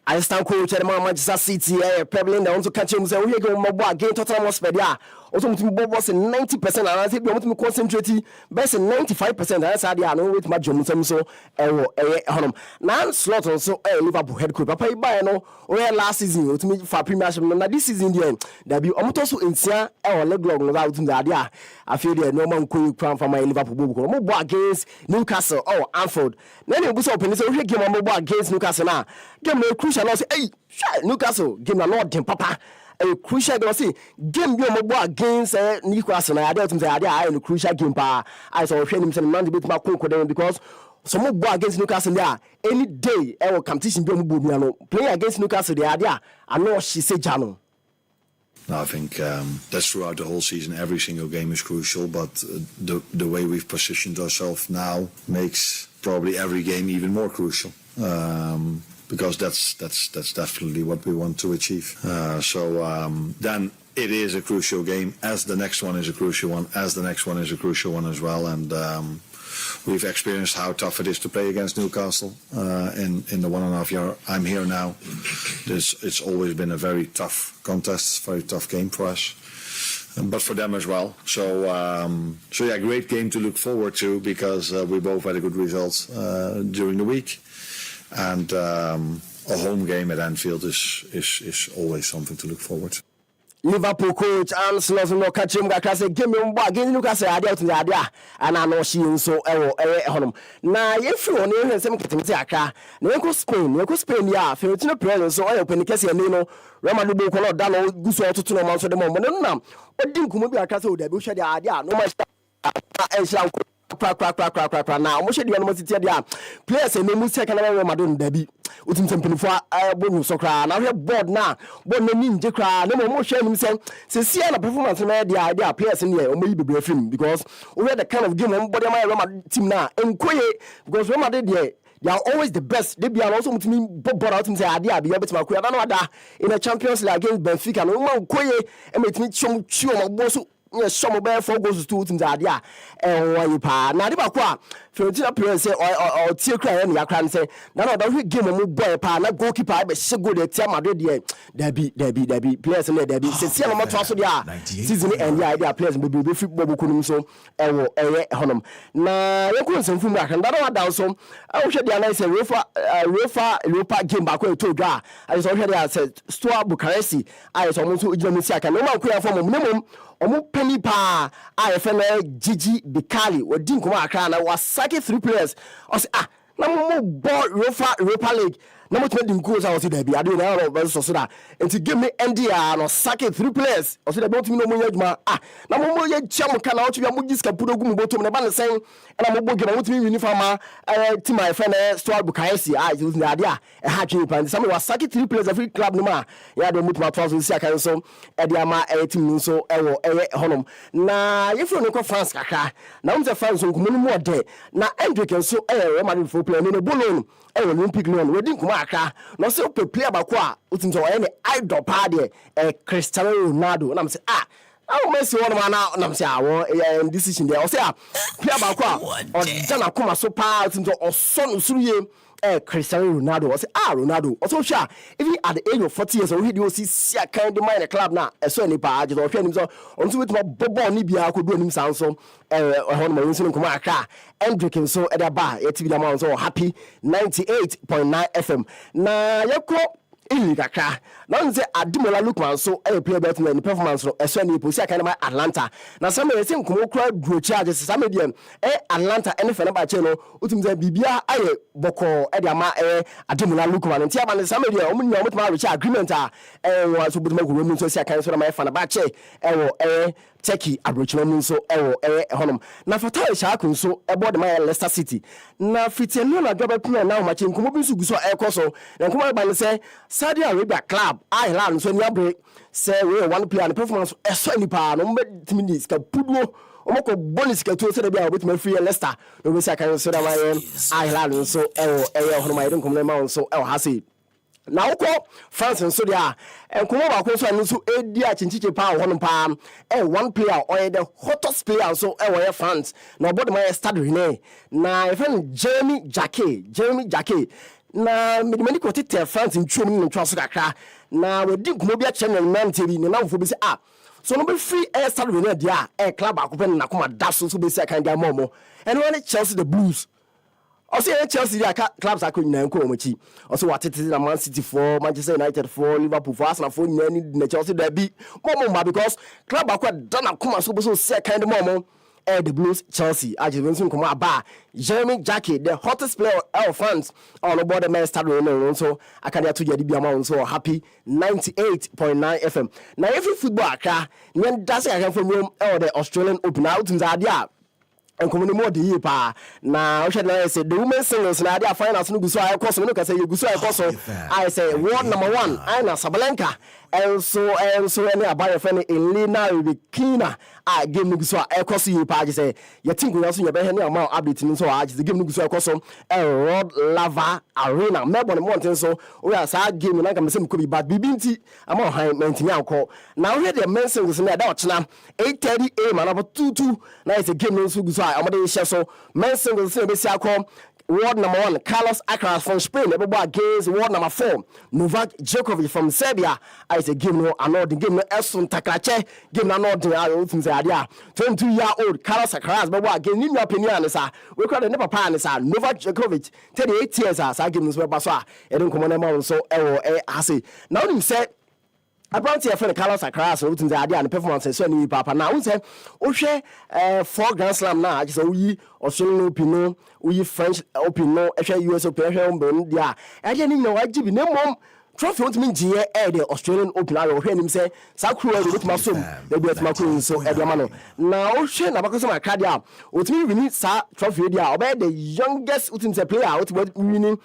I stand coach at Manchester City, Pebble down to catch him. So we go more again, Tottenham Hotspur. Also, to me, was 90%, and I think we want to concentrate best 95%. That's how they are. No, with my Johnson, so Honum. Now, slot also Liverpool head coach. Papa, no, last season to me for Premiership. Now, this season, the debut. I'm also in Sia or leg long without the idea. I feel the normal cool crown for my Liverpool. More against Newcastle or Anfield. Then you go open so we game more against Newcastle now. Game no crucial. I say, hey, Newcastle game na Lord them papa. A crucial game. Say game be more against Newcastle. I don't say I in crucial game pa. I saw him say man bit ma konko because some more against Newcastle there any day. Our competition be more play against Newcastle there. I know she say Jano. I think that's throughout the whole season. Every single game is crucial, but the way we've positioned ourselves now makes probably every game even more crucial. Because that's definitely what we want to achieve. Then it is a crucial game, as the next one is a crucial one, as the next one is a crucial one as well. And we've experienced how tough it is to play against Newcastle in the 1.5 year I'm here now. It's always been a very tough contest, very tough game for us. But for them as well. So yeah, great game to look forward to because we both had a good results during the week. And a home game at Anfield is always something to look forward to. Liverpool coach and Sloss no catch him gaka say game me mba against Newcastle ade to the ade and I know she nso honum na ye free on ye hwensem ketemete aka na ye ko Spain ya Fiorentino Perez so oyo penikese ya no Real Madrid bo ko no da no guso ototo no man so de mo no na odi nkumo bi aka say o da bi hwe de ade no ma enhla pra na o mo hwe de no mo tete de players no mu se kana Real Madrid da bi utim sempinfo bonu so kra na hwe board na board na ninje kra na mo hwe nim se sia na performance na dia players ne o mo yi bebre film because we had the kind of game on body my Real Madrid team na enkoye because Real Madrid they are always the best. They be also mutimi board out say ade abi obetima koya na wada in a Champions League against Benfica no man koye e metimi chom mo bo so some about 4 goals to 2 teams idea why pa na de ba ko a Fiorentino Perez say or tie kra na yakra say na no da game mo boy pa na goalkeeper be shego de tie Madrid there be players in there be se no mato so dia season end ya idea players be football kunum so honom na yakun semfu mu aka da wa so a wo hwe dia na say UEFA game ba ko to dwa I so hwe dia say Stoa Bucharest I so mo so ujina mu si aka no man ko ya form mo omo penny pa IFN Gigi Bikali wodi nkoma akra na wasake 3 players o say na mo ball Europa League na mo tme dim goals I was there be ade na ro so da enti give me NDR no sake 3 players o say da botumi no mo yaduma na mo ye cham kana o twa mo giska pudogu mo botom na ba ne sen na mo bogi na mo tumi uniform team IFN Stoa Bucharest I use the ade e ha twi pa some wasake 3 players every club no ma ya de mo tuma twa so aka so e de ama team so honom na yefro no ko France kaka na mo se France nko mo no de na Hendrick so Real Madrid for player no bolon Olympic Lyon we din kuma aka no se player ba ko a utinzo o ne idol pa de Cristiano Ronaldo na me say I Messi one man na me say awon decision there o say player ba ko a o jana kuma so pa utinzo o so no suruye Cristiano Ronaldo say Ronaldo also sure even at the age of 40 years already o see kind of mind club na so ni pa just o hwe nim so on to with my bobo ni bia ko do nim san so hon ma nso nkoma aka Hendrick so e da ba e TV da man so happy 98.9 FM na yeko ili kakra na nze Ademola Lookman so play bet no performance no eso na iposi aka na Atlanta na some yesi nkomo kura duro charge se some dem Atlanta NFL na ba che no utimze bibia aye boko de ama Ademola Lookman ntia ba ne some dem omni omutma reach agreement wa so buduma go mu so si aka so na ma fa na ba che Turkey abrochino mu so honom na Fatai Shaku so board my Leicester City na fitenu na joba pina na ma che nkomo bi so guso ekoso na nkomo ba ne say Saudi Arabia club Ireland so ni abre say we one player and performance eso ni pa no mbe timi ska puduo omako bonus ka to say bia obetime free Leicester no be say kan so da Ireland so honom ma yedin nkomo ma so ha say na uko France nso dia enkomo ba ko so anu so edi a chinchiche pa hono pa one player or the hottest player so we France na obodo ma stade ne na e friend Jeremy Jacquet na medimani ko tete France ntwom no ntwa so kakra na we di nkomo bia channel man TV ne na mfo bi se so no be free stade ne dia club akopɛ na koma da so be se kan dia momo and when Chelsea the Blues also Chelsea their clubs are going to come machi also what it is Man City for Manchester United for Liverpool for Arsenal for any Chelsea there be more because club are quite done come so say kind of more the Blues Chelsea I just want come about Jeremy Jacquet the hottest player of France on the board man start so I can to get the amount so happy 98.9 FM now every football car when does I from the Australian Open out in Zadia and community more the pa na we na say the women singles na dia finals no guso ay koso no ka say guso ay koso I say world number 1 I na Sabalenka and so any Appiah friend Elena Rybakina game no guso ay koso yi pa je say ye think we also ye be he na amount update no so the game no guso ay koso Rod Lava Arena Melbourne Mountain so we are sa game na ka me say ko bi bad bibinti amount high maintain akọ na we the men singles na da ochina 8:30 am na 22 na is a game no so guso amade share so men singles say be see akọ world number 1 Carlos Alcaraz from Spain everybody against world number 4 Novak Djokovic from Serbia I say game no another game no Esun Takrache game no another things say dia 22-year-old Carlos Alcaraz everybody against new opinion sir we call the never pan sir Novak Djokovic 38 years sir game no so so e don come na so ase now him say About your friend Carlos Alcaraz, who is the performance so any papa. Now, we say, Oshe, 4 Grand Slam now, I just we Australian Open, we French Open, US Open, yeah. I didn't know I give you no more. Trophy won't mean GA the Australian Open. I will hear him say, Sakru with my son, maybe at my queen, so Ediamano. Now, Shen, about my cardia, with me, we need Sa Trophy, obey the youngest Utim player out with meaning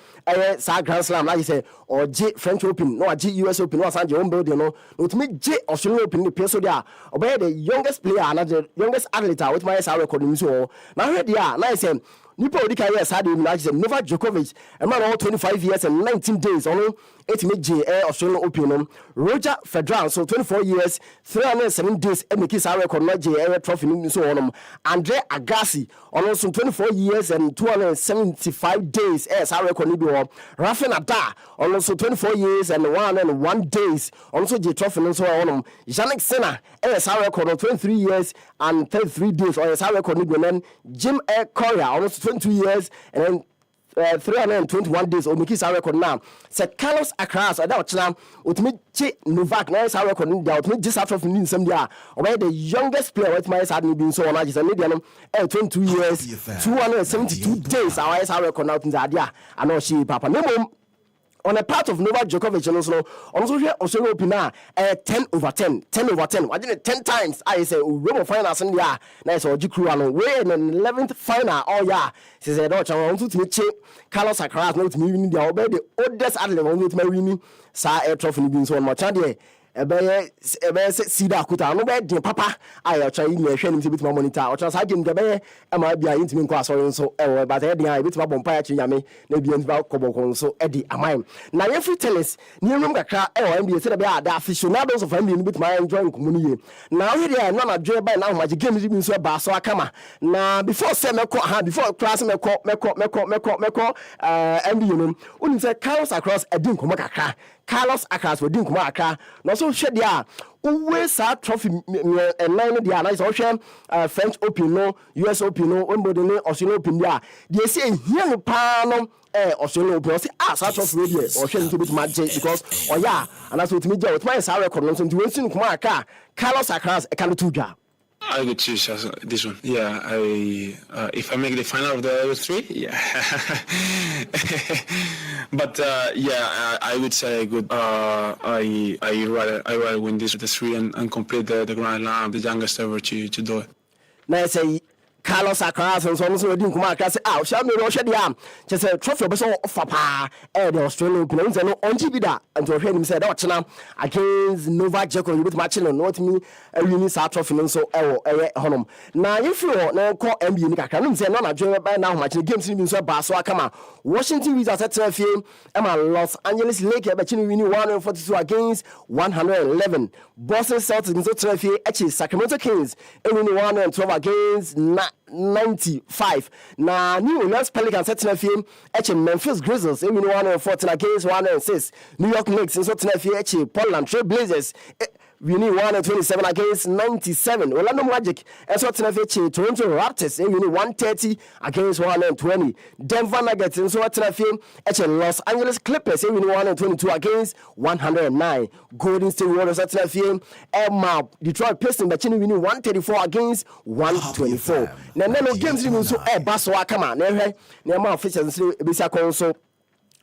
Sa Grand Slam, like you say, or J French Open, no, G US Open, no, San John Building, no, with me, J Australian Open, the Peso there, obey the youngest player, and the youngest athlete with my SR recording. So now, here they are, nice and Nipo Odika yes had him like Novak Djokovic, a man all 25 years and 19 days on 8 J Australian Open. Roger Federer, so 24 years, 307 days, and the kiss our record not J trophy so on. Andre Agassi, on also 24 years and 275 days, as our record need Rafael Nadal, on also 24 years and 101 days, also J trophy so on. Jannik Sinner, as our record 23 years and 33 days, or as our record need Jim Courier, almost 22 years and then 321 days or make his record now. Said Carlos Alcaraz or that now with me Novak now is our record now with me just after from some day or the youngest player with my side been so on I just medium 22 years 272 days our record now in the idea I know she papa no on a part of Novak Djokovic also here Australian Open 10/10 I did 10 times I say Robo finals in there nice or Jikru way in 11th final yeah she said I want to meet Carlos Alcaraz not to me winning the oldest athlete want to winning sa air trophy being so on my channel ebe sida kuta no be din papa ayo try ni ehwe nim se bitima monitor o try sa game de be e ma bia intimi nko asori nso e but e din a bitima bompa ya chinyame na bia ntiba kobokon so e di amai na ye free tennis ni enum kakra e o NBA se de be ada aficionados of NBA ni bitima enjoy nkomuni ye na we dey no na dwe by na ho game ni bi nso ba so akama na before say before class meko NBA no unim say Carlos Alcaraz e din komo kakra Carlos Alcaraz we din komo aka no so hwe dia Always sa trophy and 9 dia na so hwe French Open no, US Open no, Wimbledon Australian Open dia. They say here no pa no Australian Open say sa trophy we there or hwe into bit match because and that's what me dey with my sa record no so we sin kuma aka Carlos Alcaraz e can do ja. I would choose this one. Yeah, if I make the final of the other 3, yeah. But I would say I rather win this with the 3 and complete the Grand Slam. I'm the youngest ever to do it. Now I say Carlos Alcaraz and so on kuma aka say shall me no hwe dia just say trophy be so offer pa the Australian Open no on TV da and to hwe him say that chena against Novak Djokovic with match no not me win sa trophy no so honom na if you na call NBA ni kakra no say no na dwe by na match games ni so ba so akama Washington Wizards at TFA Los Angeles Lakers be chini win 142 against 111 Boston Celtics so TFA Sacramento Kings win 112 against 95 na New Orleans Pelicans at TFA Memphis Grizzlies win 114 against 106 New York Knicks so TFA Portland Trail Blazers winning 127 against 97. Orlando Magic and so TFA Toronto Raptors winning 130 against 120. Denver Nuggets and so TFA Los Angeles Clippers winning 122 against 109. Golden State Warriors at TFA Detroit Pistons winning 134 against 124. Now no games even so basso akama na ma officials bisa konso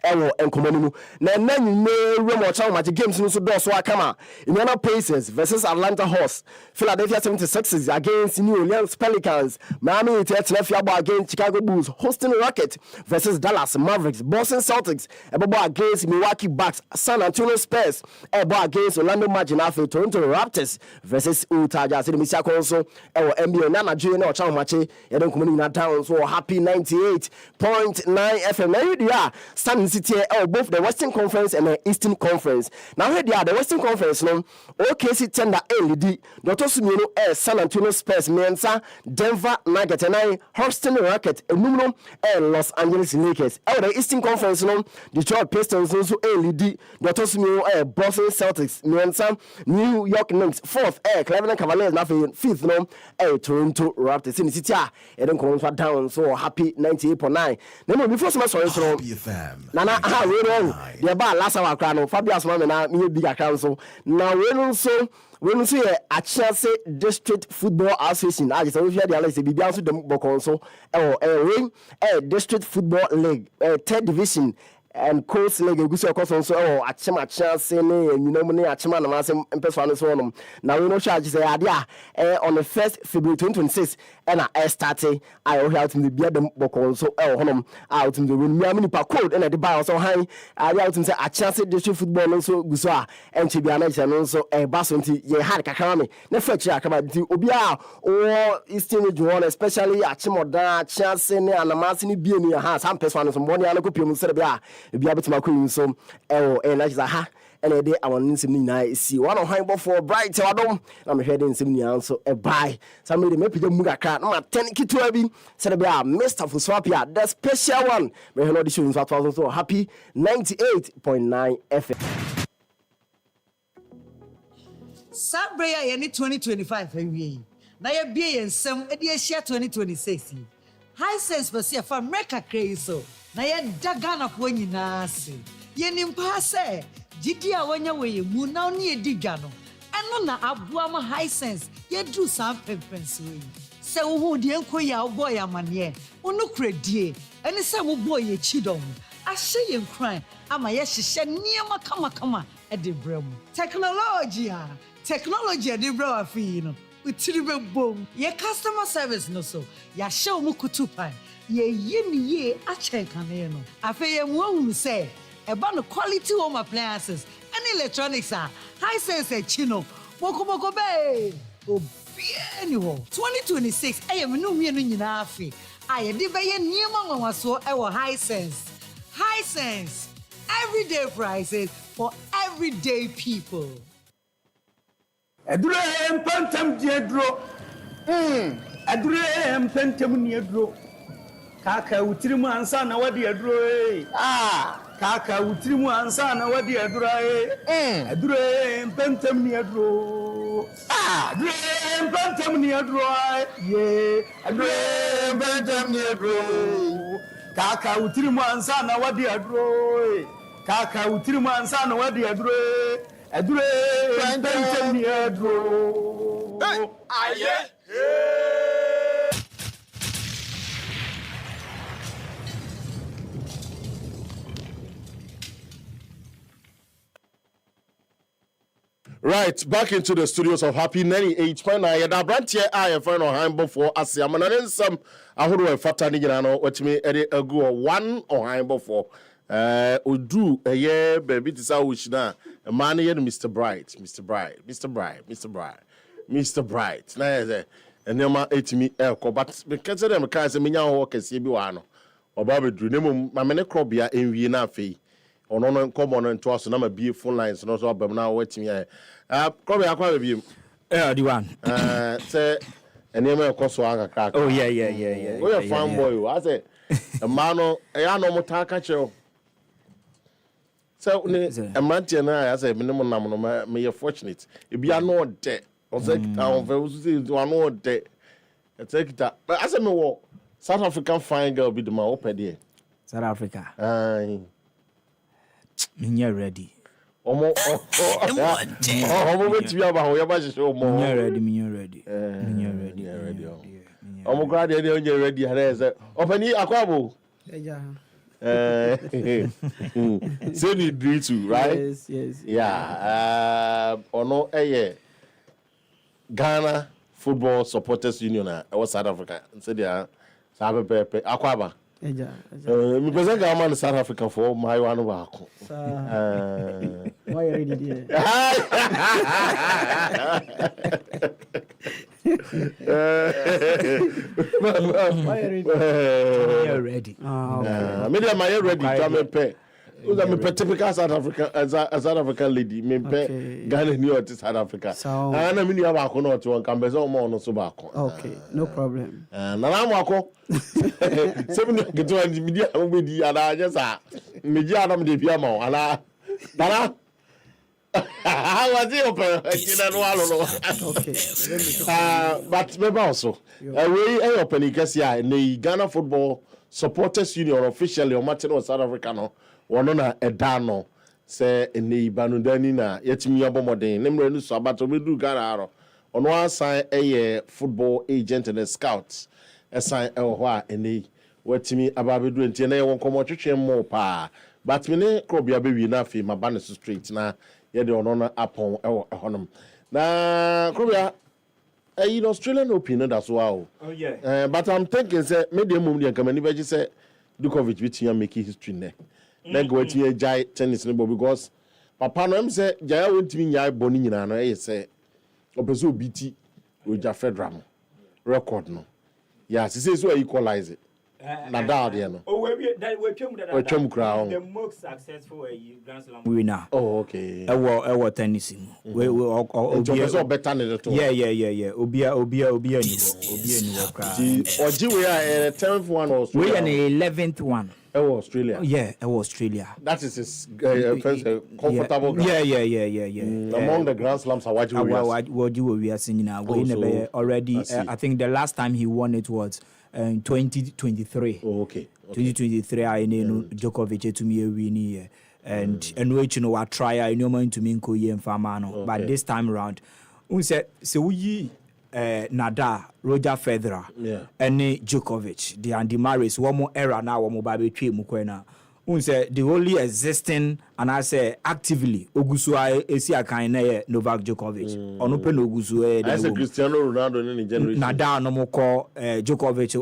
ewo enkomonu na nanyi remo cha match games no so do so akama Indiana Pacers versus Atlanta Hawks, Philadelphia 76ers against New Orleans Pelicans, Miami Heat against Chicago Bulls, Houston Rockets versus Dallas Mavericks, Boston Celtics against Milwaukee Bucks, San Antonio Spurs against Orlando Magic, Toronto Raptors versus Utah Jazz. Misia konso ewo NBA na Nigeria na cha match e don komonu na down so happy 98.9 FM na you dia stand city both the Western Conference and the Eastern Conference. Now here they are the Western Conference no OKC tender LD Dr. Sumino San Antonio Spurs Mensa Denver Nuggets and Houston Rockets and Los Angeles Lakers. The Eastern Conference no Detroit Pistons also LD Dr. Sumino Boston Celtics Mensa New York Knicks 4th Cleveland Cavaliers na 5th no Toronto Raptors in the city e don come down so happy 98.9. Now before some sorry so Nana we know the ba last hour kra no Fabius ma me na me big account so now we know so Appiah District Football Association I just we the Alex bibia so dem bokon so District Football League 3rd division and course league gusu okoso so Appiah say ne nyinam ne Appiah na masem empeso no so no now we know charge say ade on the 1st February 2026 and I started I will help him to be dem bokon so honom out him the win me pa code and the buy so high I out him say Appiah District Football no so gusu a enche bia na che no so ba so nti ye hard kakra me na fetch akaba nti obi a o Eastern region especially Appiah ne anamase ne bie ni ha sam person so mboni an ko piem so bia bia betima ko so na just ha and dey awon nsim ni na si one on high for bright wadom na me hwede nsim ni so buy somebody me pije mu kakra na 10 kitu abi said bia Mr. Fosu Appiah the special one me hello the show so happy 98.9 FM Sabraya ye ni 2025 awie na ye bie ye nsem e de ahia 2026 high sense for see for America crazy so na ye daga na po nyina se ye nimpa se gidi a wonya we mu na oni ediga no eno na aboa ma high sense ye do some pempens we se wo hu de enkoyi a boy amane unu kredie eni se mo boy ye chidom ahye ye nkran ama ye hihye niema kama e de brem technology e de brem afi no utiribe bom ye customer service no so ya hye mu kutupan ye ye a check ane no afi ye mu ahunu se eba no quality home appliances and electronics high sense chino boko be obiani ho 2026 eye me no hwie no nyina afi aye de be ye niema nwanwaso e wo high sense everyday prices for everyday people Adure empantam diedro adure empantam ni adro kaka utirimu ansa na wadi adro kaka utirimu ansa na wadi adro adure empantam ni adro Adre Bantam near dry, ye, Adre Bantam near dry. Kaka Utriman Sana, what the adroy? Kaka Utriman Sana, what the adroy? Adre Bantam near dry. Aye. Right, back into the studios of Happy 98.9. Yada brantie I find on Heimbo for Asia. Man, some I would have fat any no what me a go one or Heimbo for. Udu a year, baby, this is which now a man here, Mr. Bright. Now, and your man ate me elko, but because of them, because I walk and see Biwano or Bobby Drew, my menecrobia in Vienna fee. On common and to us, and I'm a beautiful lines, not so, but now waiting here. Probably I'll call you. The one. Say, and name of Kosoanga crack. Oh, yeah. We're a fine boy. I say, a man, a no motaka. So, a man, and I say, minimum number, may you're fortunate. If you are not dead, or take down, you are not dead. Take that. But as I know, South African fine girl be the man open there. South Africa. Aye. You're ready. You're ready. I'm glad you're ready. Open it, Aquabo. Say you do too, right? Yes. Yeah. Ono Ghana Football Supporters Union. I was South Africa. Say there. Sabe Pepe. Aquaba. Me present government in South Africa for my one work. Why are you ready? You're ready. Maybe I'm ready to pay. I'm a typical South African lady. Me pay Ghana New York to South Africa. So and I mean you have a corner to one can be so more no so back. okay, no problem. Na I'm wako. Seven get to the media with the other just media am the piano ala. Dana. How was it open? Okay. But maybe also we open Ikesia in the Ghana Football Supporters Union officially on Martin South Africa no. One na edano say eni banudani na yetimi abomoden nemre nu so abato bedu gararo ono asan football agent and scout asan ho a eni watimi ababedu enti na ye won komo twetwe mo pa but me ne krobia be wi na afi mabane street na ye de ono na apon honom na krobia in Australian Open that's wow. Oh yeah. But I'm thinking say me dey mum dey kamani beji say Djokovic bitia make history ne. Then go to jai tennis because papa no am say jai wontimi nyai boni nyina no e say opeso biti oja federal record no yeah say so equalize it Nadal there no we twem kra the most successful Grand Slam winner. Oh okay ewo tennis we opeso better than the yeah obia ni kra oji we are 10th one or we are the 11th one. Australia. Yeah, Australia. That is his comfortable ground. Yeah. Among the Grand Slams, what we are singing now. Already, I think the last time he won it was 2023. Oh, okay. 2023, I know Djokovic to me winning and which I try. I know mine to me and Famano, but this time around, we said so we. Nadal, Roger Federer, and Djokovic, the Andy Murray's one more era now, one more baby tree mukwena. Unse the only existing and I say actively Ogusua esi akaine Novak Djokovic. Onopen Ogusu I say Cristiano Ronaldo in the generation. Nadal no more call Djokovic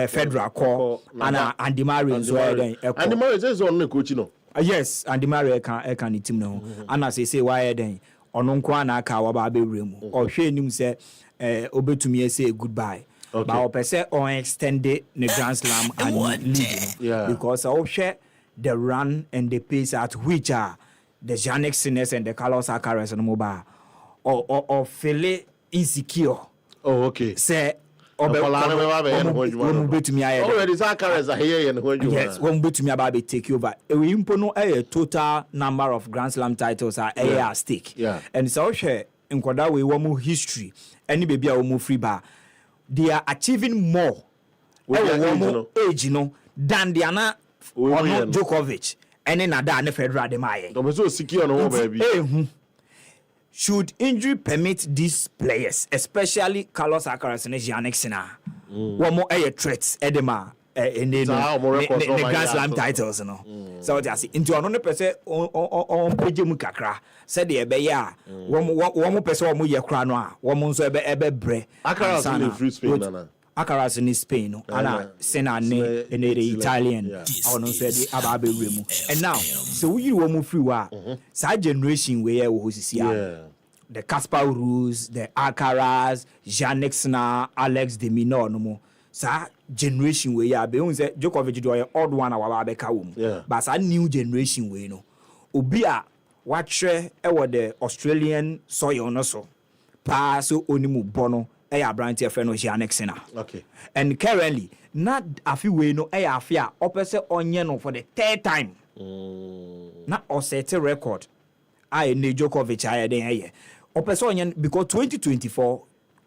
Federer call and Andy Murray so Andy Murray is on the coach no. Yes, Andy Murray can team no. And as I say why then ono nkwa na aka wa ba be wremu o hwe nim se obetumi say goodbye but o pese on extend the Grand Slam and lead because o hwe the run and the pace at which are the Jannik Sinners and the Carlos Alcaraz no mobile or feel insecure. Oh okay. Say betumi aye already Alcaraz are here and when you yes one betumi aba be take over we impo no total number of Grand Slam titles are at stake and so nkɔda we wɔn history ɛne baby a wɔn free ba they are achieving more ɛwɔ wɔn age no than the ana ɔno Djokovic ɛne Nadal ne Federer de ma yɛ. Dɔbɔ so secure no baby. Should injury permit these players, especially Carlos Alcaraz and Jannik Sinner, one more threats edema in the Grand Slam titles, So that's into another person on Pejum Kakra said the Ebeya, one more person who ya cranoa, one month ebe bre. Alcaraz in free Spain, Alcaraz in Spain, Anna Senna in the Italian, or said the Ababe Remo. And now, so you will move through side generation where we see the Casper Ruus, the Alcaraz, Jannik Sinner, Alex de Minaur, no more. Sa generation where ya be say Djokovic do an odd one our beka wom. But sa new generation way no. Obia watch the Australian soil no so. Pa so onimu bono Branty friend of Jannik Sinner. Okay. And currently, not a few way no afia opposite onion for the third time. Not or set a record. I ne Djokovic I den opposite onion because 2024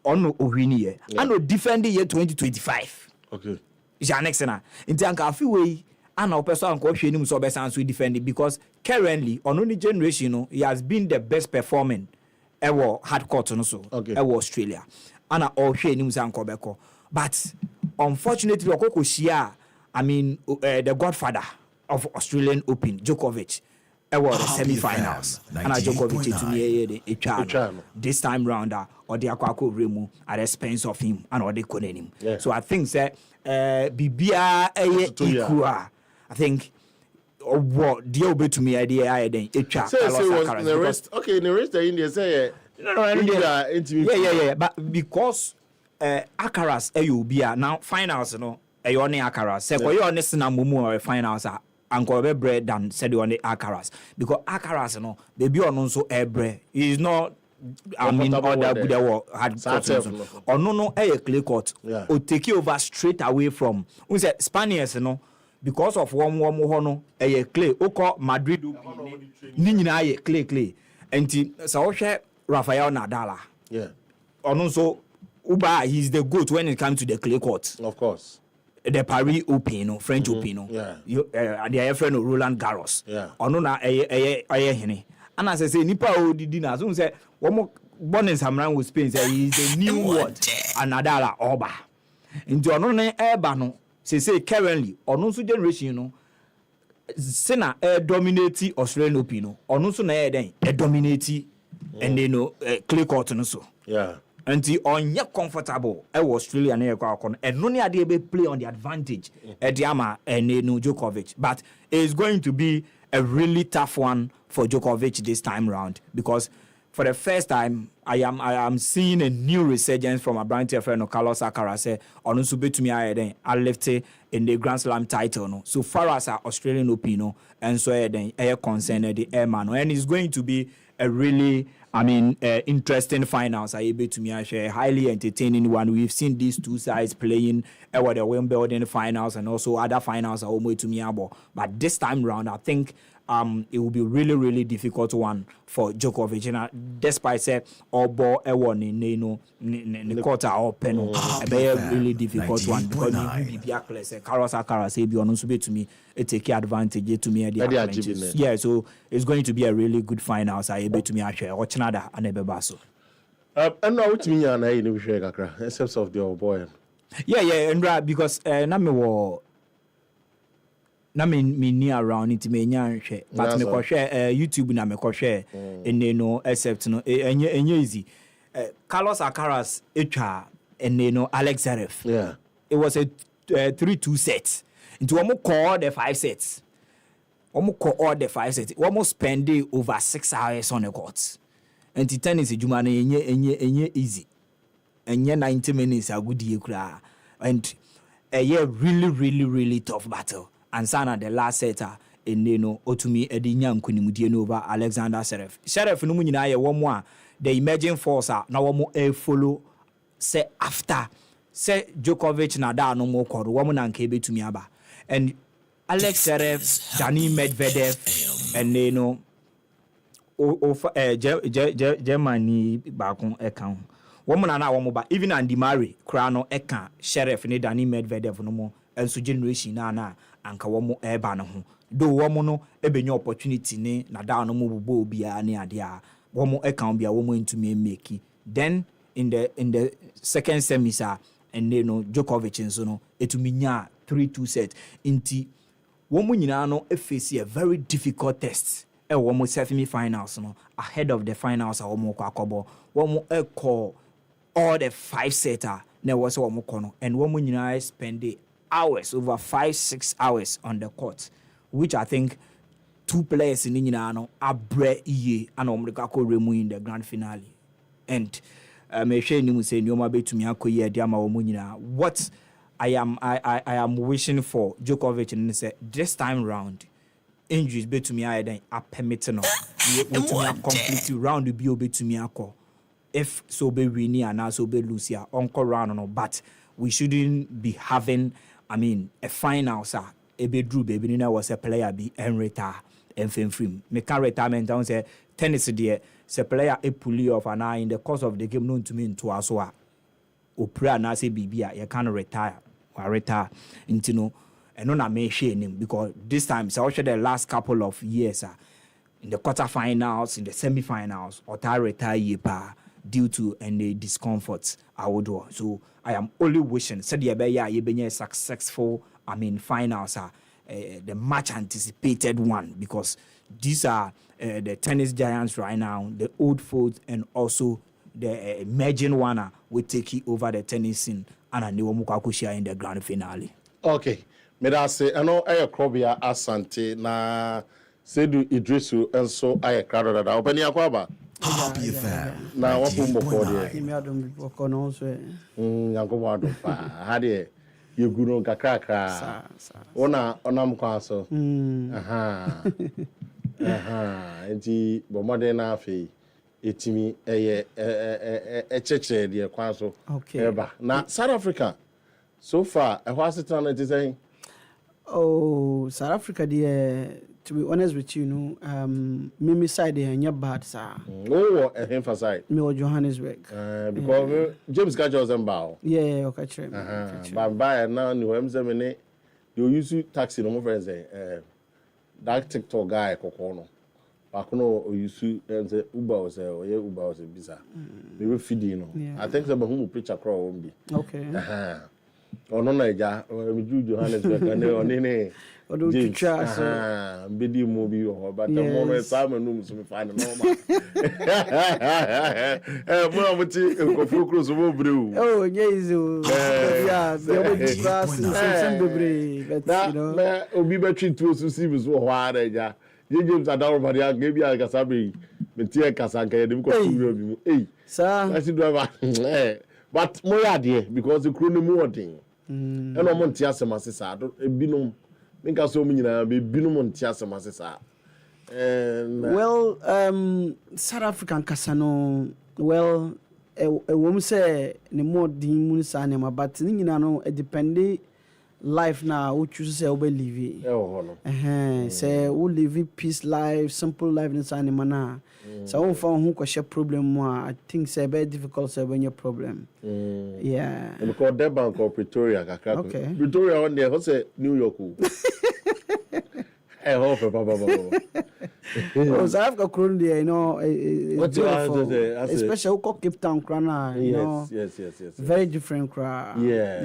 on Ohini year. And no defend year 2025. Okay. Jannik Sinner. In the a few way and opposite on coach him so best and defend it because currently on only generation no, he has been the best performing ever hard court no so ever Australia. And all him Beko. But unfortunately, I mean, the godfather of Australian Open, Djokovic, the semi-finals. And Djokovic to me this time round, or the Aquaco Remu at the expense of him and or the him. So I think that Bibia Ikua, I think. What deal to me idea I then the rest okay the rest the India say yeah but because Alcaraz Ayubia now finals no only Alcaraz say you honest na mumu or finals are anko be bread than said on the Alcaraz because Alcaraz no baby on so bread is not I mean other good had or no clay court or take you over straight away from we say Spaniards no because of one no clay oko Madrid ni nyina ye clay enti so hwe Rafael Nadal so Uba he's the goat when it comes to the clay court, of course, the Paris Open French Open the friend of Roland Garros na hene and as I say nipa odidi na so say one more born in Samran with Spain say he is the new world and Nadal oba into na eba no say currently so generation Sena dominate Australian Open no so na den dominate and clay court no so and on yet comfortable Australia na yakwa and no near they play on the advantage Diama and Djokovic, but it's going to be a really tough one for Djokovic this time round because for the first time I am seeing a new resurgence from a brand friend Carlos Alcaraz on Subetumi I left in the Grand Slam title no so far as our Australian Open and so air concerned the Emmanuel and it's going to be a really interesting finals. I able to me share highly entertaining one. We've seen these two sides playing over the Wimbledon finals and also other finals are almost to me about. But this time round, I think it will be really, really difficult one for Djokovic. And despite say all ball one in the quarter open, a really difficult one because Carlos Alcaraz be on to me take advantage to me so it's going to be a really good finals. I able to me share watch another and Ebebaso. And now with me and I in the except of the old boy. And because na me near around it me nya hwe but me ko hwe YouTube na me ko hwe ene except no enye easy Carlos Alcaraz etwa ene Alex Zverev it was a 3-2 set into almost call the 5 sets almost spend over 6 hours on the court and the tennis juma na enye easy enye 90 minutes agudie kura and really tough battle. And Sana the last setter in Otumi Edinya Kunimudie over Alexander Zverev. Zverev no nyina ye one more the emerging force na one more follow say after say Djokovic Nadal no more call one na nke betumi aba. And Alex Zverev, Dani Medvedev and Germany back on account. Woman and our mobile, even Andy Murray, Crano, Eka, Sheriff, and Danny Medvedev no more, and so generation Nana, and Kawomo Ebano. Do womono, ebe new opportunity ne, na down no move be a near dia. Womo account be a woman to me make. Then in the second semester, and you know, Djokovic and so no, it to me 3-2 set. Inti, woman no, face a very difficult test. Womo semi-finals no, ahead of the finals, a womo kwakobo, womo call. All the 5-setter there was one more and woman spend the hours over 5-6 hours on the court, which I think 2 players in Inano are bre ye and omrikako remu in the grand finale. And me share ni say nyoma betumi akoye diama womunina. What I am wishing for Djokovic and say this time round injuries betumi aiden a permit no we complete round be obetumi akọ. If so be winning and also be Lucia encore round no, but we shouldn't be having a final sir. Ebe Drew baby was a player be and retire and free. Me can retirement down say tennis there se player a pulley off and in the course of the game known to me into aswa. Opera na say bibia you can retire or retire into no and no na me share him because this time so the last couple of years in the quarterfinals, in the semi-finals, or retire pa. Due to any discomforts I would do. So I am only wishing said you be successful finals are the much anticipated one because these are the tennis giants right now, the old folks and also the emerging one will take it over the tennis scene and the Mukakushia in the grand finale. Okay. Me da say ano aye krobia asante na Sedu Idrisu and so aye krado da openi akwaba. Na wapo mboko de. Me adom mboko no so. Yanko adom pa. Hade ye guru kakrakra. Sa. Ona mkwa so. Aha. Enti bomode na afi etimi eye cheche de kwa so. Eba. Na South Africa so far e ho asetan na ti say. Oh, South Africa to be honest with you, Mimi side here bad, sir. Oh, emphasize. Me or Johannesburg. Because James got yours and bow. Yeah, okay, But by now, New Hampshire, you use taxi, no more friends. That TikTok guy, Kokono. Bakono, you see, Uber was a bizarre. They were feeding. I think the Bahum picture crow won't be. Okay. Or no, Naja, or Johannesburg, and on Odo chicha so bidi movie but the more Simon rooms we find normal mo amti ko focus mo brew oh yezu yeah be class some bebre but you know obi between two so see so ho ara ja ye James Adawro body aga bi aga sabe me tie kasa nka ye dem ko furu obi mu sir I see driver but mo ya de because the crew no mu odin e no mo ntia asema sesa do ebinom Minka so many be binum tiasa masesa. Well, South African Casano, well, a woman say the more demons anima, but you know, it depending life now, who chooses to live. Say, who live peace life, simple life in anima now. So, who can share problem, I think it's very difficult to have your problem. Yeah. And because that bank or Pretoria, okay. Pretoria on there, what's it? New York. I hope, South Africa current there, you know, especially who Cape Town, Krana, you know. Yes. Very different crowd. Yeah.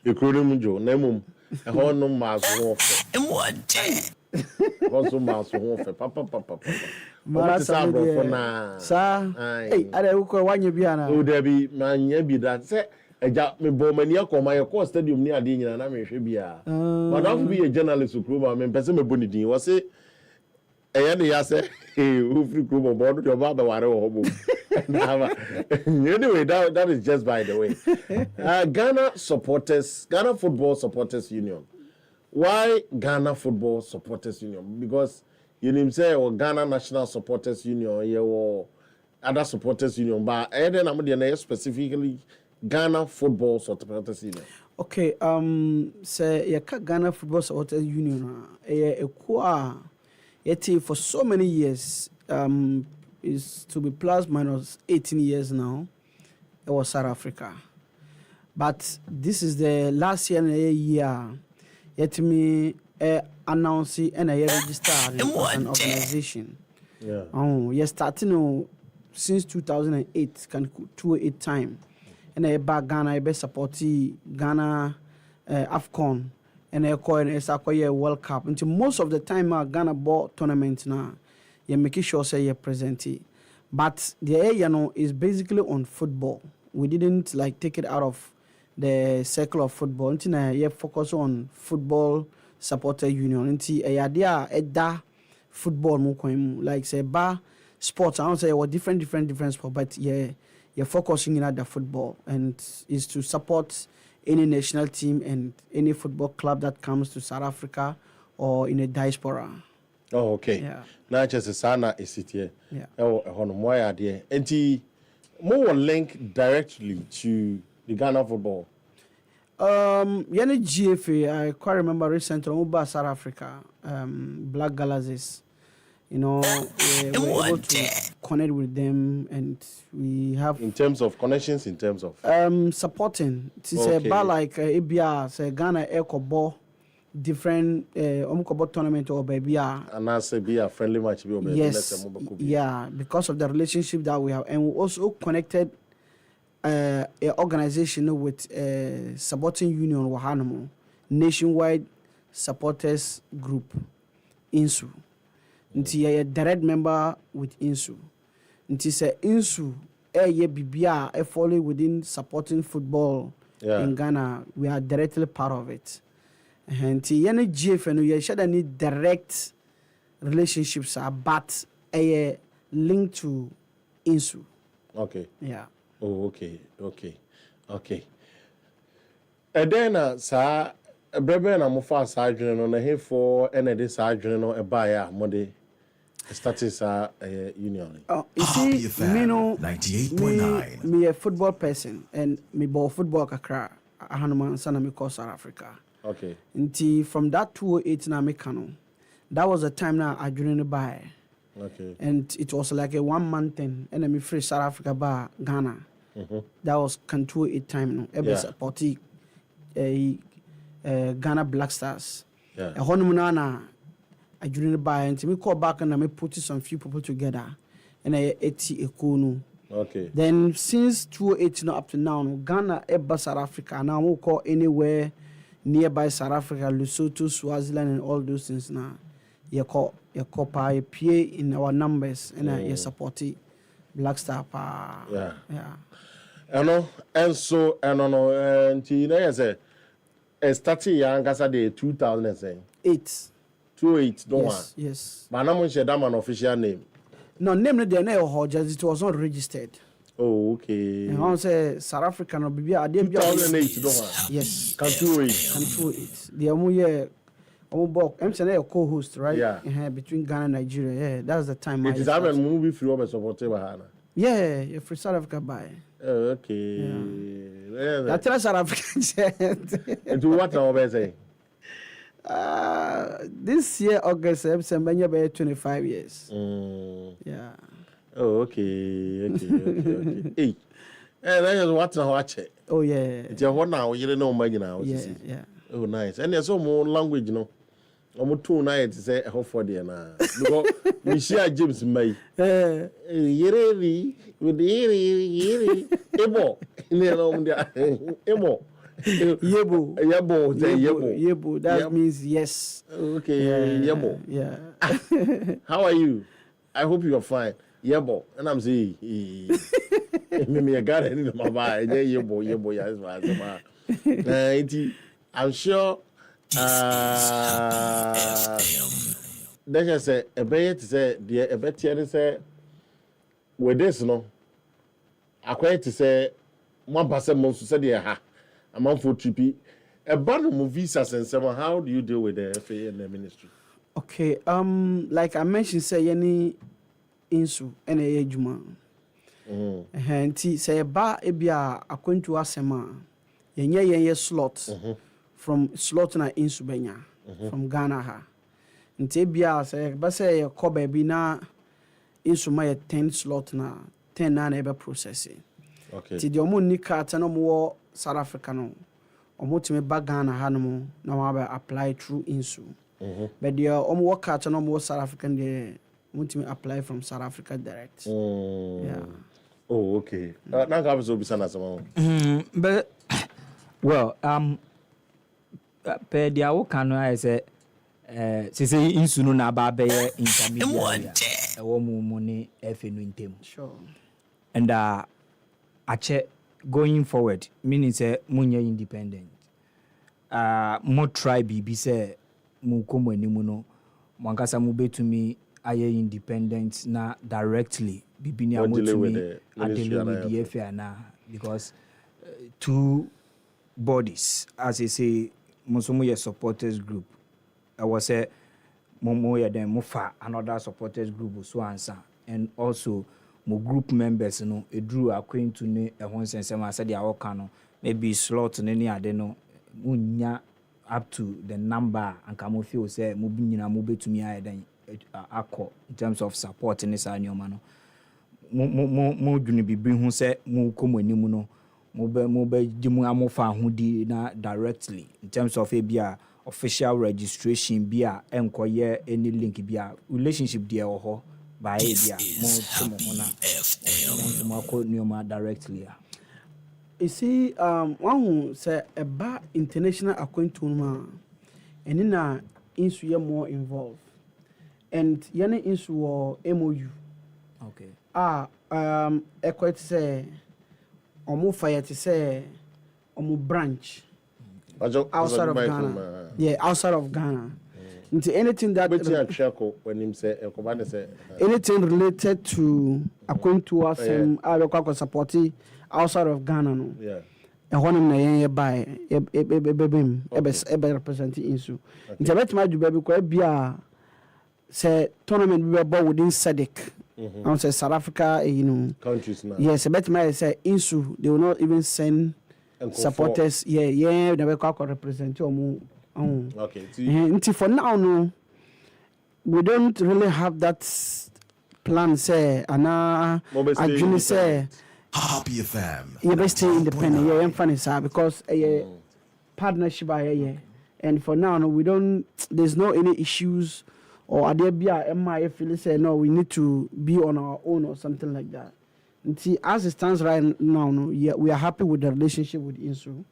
The current Joe, Nemum, a whole no mass warfare. And what? Also, mass warfare, papa. Sir, hey, I don't know why you be on. Oh, there be man, ye be that. Say, a job me bomania come my course stadium near Dina, and I may be a. But don't be a journalist who crew, I mean, person me bonity. Was it? I say, who free crew aboard your barber, whatever. Anyway, that is just by the way. Ghana Football Supporters Union. Why Ghana Football Supporters Union? Because you know say or Ghana National Supporters Union, or other supporters union, but then I'm specifically Ghana Football Supporters Union. Okay, say Ghana Football Supporters Union, yet for so many years, is to be plus minus 18 years now. It was South Africa, but this is the last year yet me announce and I register as an organization. Yeah. Oh, yes, starting since 2008, can 208 time, and I back Ghana, I be supporting Ghana AFCON, and I call it World Cup. Until most of the time, Ghana bought tournament now, you make sure say you present it. But the area is basically on football. We didn't like take it out of the circle of football. Until you focus on football supporter union. Until there football like say bar sports. I don't say what different sports, but you're focusing in at the football and is to support any national team and any football club that comes to South Africa or in a diaspora. Oh, okay. Yeah. Now just sana is it here. Yeah. Oh, why are there? And more link directly to the Ghana football. Yani GFA, I quite remember recently over South Africa, Black Galaxies. You know, we're able to connect with them, and we have in terms of connections, in terms of supporting. It's about like Appiah, say Ghana Ekobo, different tournament or baby. And I say be a friendly match. Yes, yeah, because of the relationship that we have, and we also connected an organization with supporting union Wahanamo, nationwide supporters group, INSU. Nti a direct member with INSU. Nti say INSU bibia follow within supporting football in Ghana. We are directly part of it. Nti yene GFN you should need direct relationships but a link to INSU. Okay. Yeah. Oh, okay. And then sir Brebe na mo fa sajwene no na hefo ene de sajwene no ebaya mode status union. You see, me no 98.9. Me a football person and me ball football kakra ahanuma sana me call South Africa. Okay. Until from that 208 na me kano. That was the time now I joined by. Okay. And it was like a 1 month thing and me free South Africa by Ghana. That was can 208 time no. Every supporti Ghana Black Stars. Yeah. A honeymoon I joined by and me call back and I put some few people together and I ate a kono. Okay. Then since 2018 up to now, Ghana eba South Africa. Now we call anywhere nearby South Africa, Lesotho, Swaziland, and all those things now. You call PA in our numbers and you support it. Black Star pa. Yeah. Yeah. And so and you know say starting young as a 2008. 28 don't want. Yes. But now we share that an official name. No, name no there no just it was not registered. Oh, okay. And I say South Africa no be 2008 don't want. Yes. Can 28. Can 28. The amu I'm saying a co-host, right? Yeah. Between Ghana and Nigeria. Yeah, that's the time. It is a movie free over supported by Hana. Yeah, you're free South Africa by. Okay. Yeah. That's South African. And to what now say? This year August September you be 25 years. Yeah. Oh, okay. Hey. And I just watch it. Oh yeah. It's your one now, you don't know money now. Yeah. Oh nice. And there's some more language, you know. I'm too nice to say how for there now. Because we share James May. Yeri with the yeri Ebo. Ebo. Yebo. That means yes. Okay. Yebo. Yeah. How are you? I hope you are fine. Yebo. And I'm saying, me a guy in my bar. Yebo. Yes, I'm sure. Then I say a bit say the a bit here say with this no. I quite to say 1% most said yeah. A month for trippy. A band of visas and so how do you deal with the FA and the ministry? Okay, like I mentioned, say any insu any ejuma. Henti say ba ebia akwantu asema. Yenye slot from slot na insu benya from Ghana ha. nti bia sɛ ba sɛ yɛ kɔ baabi na nso ma yɛ 10 slot na 10 na ebe processing Okay. nti deɛ ɔmo ni card na ɔmo wɔ South Africa no ɔmo tumi ba Ghana ha no mu na wɔn aba apply through insu but deɛ ɔmo wɔ card na ɔmo wɔ South Africa deɛ ɔmo tumi apply from South Africa direct. Yeah. Oh, okay. Now I'm so busy now. But well, per the awo kanu I say say insu no na ba be intermediate. E wo mu ne efe no ntem. Sure. And ache going forward meaning say munye independent. Mo try bibi say mu komo animu no mwankasa mu betumi aye independent na directly bibi ni amotumi adele with the FA na because two bodies as I say musumu ye supporters group I was say mo ye dem mo fa another supporters group so answer and also mo group members no edru akwen to ne ehon sensem asa dia woka no maybe slot ne ni ade no munya up to the number anka mo feel say mo nyina mo betumi aye den akọ in terms of support in this anyoma no mo dwene bibiri hu se mo komo animu no mo be dimu amofa ahudi na directly in terms of a official registration bia enkoye any link bia relationship there ho by bia mo to mo na mo akọ nyoma directly. You see, one say about international acquaintance, and na insu ye more involved. And yene insu wo MOU. Okay. Equate say omu fire to say omu branch outside of Ghana. Yeah, outside of Ghana. Into anything that anything related to acquaintance supporting outside of Ghana no. Yeah. And one na yen buy ebe represent insu. Into betima do baby ko bia say tournament we were within SADC. I say South Africa, countries now. Yes, betima say insu they will not even send supporters. Yeah, they will represent omu. Okay. Until for now no we don't really have that plan say ana actually say Appiah FM. You best stay independent. Yeah, I'm funny, sir, because partnership, and for now, no, we don't. There's no any issues, or there be a MIF feel say no, we need to be on our own or something like that. And see, as it stands right now, no, yeah, we are happy with the relationship with Insu,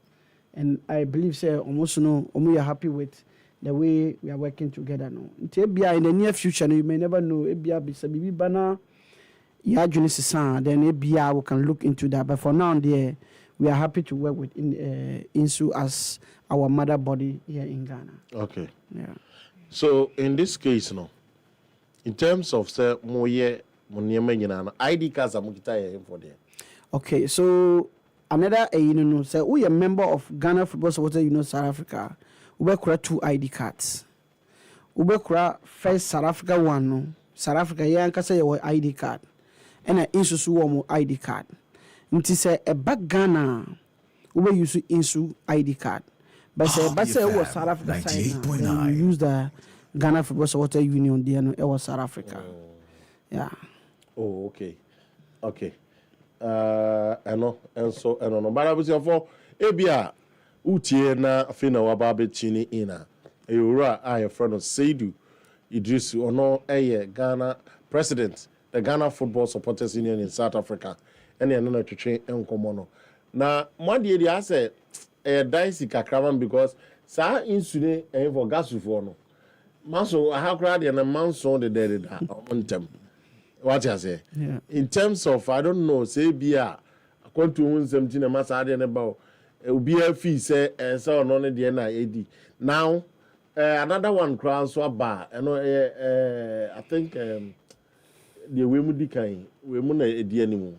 and I believe say almost no, we are happy with the way we are working together. No, until in the near future, no, you may never know. Be banner. Then maybe we can look into that. But for now, we are happy to work with Insu as our mother body here in Ghana. Okay. Yeah. So in this case, no, in terms of say ID cards are for there. Okay, so another say we a member of Ghana Football Supporters South Africa. We create 2 ID cards. We create first South Africa one. No. South Africa yeah, can say your ID card. And I insu wo ID card. Nti say a back Ghana we use insu ID card. But say was South Africa side now. We use the Ghana Football Supporters Union there no was South Africa. Yeah. Oh, okay. Okay. No. But I was for ebia utie na afina wa ba betini ina. Eyura a friend of Seidu Idris ono Ghana president the Ghana Football Supporters Union in South Africa. And then no twetwe enkomo no. Na modie dey say dicey kakraman because sa insune for gasufo no. Maso ahakra dey na manso de there on them. What you say? Yeah. In terms of I don't know say bia akwantu hu 17 na masa dey na ba obi afi say so no ne dey na edi. Now another one crown so aba I think the way mu dikan we mu na edi animu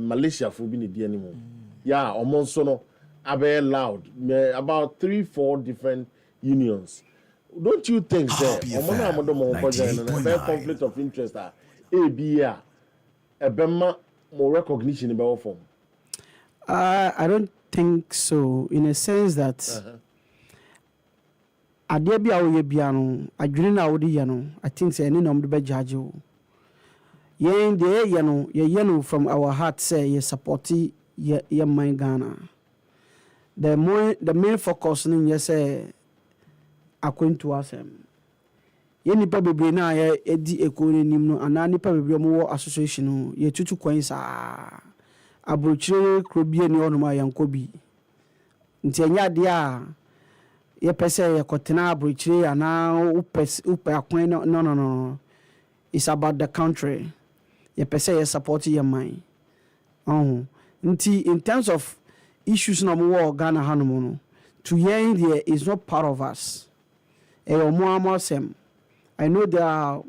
Malaysia for be edi animu yeah almost no abe loud about 3-4 different unions. Don't you think that conflict of interest a bema more recognition in our form? I don't think so, in a sense that adeɛ bi a woyɛ bia no adwene no a wode yɛ no I think sɛ ɛne na ɔmde bɛgyagye wo yɛn deɛ yɛyɛ no yɛyɛ no from our heart sɛ yɛ support yɛ man Ghana the main focus no nyɛ sɛ akwantu asɛm yɛ nipa bebree na yɛ edi eko n'anim no anaa nipa bebree mo wɔ association no yɛ tutu kwan saa abrokyire kuro bi ani ɔnom a yɛnkɔ bi nti ɛnyɛ adeɛ a yɛpɛ sɛ yɛkɔtena abrokyire anaa wopɛ akwan no it's about the country yɛpɛ sɛ yɛ support yɛ man nti in terms of issues na mo wɔ Ghana hanom no to yɛn deɛ is not part of us ɛyɛ ɔmo asɛm I know there are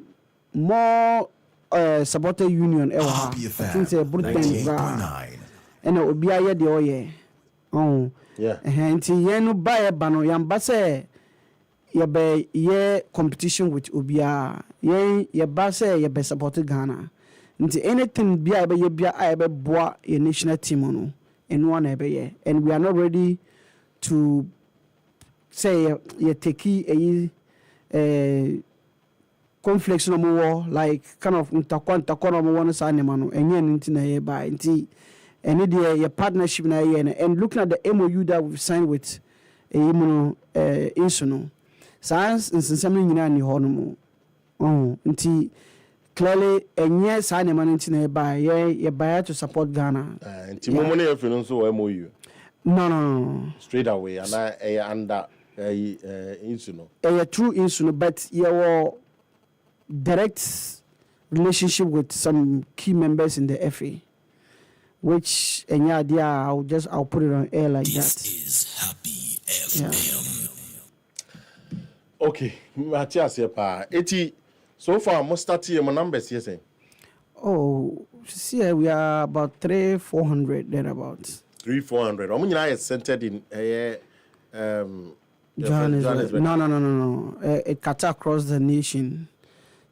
more supporter union ever. I think say Britain and obi aye de oyɛ. Oh. Yeah. Nti yen no buy ba no yamba say ye be ye competition with obia. Yen ye ba say ye be support Ghana. Nti anything bia be ye bia I be boa a national team no. En one ebe ye. And we are not ready to say ye take conflicts no more like kind of ntakwa no more sa ne mano enye nti na ye ba nti ene de ye partnership na ye and looking at the MOU that we've signed with Insuno science nsensem nyina ni ho no mo nti clearly enye sa ne mano nti na ye ba ye ba to support Ghana nti mo ne afi no so MOU no straight away and under Insuno true Insuno but ye were direct relationship with some key members in the FA, which any idea I'll put it on air like this that. This is Happy FM. Yeah. Okay, Matthias, eti so far most start here my numbers yes. Oh, see, we are about 300-400 thereabouts. 300-400. How many are centered in Johannesburg? No. It cut across the nation.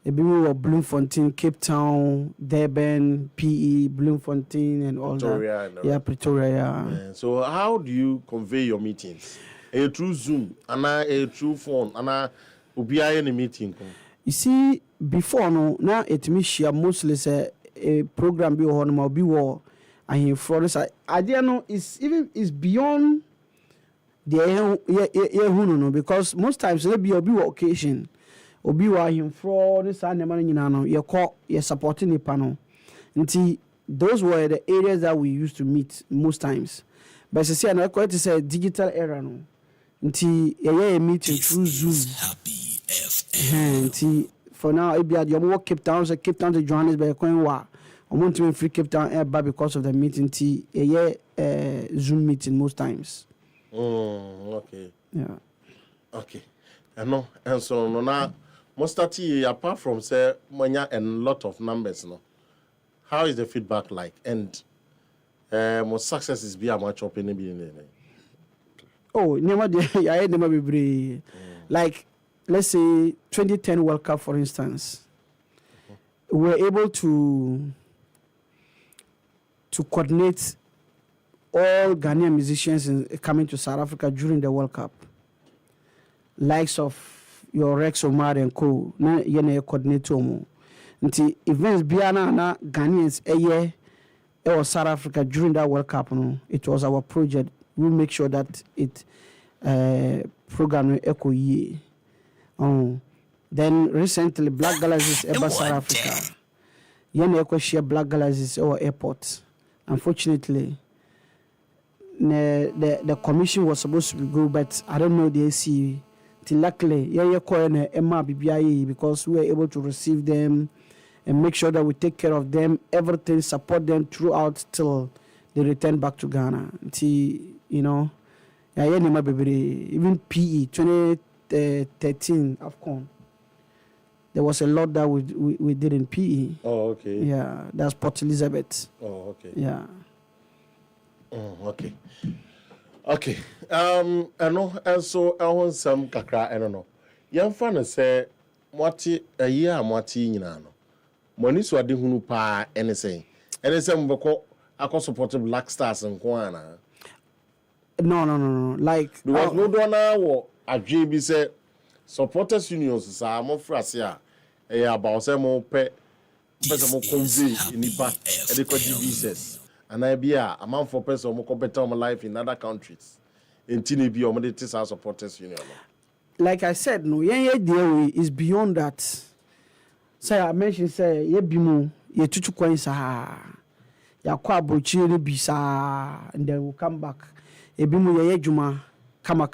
We were Bloemfontein, Cape Town, Durban, PE, Bloemfontein, and all Pretoria, that. Yeah, Pretoria. Yeah. So how do you convey your meetings? A true Zoom, and a true phone, and will be in a meeting. You see, before now it me share mostly say a program be on my be war and in Florida. I don't know it's beyond the because most times there be occasion. Obi wa himfro ne sa nema nyina no ye supporting the panel nti those were the areas that we used to meet most times but say na quite say digital era no nti ye meeting through Zoom nti for now e be at your Cape Town to Johannesburg going wa omo ntimi free Cape Town eba because of the meeting nti ye Zoom meeting most times. Okay. Yeah. Okay. And so no na most apart from say manya and lot of numbers no how is the feedback like and most success is be a much open be oh never be like let's say 2010 World Cup for instance we were able to coordinate all Ghanaian musicians coming to South Africa during the World Cup likes of your Rex Omar and Co. Na yene coordinate mo. Nti events biana na Ghanaians was South Africa during that World Cup no. It was our project. We make sure that it program echo ye. Then recently Black Galaxies ever South Africa. Yene echo share Black Galaxies our airport. Unfortunately the commission was supposed to go but I don't know the AC. Luckily, because we were able to receive them and make sure that we take care of them, everything, support them throughout till they return back to Ghana. Even PE 2013 AFCON, there was a lot that we did in PE. Oh, okay. Yeah, that's Port Elizabeth. Oh, okay. Yeah. Oh, okay. Okay. And so I want some kakra. I don't know. Young fan say, "Mwati a year, mwati nyinano. Money so adi hunu pa anything. Anything mbeko ako support Black Stars and Kwana." No. Like there was no donor or a JB say supporters unions sa mo frase a about say mo pe person mo convey nipa e dey call visas and I be a man for person mo go better my life in other countries enti bi o mo dey this supporters union. Like I said, no, deal is beyond that. Say I mentioned say ye bimu ye tutu kwan sa ya kwa abrochi ni bisa and then we'll come back. Ye bimu ye juma kama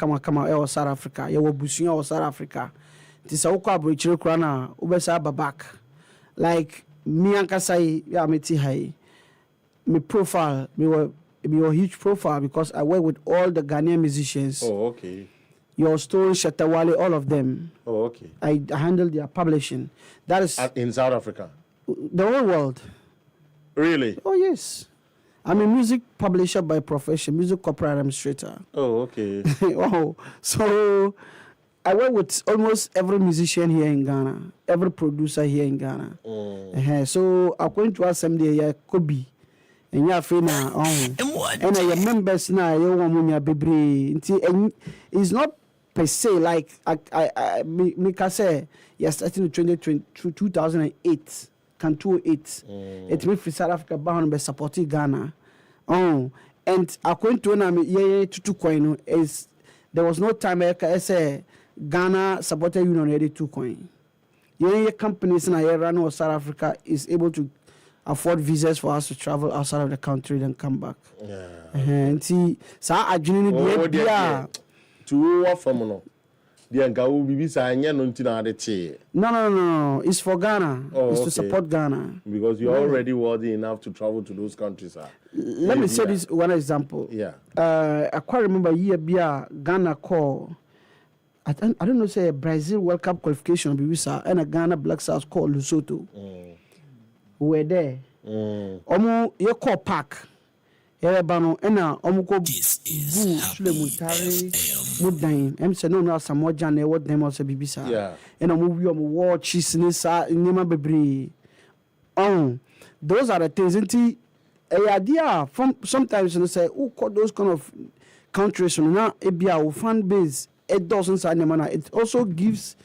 e South Africa. Ye wo busunya o South Africa. Ti sa kwa abrochi kura na ubesa back. Like me ankasa ya meti hai. Me profile, me a huge profile because I work with all the Ghanaian musicians. Oh, okay. Your Story, Shatawale, all of them. Oh, okay. I handle their publishing. That is in South Africa. The whole world. Really? Oh yes. I'm a music publisher by profession, music corporate administrator. Oh, okay. Wow. So I work with almost every musician here in Ghana, every producer here in Ghana. So according to us, someday could be. And you are free now. And your members now, you want me to be. It's not per se like I can say yes, starting in 2008, can 2008. It means for South Africa bound by supporting Ghana. And according to to coin is there was no time I say Ghana supported union ready to coin. Companies in Iran or South Africa is able to afford visas for us to travel outside of the country and come back. Yeah. And see, so I genuinely to what from no. The Ngawu Bibisa and Yanuntina. No. It's for Ghana. Oh, it's okay. to support Ghana. Because you're already worthy enough to travel to those countries. Let me say this one example. Yeah. I quite remember year Ghana call. I don't know, say Brazil World Cup qualification Bibisa and a Ghana Black Stars called Lesotho. We were there. Omo ye call park. Bano ena omuko bu sule mutare mudan em se no na samoja na what them also bibisa ena omu wi omu watches ni sa nyema bebre those are the things nti idea from sometimes you say who call those kind of countries na ebia fan base it doesn't say it also gives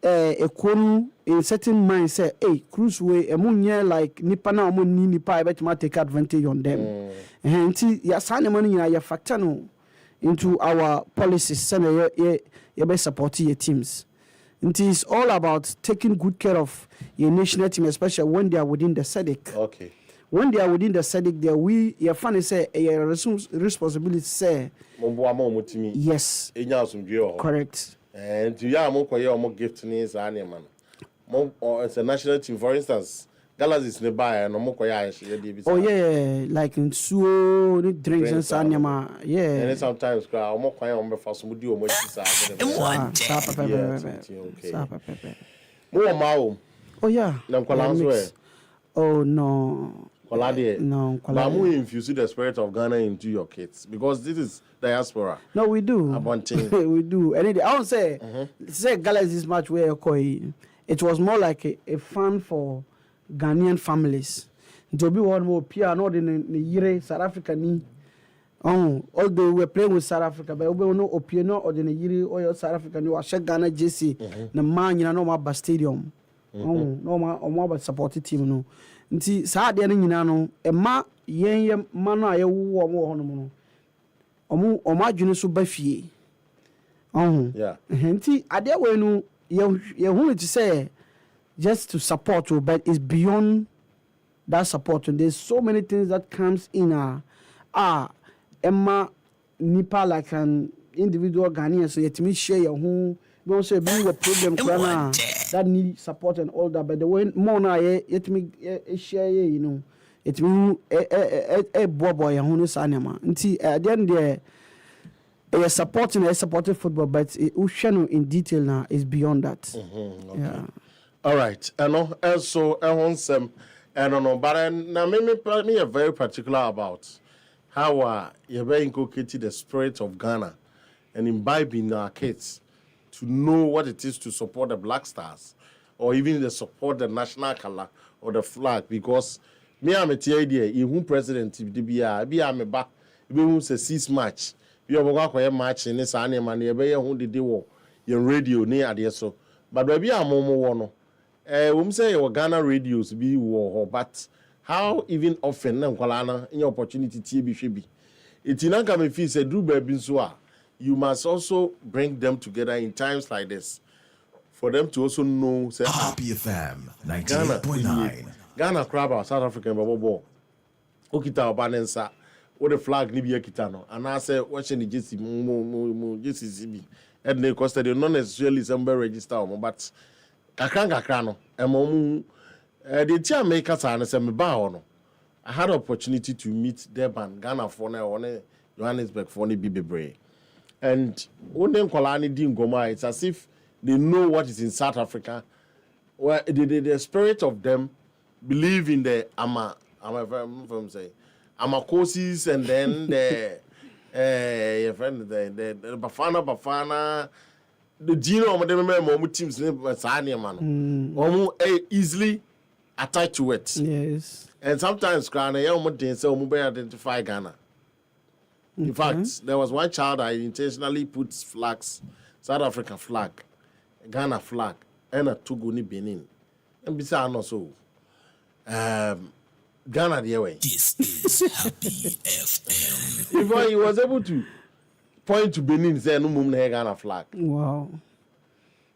a konu in certain mind say hey cruise way emunye like nipa na omo ni nipa I bet ma take advantage on them nti ya sane money nyina ya factor no into our policies say ye be support your teams nti it's all about taking good care of your national team especially when they are within the SADC. Okay. When they are within the SADC there we your funny say a responsibility say yes correct. And to ya mo koye omo gift ni sa na man. Mo it's a national team for instance. Galaxies nearby and omo koye ahye. Oh yeah, like in suo ni drinks and sanyama. Yeah. And sometimes cry omo koye omo fa so mudi omo chi sa. Okay. Mo ma. Oh yeah. Na nkwala so oh no. No, but we infuse the spirit of Ghana into your kids because this is diaspora. No, we do. We do. And I won't say Galaxy's match where it was more like a fun for Ghanaian families. To be one more Appiah, not in the year South Africa ni. Although we're playing with South Africa, but we no Appiah no or the year or South Africa ni was Ghana JC. The man you know my stadium. No more supported team no. Nti saa de no nyina no ema yen ma no aye wo omo ho no omo adwene so ba fie yeah nti ade we no ye hu to say just to support you but it's beyond that support and there's so many things that comes in ema nipa like an individual Ghanaian so yet me share your home we also be a problem that need support and all that but the way more na yet me share you know it mean a boy who is anima nti at the end there supporting football but ushano in detail now is beyond that. Okay. Yeah. All right. And so some and but now me are very particular about how you very inculcated the spirit of Ghana and imbibing our kids to know what it is to support the Black Stars or even to support the national color or the flag because me am a idea who president be am a back be who say 6 match be obo kwa match in this anima na be who the day your radio near adeɛ so but baby a mo wɔ no we say your Ghana radios be wo but how even often na nkwala na any opportunity tie bi hwe bi itina ka me feel say do baby so a you must also bring them together in times like this for them to also know say Appiah FM 98.9 Ghana crab South African ball okita obanensa with the flag ni bi akita no and I say watching the JC mo JCCB and they cost they not necessarily somebody register but kakra no emom the team makers are say me ba ho no I had opportunity to meet Durban Ghana for na one Johannesburg for ni bebre and when nkwala ni di ngoma it's as if they know what is in South Africa where the spirit of them believe in the from say Amakosis and then the your friend the Bafana the Gino of teams easily attached to it. Yes. And sometimes Ghana identify Ghana. In fact, there was one child I intentionally put flags, South African flag, Ghana flag, and a Togo ni Benin. And besides also Ghana the way. This is Happy FM. If he was able to point to Benin, say no mum na Ghana flag. Wow.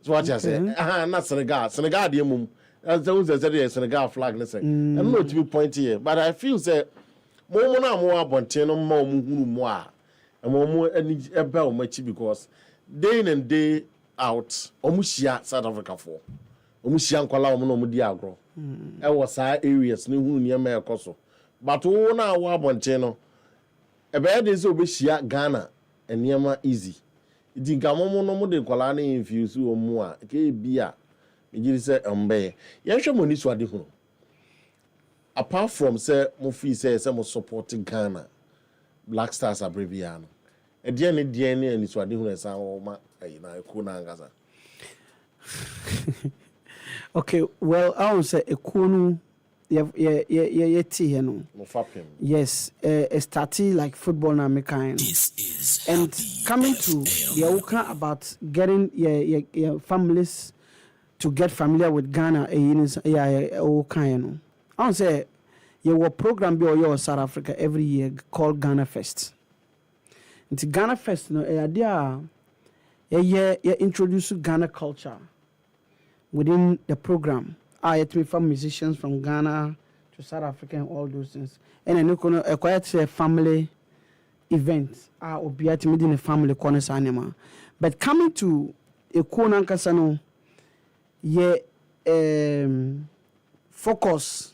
So what you say? Not Senegal. Senegal the mum. That's the Senegal flag. I'm not to be pointing here, but I feel say more na more abonten no more hunu mo a. And more any ebe much because day in and day out, omushia South Africa for. Omushia nkwala omo no mo di agro. E was saa areas ne hunu niam ekoso but wo na wo abonten no e be dey say obehia Ghana eniam easy idi nkamomo no mo de kwala na infuse omu a ke bia me giri say mbe ye hwe moni so ade hu apart from say mo feel say mo support Ghana Black Stars abbreviano e de ne ani so ade hu esa wo ma na eko na ngaza. Okay, well, I would say a kunu, yes, starting like football na mekain. This is And Happy coming to FM. the Oka about getting your families to get familiar with Ghana, I would say your program be your South Africa every year called Ghana Fest. It's Ghana Fest, no idea. You introduce Ghana culture within the program. I had to from musicians from Ghana to South Africa and all those things. And I know a quite family event. I will be at meeting a family corner anima. But coming to a corner casano, focus.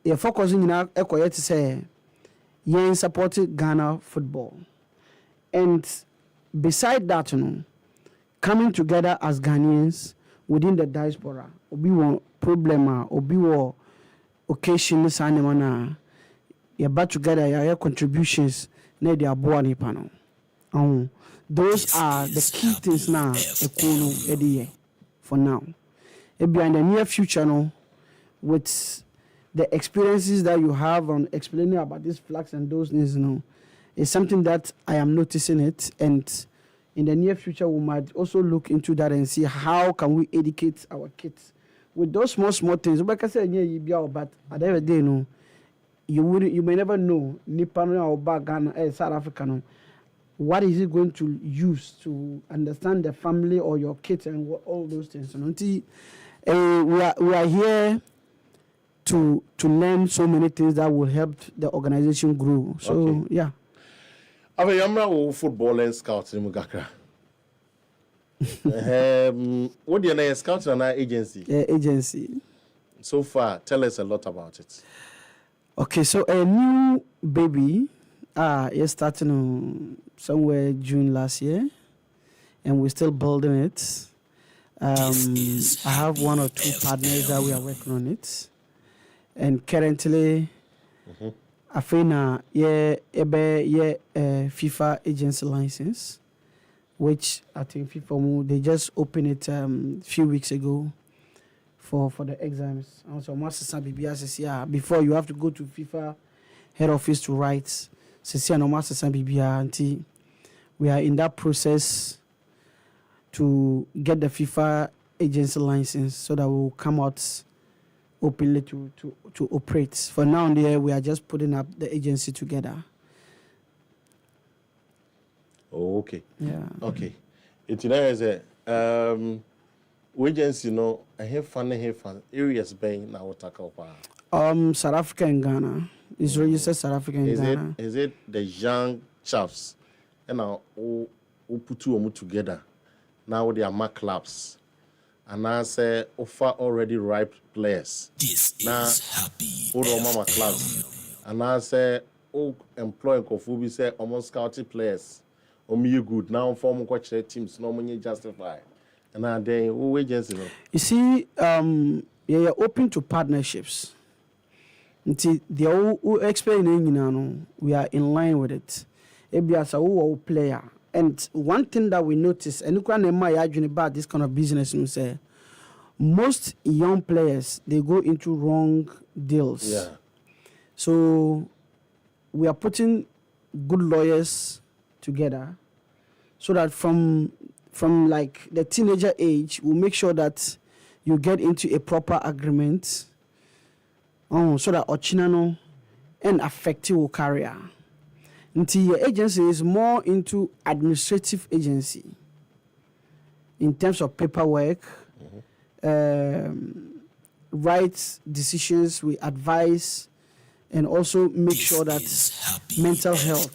You're focusing in a quiet to say, supported Ghana football. And beside that, coming together as Ghanaians within the diaspora, obi won problem obi wo occasion sanema you back together your contributions na dey aboa ni pano. Those are the key things now ekono ediye for now. In the near future with the experiences that you have on explaining about these flags and those things is something that I am noticing it, and in the near future we might also look into that and see how can we educate our kids with those small things. But at the end of the day, you may never know Nippon or Ghana, South Africa. What is it going to use to understand the family or your kids and all those things? We are here to learn so many things that will help the organization grow. So Okay. yeah. Ave football and scouting mugakra. What do you know scouting and agency? Agency. So far, tell us a lot about it. Okay, so a new baby, you're starting on somewhere June last year, and we're still building it. I have one or two partners that we are working on it, and currently, I think FIFA agency license, which I think FIFA they just opened it a few weeks ago for the exams. Also, Master BBA before you have to go to FIFA head office to write. No Master BBA until we are in that process to get the FIFA agency license so that we'll come out openly to operate. For now, we are just putting up the agency together. Oh, okay. Yeah. Okay. It's a agency, I have fun areas being now tackle. South Africa and Ghana. It's registered South Africa and Ghana. Is it the young chaps and now who put two or more together? Now they are my clubs. And I say offer already ripe players. This now, is Happy mama clubs. And I say employ Kofubi say almost scouted players. You good now form coach teams no money justify. And now they who agency. You see, you're open to partnerships. Until the who explaining, we are in line with it. As a player. And one thing that we notice, and you can imagine about this kind of business, you say, most young players, they go into wrong deals. Yeah. So we are putting good lawyers together so that from like the teenager age, we'll make sure that you get into a proper agreement so that Ochinano and affective career. Until your agency is more into administrative agency in terms of paperwork, right decisions, we advise, and also make sure that mental health,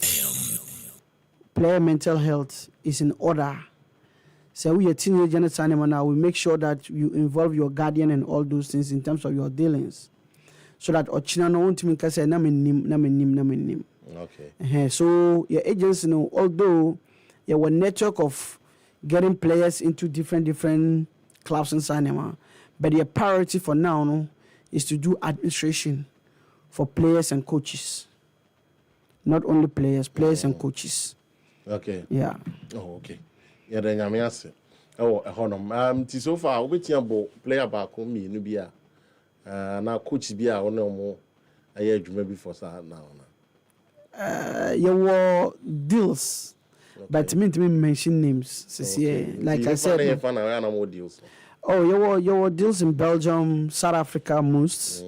player mental health is in order. So we are teenager now, we make sure that you involve your guardian and all those things in terms of your dealings. So that Ochina no want to say namenim. Okay. So your agency, although you have a network of getting players into different clubs in cinema, but your priority for now is to do administration for players and coaches. Not only players and coaches. Okay. Yeah. Oh, okay. Yeah, then I'm asking. Oh, so far, we player back on me, Nubia. Now coach be a more. I heard you maybe for now. You were deals, but to me mention names. Okay. Like I said, deals. Oh, you were deals in Belgium, South Africa most.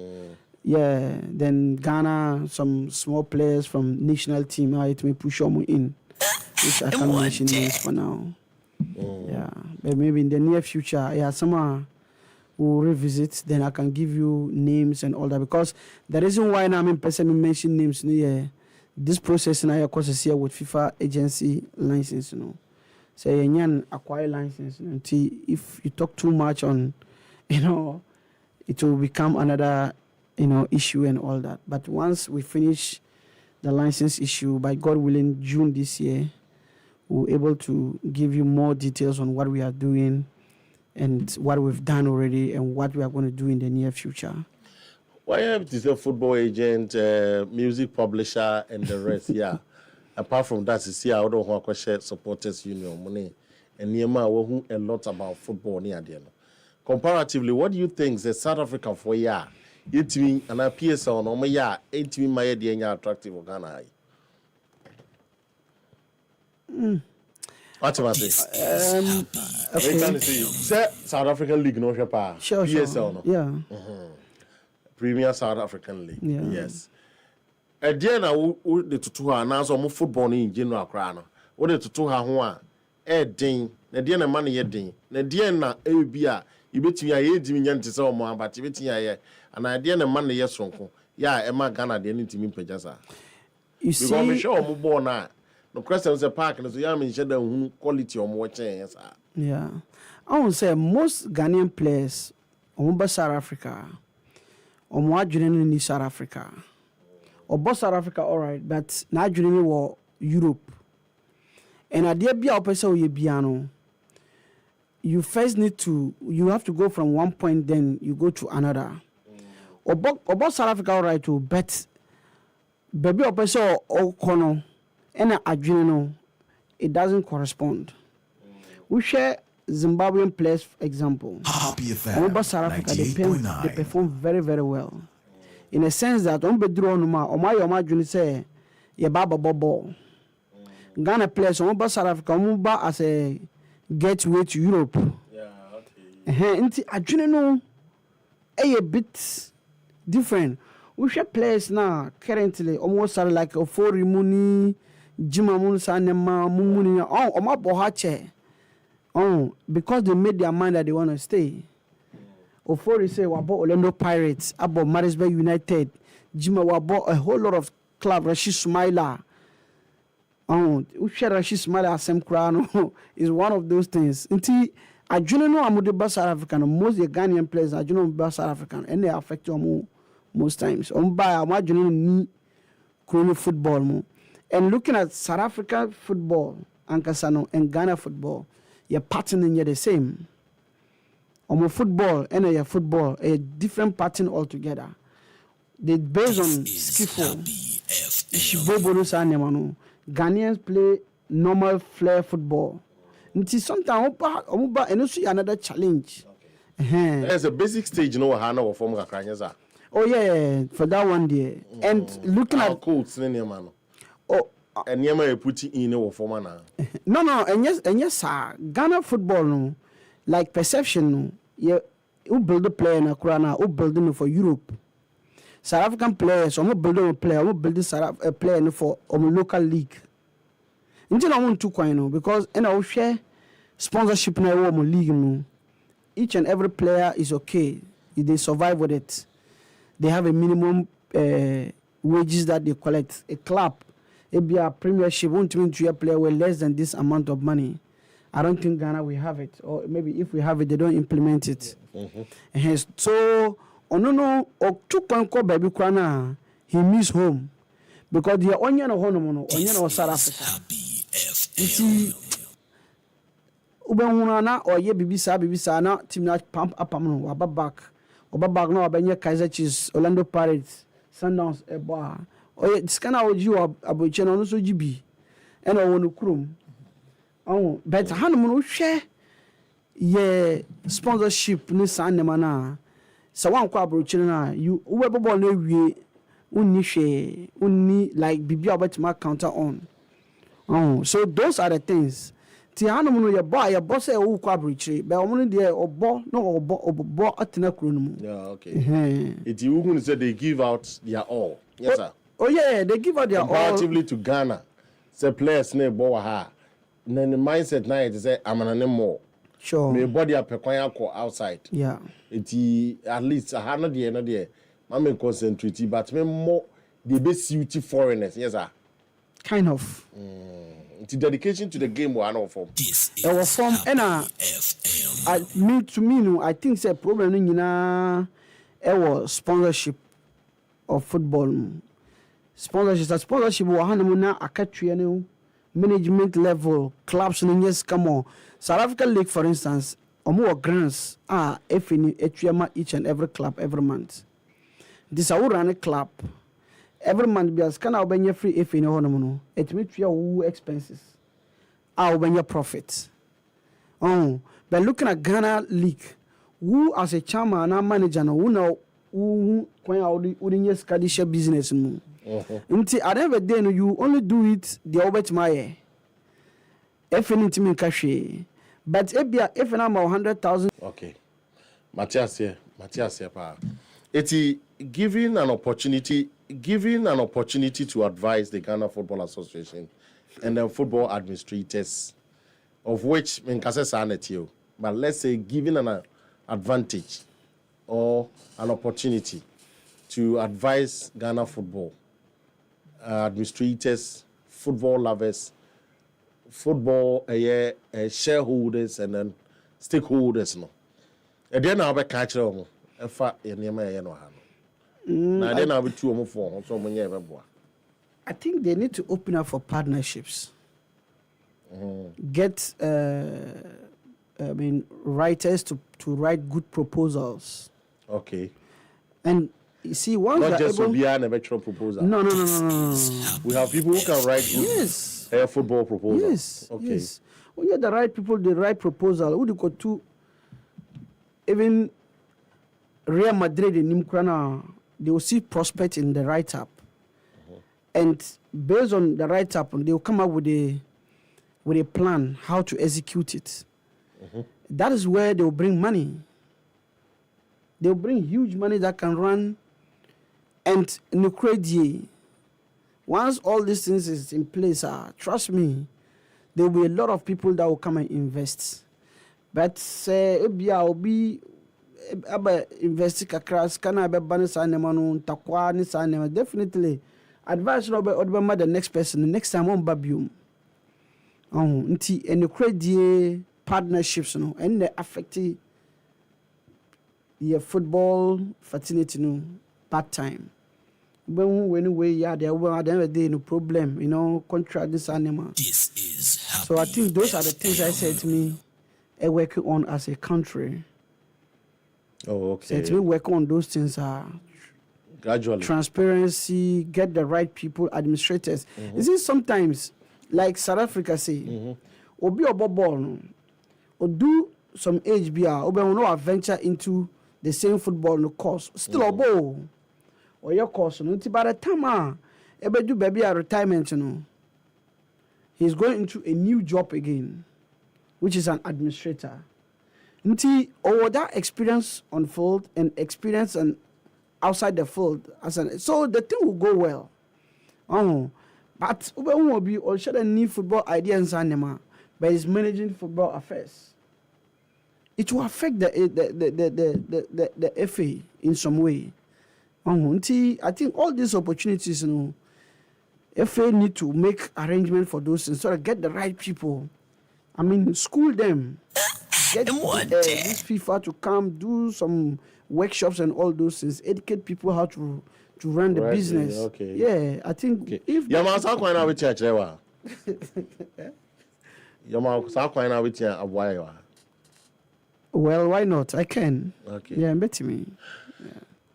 Yeah, then Ghana, some small players from national team. It may push them in, which I can't mention names for now. Yeah, but maybe in the near future, someone will revisit. Then I can give you names and all that, because the reason why now I'm person mention names, this process now, of course, is here with FIFA agency license, So you can acquire license. Until if you talk too much on, it will become another, issue and all that. But once we finish the license issue, by God willing, June this year, we're able to give you more details on what we are doing and what we've done already and what we are going to do in the near future. Why have to say football agent, music publisher, and the rest? Yeah. Apart from that, you see, I don't want to share supporters union money, and Niema will a lot about football near the end. Comparatively, what do you think the South African for ya? It mean an Appiah on my ya, 18 my dear attractive Ghana. What about this? Okay. South African League, no shapa. Sure. Yeah. Premier South African League. Yeah. Yes. A dear now, the tutu her now some football in general crown. What the tutu her one? Ding. The dear money ye ding. The dear na Abia. You bet me a Jimmy to sell more, but you bet me and I dear money yes uncle. Yeah, Emma Ghana, the need to mean Pejasa. You see, because we show more born now. No question was a park and so you mean shadow quality or more chance. Yeah. I would say most Ghanaian players, South Africa. Or more in South Africa. Or both South Africa, all right, but now war Europe. And at the piano, you first you have to go from one point, then you go to another. Or both South Africa, all right, too, but baby opesa or kono and adrenal, it doesn't correspond. We share Zimbabwean players, for example. Appiah South Africa, they perform very, very well. In a sense that on bedro no ma juni say ye baba bobo. Ghana players on South Africa as a get way to Europe. Yeah, okay. Nti adwene no a bit different. We share players now currently almost are like a four muni Jima Munsanema Mumuni Oma Bohache. Oh, because they made their mind that they want to stay. Ofori say we bought Orlando Pirates, about Marisburg United, Jima we bought a whole lot of club. Rashid Smaila. Oh, Usha Rashid Smaila Sam Krano is one of those things. Until I do not know I'm the South African. Most the Ghanaian players I do not know South African, and they affect you most times. By I'm ni Kroni football mo. And looking at South African football, Ankasano and Ghana football, your pattern in the same. Football and your football a different pattern altogether. They based on skill. Ghanaians play normal flair football. Until sometimes and also another challenge. There's a basic stage, Hana or form Kakranyaza. Oh yeah, for that one day. And looking at codes, man. Oh, and Yama put in or form. No, and yes, sir. Ghana football no, like perception no. Yeah, who build a player in Akrana, who building for Europe. South African players, I'm building a player, who building a player for local league. Until I want to coin because in our share sponsorship now league no. Each and every player is okay if they survive with it. They have a minimum wages that they collect. A club, it be a premiership, won't mean to a player with less than this amount of money. I don't think Ghana will have it, or maybe if we have it, they don't implement it. So, no, or 2.4 baby Kwana, he miss home because the onion or onion or South Africa. You see, Ubanana or ye Bibisa, not team not pump up back no Abenya Kaiser Chiefs, Orlando Pirates, Sundowns, a bar. Or it's kind of you about channel also GB and I want to chrome. Oh, but Hanuman share ye sponsorship ni sana so one kwa brochina you whoever born we unni like bibi about my counter on. Oh, so those are the things. Ti Hanuman your boss say who kwa brochi but omo dey obo no obo atena kuro no. Yeah, okay. It you say they give out their all. Yes sir. Oh yeah, they give out their all comparatively to Ghana. Say players ne bo ha. Then the mindset now is say I'm an more. Sure. My body up outside. Yeah. It at least I have not there. I'm concentrate, but me more the best suit foreigners. Yes, sir. Kind of. It's dedication to the game we are not from. Our form and I think it's a problem in our sponsorship of football. Sponsorship we have na akatwe management level clubs in yes come on South African League for instance more grants are each and every club every month. This our run a club every month because can I be free if in no it means your expenses our when your profits. Oh, but looking at Ghana League, who as a chairman and manager no who know who when yes share business mo. Until at the end of the day, you only do it the Albert Maye. If anything cash, but if I'm 100,000. Okay, Matthias here, pa. It's giving an opportunity to advise the Ghana Football Association and the football administrators, of which Minkase but let's say giving an advantage or an opportunity to advise Ghana football. Administrators, football lovers, football shareholders, and then stakeholders. No, and then I'll be catching them. If I think they need to open up for partnerships. Get writers to write good proposals. Okay. And you see, once not just to be an eventual proposal. No. We have people who can write good football proposals. Yes. Okay. Yes. When you have the right people, the right proposal, who do go to even Real Madrid in Nimkrana, they will see prospect in the write-up. And based on the write-up, they will come up with a plan how to execute it. That is where they will bring money. They will bring huge money that can run. And Nukredi, once all these things is in place, trust me, there will be a lot of people that will come and invest. But say will be invest kakras kana be ban sa nema no takwa ni sa nema, definitely advice no be odbema the next person, the next time on babium. Nti Nukredi partnerships no and they affect your football fraternity no part time. When we there were at the end of the day no problem, contract this animal. This is So I think those are the things I said to me working on as a country. Oh, okay. So to me working on those things are gradually transparency, get the right people, administrators. You see, sometimes like South Africa say, obi ball no, or do some HBR, obi no venture into the same football no course. Still obo. Or your course, no. By the time ebe do baby a retirement, he's going into a new job again, which is an administrator. Nti or that experience on field and experience and outside the field, so the thing will go well. But ube will be or share the new football ideas and but he's managing football affairs. It will affect the FA in some way. I think all these opportunities, FA need to make arrangement for those things, so get the right people. I mean, school them. Get this FIFA to come do some workshops and all those things. Educate people how to run the business. Okay. Yeah, I think if Yama sa kwa na with church Yama sa kwa na with Appiah. Well, why not? I can. Okay. Yeah, bet me.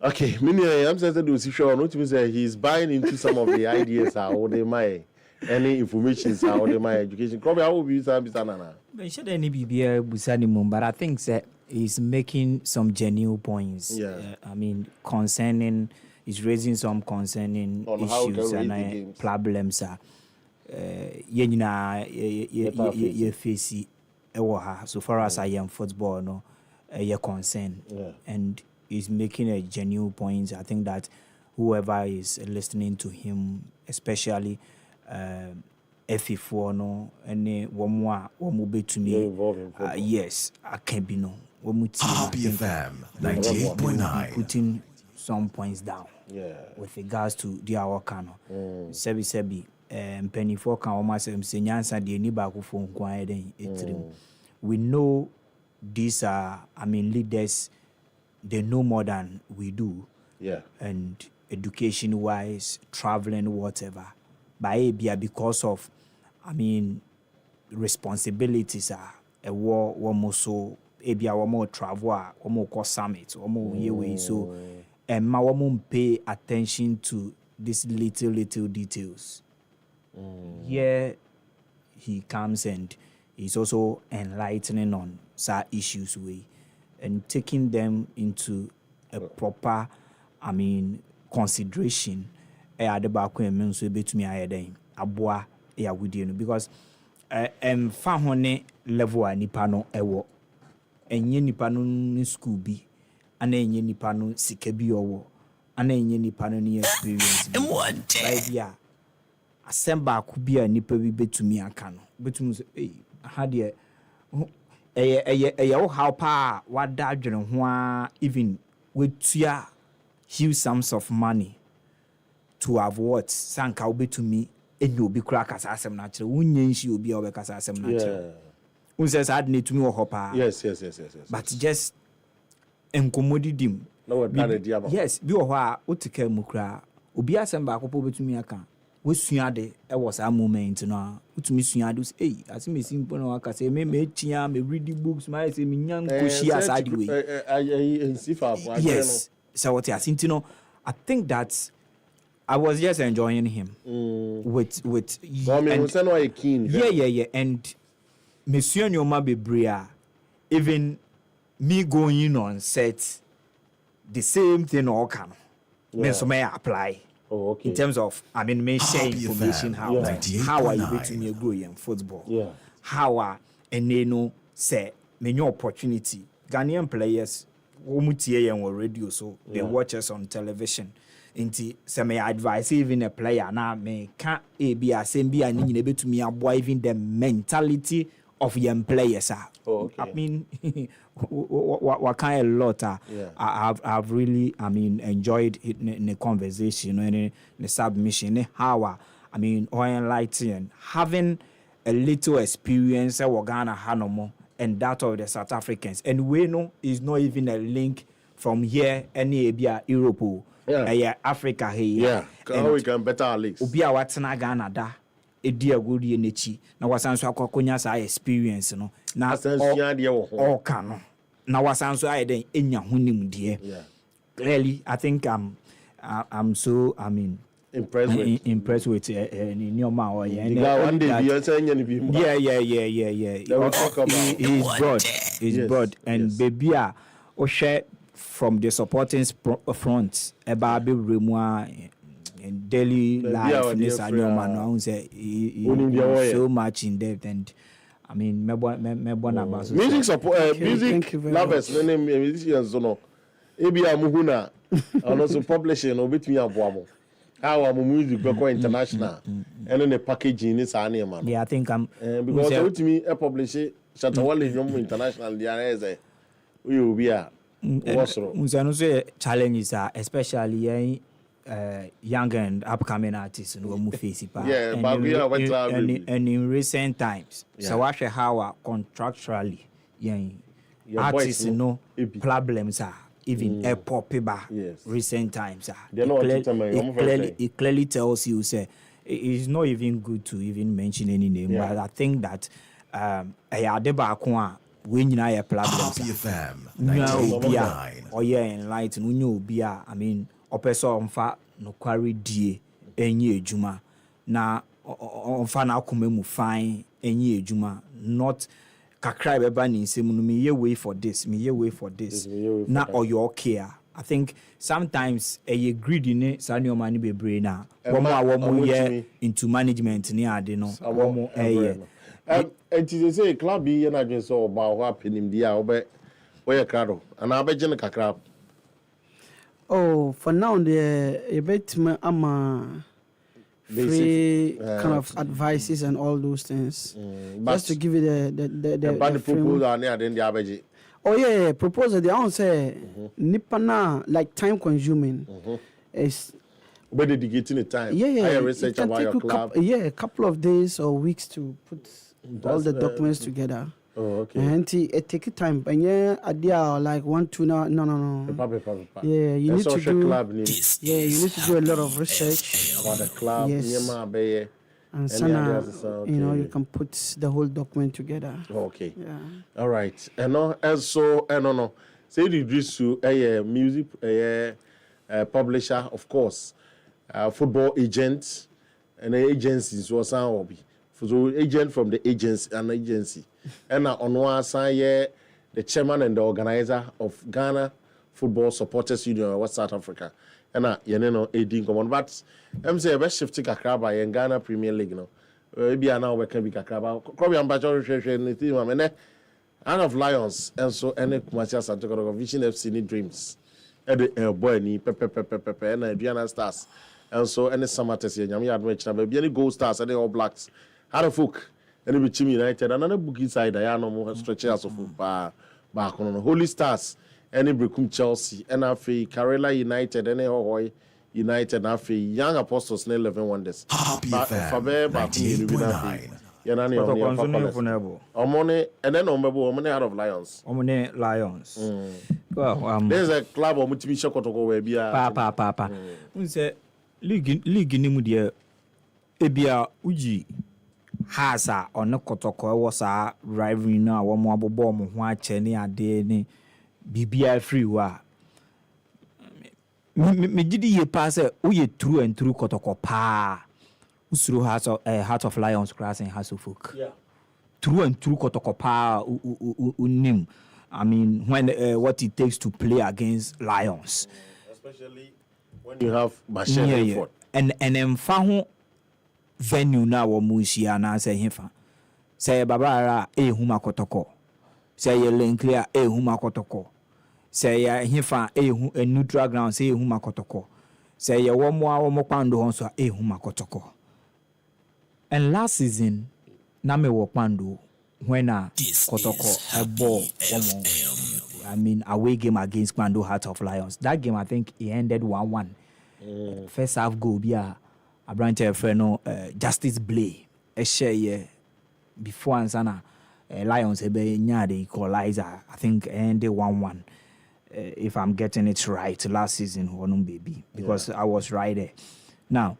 Okay, I'm saying that was sure. Not to say he's buying into some of the ideas or they might any information or they my education. Probably I will be Nana. But should any be Busani, but I think that he's making some genuine points. Yeah. I mean, concerning, he's raising some concerning On issues how and problems. You face so far as I am football, no, you're concerned. Yeah. And he's making a genuine point. I think that whoever is listening to him, especially F4, no, any one more to me. Yes, I can be no. Appiah FM 98.9. Putting some points down. Yeah. With regards to the Awakano. Sebi, penny for can almost say Nyansa the Nibaku phone quiet. We know these are, leaders. They know more than we do. Yeah. And education-wise, traveling, whatever. But because of, responsibilities are a war, one more so, one more travel, one more course summit, one more year. So, and my woman pay attention to these little details. Here he comes and he's also enlightening on some issues and taking them into a proper, consideration. Because fahone level a nipa no ewo enye nipa no ni school bi ana enye nipa no sika bi owo ana enye nipa no ni experience bi asemba ku bi a nipa bi betumi aka no betumi so ha de eye how pa wada adwene ho a even wetua huge sums of money to have what sanka obetumi enyo obi kura kasa asem na kire wunye nshi obi a obekasa asem na kire unse sa adne tumi wo hopa yes but just enkomodidim no we dia ba yes bi wo ho a otika mu kura obi asem ba akopọ betumi aka wesua de e wo sa moment no utumi sua do asem esimpo na wakasa me tia me read books my say me nyan koshi aside way yes so what you think I think that I was just enjoying him with yeah and Monsieur Nyoma Bebrea, even me going on set the same thing all can may apply. Oh, okay. In terms of me share information how are you going to grow in football? Yeah. How are and say many opportunity. Ghanaian players, umutie on radio, so they watch us on television. Inti se me advise even a player na me can't be a same be an able to me even the mentality of young players. Okay. I mean, what kind of lot? I've really, enjoyed it in the conversation and the submission. How I mean, enlightening, having a little experience with Ghana Hanomo and that of the South Africans, and we know is not even a link from here any Europe. Africa here. How we can better our leagues. Ubia watena Ghana da. Edi agudi enechi. Na wasanso akwakonya sa experience no. Na all can. Na wasanso ayeden enya hunim die. Clearly, I think I'm so impressed with Nyoma or He's broad and baby share from the supporting front about and daily life so much in depth and I mean music support music lovers musicians no ebi amuhuna and also publishing obetumi aboamo how am music go international and then the packaging is an man. Yeah, I think I'm because obetumi publish Shatawale Yomu international there we will be a challenges are especially young and upcoming artists and face it. And in recent times, so watch how contractually artists know problems are even a popular recent times are. It clearly tells you say it's not even good to even mention any name, but I think that when you have problems, or enlightened, I mean, opeso onfa no quarry die enye ejuma na onfa na akomemu fine enye ejuma not kakra beba ni nsem no me ye way for this na oyo care. I think sometimes a greedy ne sani omani bebre na womo ye into management ni ade no womo and to say club be na dwen so about what happening dia obe krado and abegene kakra. Oh, for now, a bit I'm free kind of advices and all those things. Just to give you the proposal. Oh yeah, proposal. They don't say nipana like time consuming. Is but dedicating the time. Yeah. Research about your club. A couple of days or weeks to put all the documents together. Oh, okay. And it take time. And idea like 1, 2 no. Yeah, you need to do. You need to do a lot of research about the club. Yes. And you can put the whole document together. Okay. Yeah. All right. And so say the Drisu a music publisher, of course, football agent and agencies was hobby. So agent from the agency, an agency. And on one side, the chairman and the organizer of Ghana Football Supporters Union of West South Africa. And aiding command. But I'm saying best shifting Kakraba in Ghana Premier League. Maybe now we can be Kakraba. Probably I'm back on Out of Lions and so any commercial Santo Vision FC need dreams. And the boy ni pepe and Diana Stars. And so any summer test here, Yami Adventure, maybe any Gold Stars and the All Blacks. How the folk and the Team United another book inside I know more stretches of back on Holy Stars any Brekum Chelsea and Afi Karela United any Ahoy United Afi Young Apostles 11 Wonders. Faber Omone and then Omone out of Lions. Omone Lions. Well, there's a club of Mutimisha Kotoko where be Papa. Unse league ni mu de ebia uji hasa ono kotoko e was a rivalry na wo mo abobo mo ho ache ne ade ne bibia free wa me gidi ye pass uye true and true kotoko pa usuru heart of Lions class and House of Folk. Yeah. True and true kotoko pa unim. I mean when what it takes to play against Lions. Especially when you have Bashir Ford. And emfa ho venue na wo musia na say hefa say babara huma kotoko say ye lane clear huma kotoko say ya hifa a neutral ground say huma kotoko say ye one more pando honso huma kotoko. And last season na me wo pando when kotoko a ball I mean away game against Pando Heart of Lions. That game I think it ended 1-1. First half goal be a branch friend Justice Blay a share before Ansana Lions the equalizer. I think ended 1-1. If I'm getting it right, last season one baby because I was right there. Now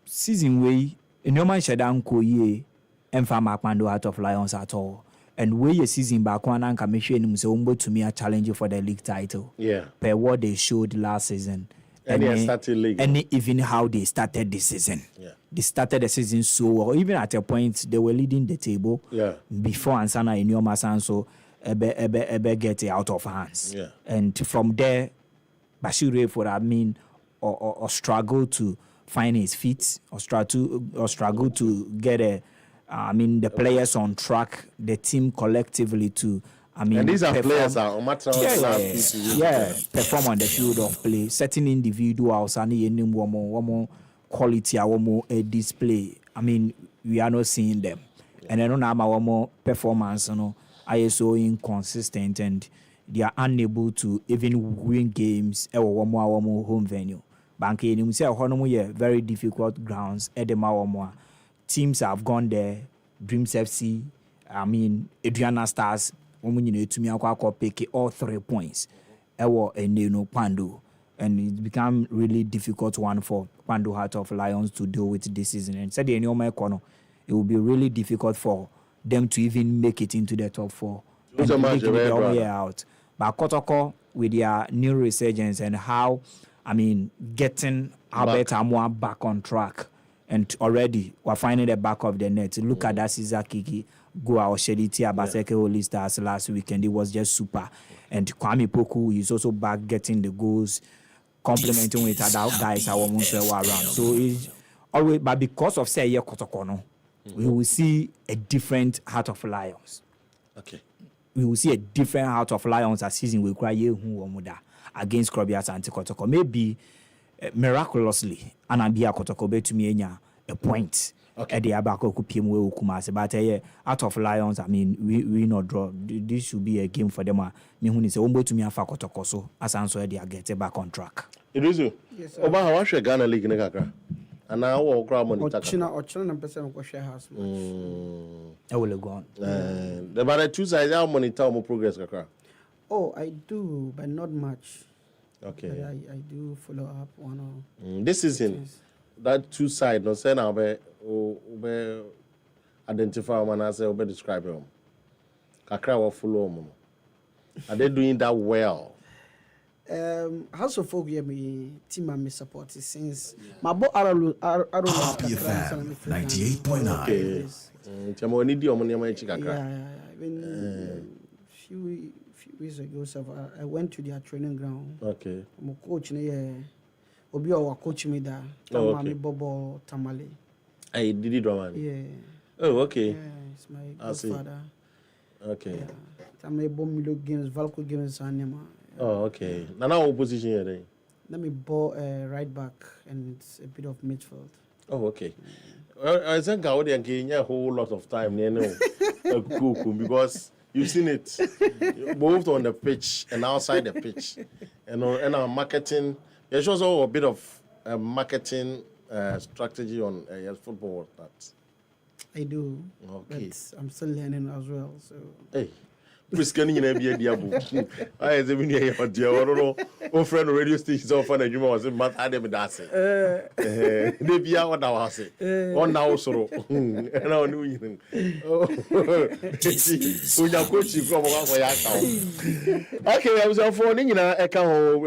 season way no man shadan ko ye emfa Pando Heart of Lions at all. And where your season back one and commission so to me a challenge for the league title. Yeah. Per what they showed last season. And started league. And even how they started this season. Yeah. They started the season so well. Even at a point they were leading the table. Yeah. Before Ansana in your Masanso ebe get it out of hands. Yeah. And from there, Bashir for or struggle to find his feet or struggle to get the players on track, the team collectively to, and these are players that perform on the field of play. Certain individuals and one more quality, one more display. We are not seeing them, and I don't know one more performance. I so inconsistent, and they are unable to even win games. One more home venue. Banky, you say very difficult grounds. Edema teams have gone there. Dreams FC, Adriana Stars, to me, pick all 3 points. Pando, and it's become really difficult one for Pando Heart of Lions to deal with this season. And said it will be really difficult for them to even make it into the top 4. Out. But Kotoko with their new resurgence and how, getting Albert Amwa back on track. And already we're finding the back of the net. Look at that Cesar Kiki go out Shediti Abaseke Holy Stars last weekend. It was just super. And Kwame Poku is also back getting the goals, complementing with other guys I want to around. So it's always, but because of say Kotokono, we will see a different Heart of Lions. Okay. We will see a different Heart of Lions as season will cry against Krobias and Kotoko. Maybe miraculously, and Appiah Kotoko to me a point. Okay. At the Abako Kupim we Kumase, but Out of Lions, we not draw. This should be a game for them. Me who is a to me and Fakotoko, so as answer they are get back on track. It is you. Yes, sir. Oba how Ghana League in Ghana. And now we'll grab money. Ochina and person go share house. I will go on. But the two sides how many time progress Kakra? Oh, I do, but not much. Okay. But I do follow up one or this season, that two sides, no say now be identify man as be describe them. Kakra will follow them. Are they doing that well? House of Folk me team and me support since my boy Appiah FM 98.9. Okay. Chamo ni di omo ni amachi kakra. Yeah. Even few weeks ago, so I went to their training ground. Okay. My coach Obi our coach me there. Tamale Bobo Tamale. Hey, did it man? Yeah. Oh, okay. Yeah, it's my godfather. Okay. Yeah. Tamale Bomilo games, Valco games, and oh, okay. Now opposition here then. Let me ball right back and it's a bit of midfield. Oh, okay. I think I would gain a whole lot of time, because you've seen it both on the pitch and outside the pitch, and our marketing. There's also a bit of marketing strategy on football. That I do. Okay. But I'm still learning as well. So. Hey. Scanning in a diabo. I as a mini or dear or friend radio station of fun and you was in Matt Adam Dassy. They be out now, I say. On now, so. And I knew you. Oh, we are coaching from okay, I was on phoning in a account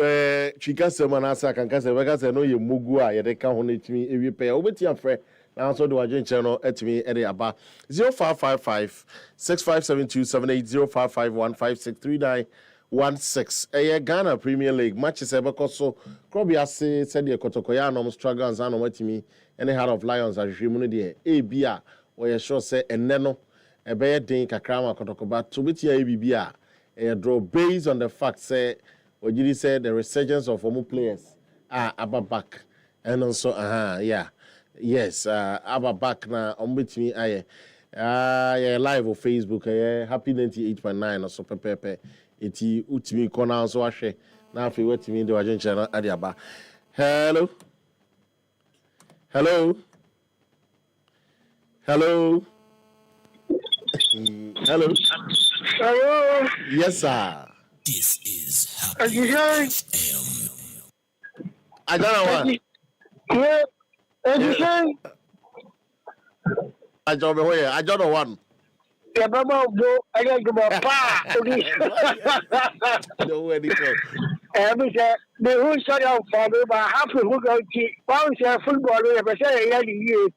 Chicasa Manasa and Casa Vegas. I know you Mugua, yet they can't hold me if you pay over to your friend. Now, so do I join channel at me at about 0555 6572 78 0551563916. Ghana Premier League matches ever so Krobia said the Kotokoya no struggles and what me any Heart of Lions as Shimuni Appiah or sure say and Neno ebe den kakra ma kotokoba to beti ya bibia draw based on the fact say Ojiri said the resurgence of former players are back and also yeah yes back na ombetimi aye yeah live on Facebook happy 98.9 or so pepe eti utimi kona so ahwe na afi wetimi de wajenche na ade aba hello hello hello hello hello yes sir This is Happy FM. I don't know one. Yeah, education. I don't know one. Yeah, Baba, I got to go pa. No way to go. Every day, the whole shut out for me, but half of who go to bounce football, we have a say, yeah, you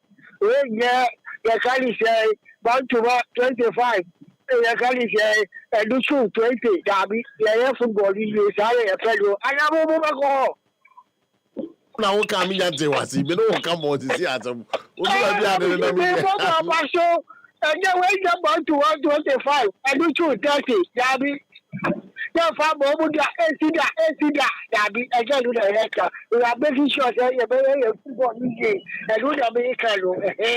can't say, bound to 25. You can't say, and do 20, Darby, yeah, football, you say, a fellow, and I'm over go. Now, what can me and say was he? Don't come on to see us. And then when you about to 125, and do 30, Darby. Yeah, for Bobo, Darby, again, do the hecker. We are making sure that you're very football game, and do the American.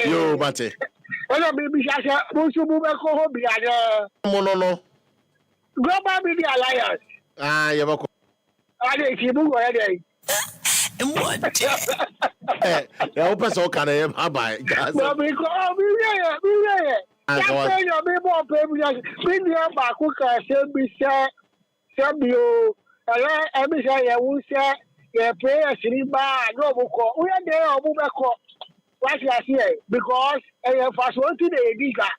Yo, Mate. Well, maybe I said, most of them go home behind no. Global Media Alliance. You're welcome. I didn't see who were there. And what? I hope so. Can I have by gas? No, because we that's why you're more people. Bring your back, who can send me, every say, I will say, your prayers in bar, no book. We are there, what you are here, because I have first one to the Ediga.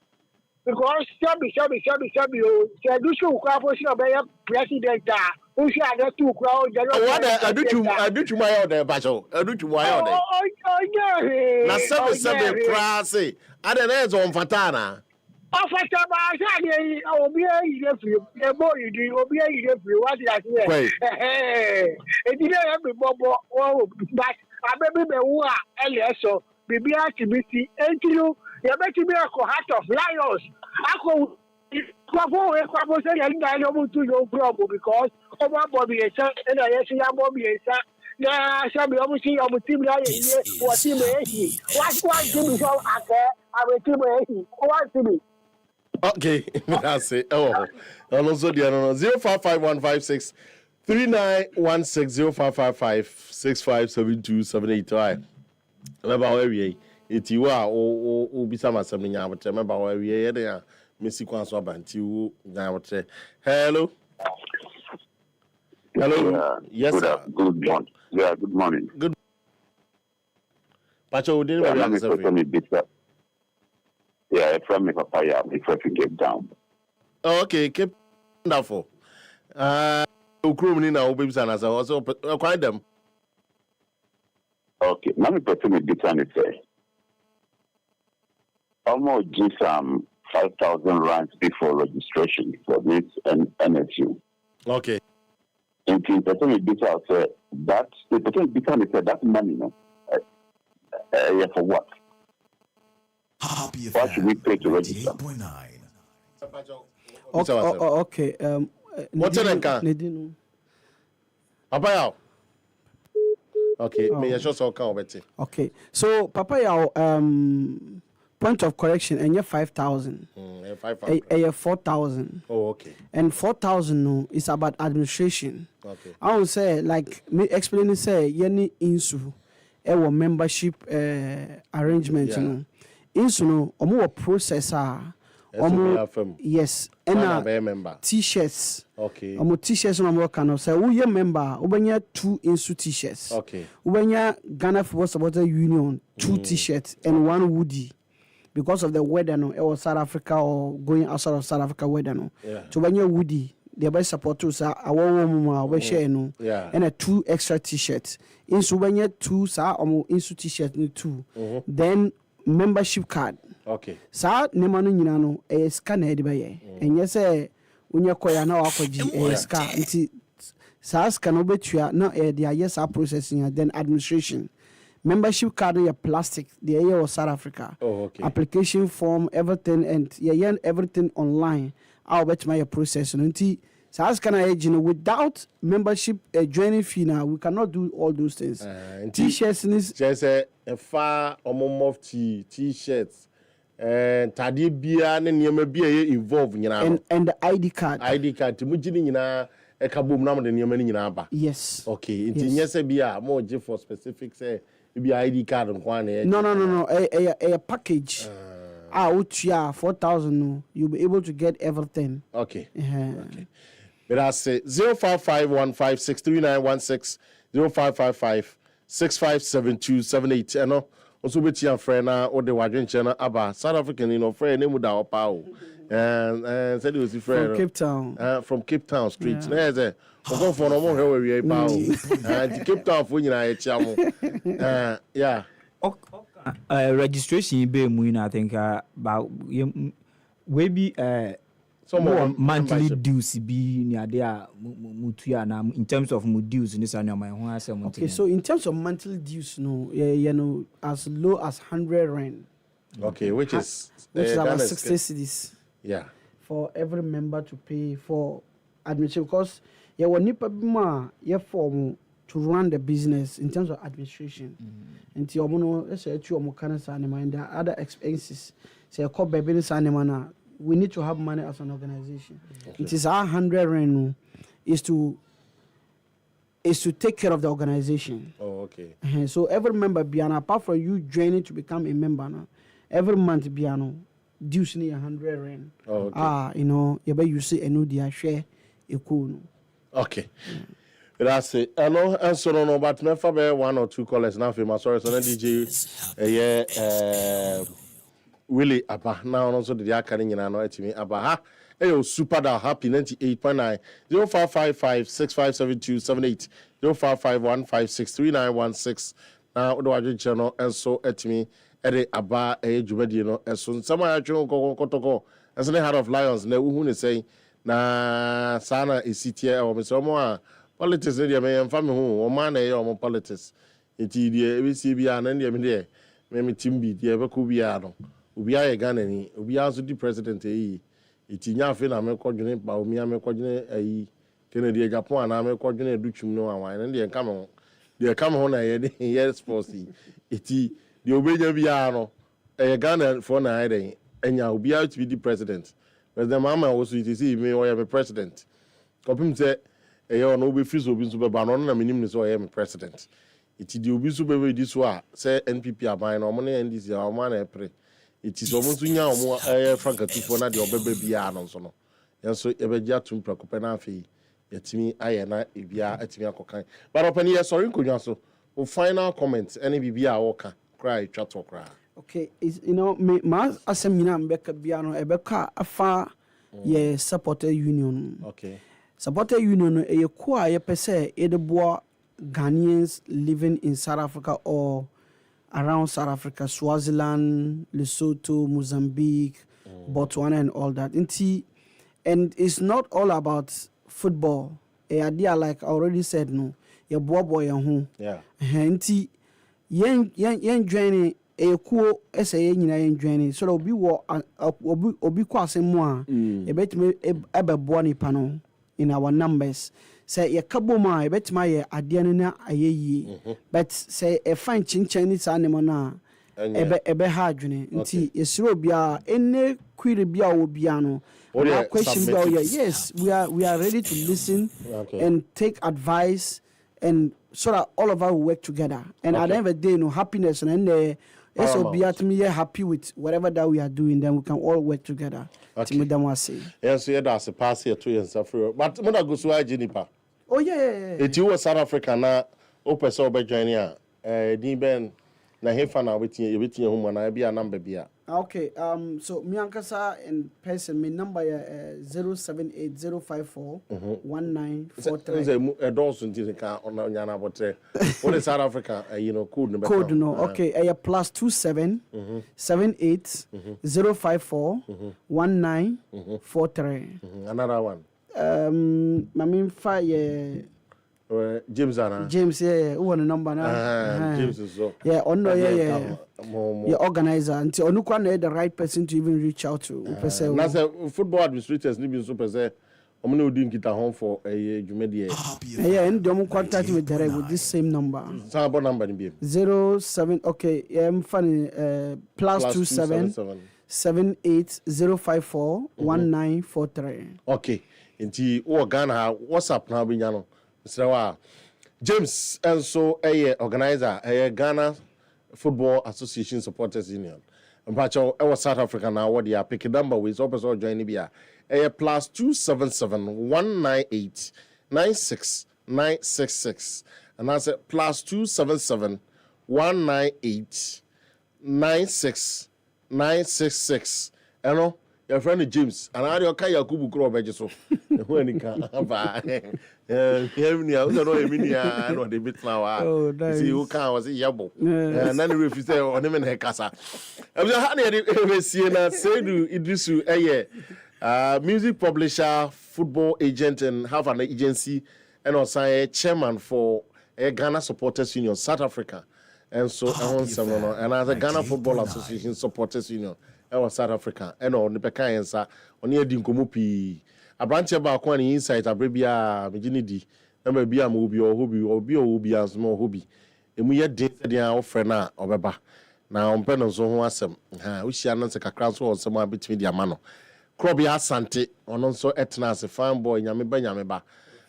Because Shabby, do show cooperation of a president. Who shall get 2 crowds? I do to my order, Bajo. I do to my order. Yeah. Now, 7 classy. I don't know on Fatana. Fatana, I'll be a few. The boy, you'll be a few. What did I say? It didn't have a bubble, but I remember who are so. Be to be until you're making me a cohort of lions. I go. To your problem because over Bobby and I see Bobby and shall be almost see our team. What team what one team is all our team. What team? Okay, that's it. Oh, and also the other 055156 3916 0555 657278. Remember how we it you are or be some assembly. I would remember where we are there. Missy Kwanso Banti, now say hello. Hello. Yes, sir. Good morning. Yeah, good morning. Good. Pacho, didn't yeah, from me, Appiah, before we get down. Okay, keep wonderful. Ukrumni na babies and as I also acquired them. Okay, let me put me bitter say. Almost do some 5,000 rands before registration for this NSU. Okay. And the person bitter say that the person bitter say that money, no, yeah, for what? What should we pay to register? Okay. What's your name? Appiah. Okay, me just so come okay. So Appiah, point of correction, and you're 5,000. 5,000. 4,000. Oh, okay. And 4,000 no is about administration. Okay. I would say like me explaining say any insu our membership arrangement, you know. Insu no omo processor. Yes, and t-shirts. Okay. T-shirts no more can say who your member, ubenya 2 insu t-shirts. Okay. Ubenya Ghana Football Supporters Union 2 t-shirts and 1 hoodie. Because of the weather, no, or South Africa or going outside of South Africa weather, no. Yeah. So when you're woody, the best supporters are our share, no. Yeah. And a 2 extra t-shirts. In so when you're 2, sir, or insu t-shirt, 2. Then membership card. Okay. Sir, Nemanu Yinano, a scan head by and yes, when you're quite now, a scan, SARS can obey you, no, they are yes, are processing, then administration. membership card is plastic. The area was South Africa. Oh, okay. Application form, everything, and everything online. I'll bet my process. So as can I, without membership joining fee now, we cannot do all those things. T-shirts is just a far mufti T-shirts and tadi bia ne nneema bia involved nyina and the ID card. ID card mujini nyina e kabom na mo de nneema ni nyina ba. Yes. Okay. It nyese bia mo je for specific say be ID card nkwa na. No. A package. Utia 4,000 no. You'll be able to get everything. Okay. Okay. But I say 0551563916 0555657278. You know, also with your friend or the Wagen channel about South African, friend name with our power. And said it was friend from Cape Town. From Cape Town Street. There's a go for no more where we are power. And Cape Town for you, yeah. Registration be I think about maybe some monthly dues be near there mutuya na in terms of dues in this annual. Okay, so in terms of monthly dues, as low as 100 rand. Okay, which is about 60 cedis. Yeah. For every member to pay for admission, because you will need form to run the business in terms of administration. And let's say and there are other expenses. Say a baby we need to have money as an organization. Okay. It is our 100 rand is to take care of the organization. Oh, okay. So every member Biano, apart from you joining to become a member now, every month Biano dues near 100 rand. Oh, okay. You see a new dia share a cool. Okay. That's it. I know answer no but me for be one or two callers now for my sorry so DJ Willie Appiah now also the akane nyina no atimi aba ha super da happy 98.9 0555657278 0551563916 now the waje channel enso atimi ede aba dwumadi no enso nsama ya twen kokotoko enso the Heart of Lions na uhu ne say na sana esitie o me so mo a politics ne de me yemfa me hu o ma na ye o politics enti de ebisi bia na de me de me timbi de be ko bia no obi aye Ghana ni obi aso di president eyi itinya afi na me kodwene ba omi ame kodwene ayi Kennedy Japan na me kodwene edutwum no anwan ne de nka me ho na ye de ye sports iti de obenya bia no Ghana for na aye den enya obi a to be the president mama also it is me or am president kopim say no be free so bi so be ba no na menim ni so I am president iti de obi so be di so a say NPP aban no mo na NDC a mo na epre it is almost nya omo frankatufo na de obebe bia no so no yenso ebegia tum prakope na afi yetimi aye na ebia atimi akokan but open here sorry nkonwa so o final comment any bibia woka cry twato cry. Okay, me asemina mbeka bia no ebeka afa ye supporter union. Okay. Supporter union e ko a ye pese e de boa Ghanaians living in South Africa or around South Africa, Swaziland, Lesotho, Mozambique, Botswana and all that. And it's not all about football. A idea like I already said no. Ye boy home. Yeah. Nti yen joining ekuo ese nyina yen joining so obi wo obi kwa asemu a ebetime ebeboa nipa no in our numbers say ye kaboma ebetime ye ade no na ayeyi but say e fan chinchan ni sa nemo na ebe ha adwene nti yesiro bia ene query bia obia no question bia yes we are ready to listen and take advice and so that all of us will work together and at the end of the day no happiness and so be at me happy with whatever that we are doing, then we can all work together. Okay. Yes, yeah, that's a pass here 2 years after. But when I go to Jenipa. Oh yeah. It you was South Africa now. Open so by joining. Ben na hefa na wetin home na be a number bia. Okay. So me ankasa in person my number 0780541943. A dozen didn't can on Yana botre. What is South Africa? Code number. Code no. Okay. +27 78 054 1943. Another one. Mamin fire. James ana. James yeah, who want the number now? James is so. Yeah, yeah, organizer. Until Onukwa na the right person to even reach out to. Na say football administrators ni bi so pese omo na odi nkita home for dwumadi yeah, and dem contact me direct with this same number. Sample number ni bi 07 okay, I'm funny +27 78054 1943. Okay. Nti o Ghana WhatsApp na bi nya no. Srewa James also organizer Ghana Football Association Supporters Union. Mpacho South Africa now what they are picking number with also join bia +277 198 96 966 and that's +277 198 96 966 you know your friend James and I your kaya kubu kro beje so when he can ba ni I don't know eminia no dey bit now see who can was yabo and then refuse say on him na kasa e be ha na e sie na Seydou Idrisu music publisher, football agent and have an agency and also a chairman for Ghana Supporters Union South Africa and so and as a Ghana Football Association Supporters Union South Africa and on the Pekayensa on the Dinkomupi a branch about one insight a bribia Mijinidi number be a movie or hobby as more hobby and we had dated the offrena or beba now on pen so awesome we shall not take a cross or somewhere between the amano Krobi Asante on also etna as a fine boy nyameba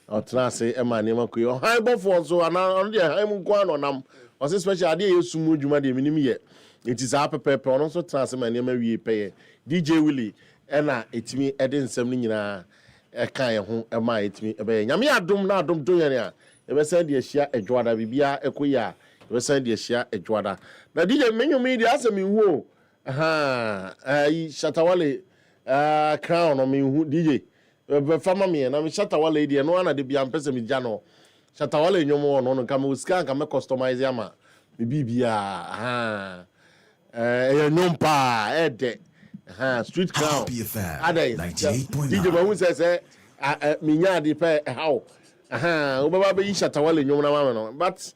or trase Emmanuel Kuyo high before so and on the I'm going on them was especially idea you sumu juma de minimum it is up pepper on also trans my name we pay DJ Willie ena etimi eden nsem ni nyina e kan ho e ma etimi e be nyame adom na adom do yene a e be send de hia edwoada bibia ekoya e be send de hia edwoada na DJ menyo media asem hu ai Shatawale crown on me hu DJ be fama me na me Shatawale de no ana de bia mpese me gya no Shatawale nyomo no no kam uska kam customize ama me bibia nyompa ede street crown adai DJ Mahu says minya de pe how Obaba be Shatawale nyom na ma no but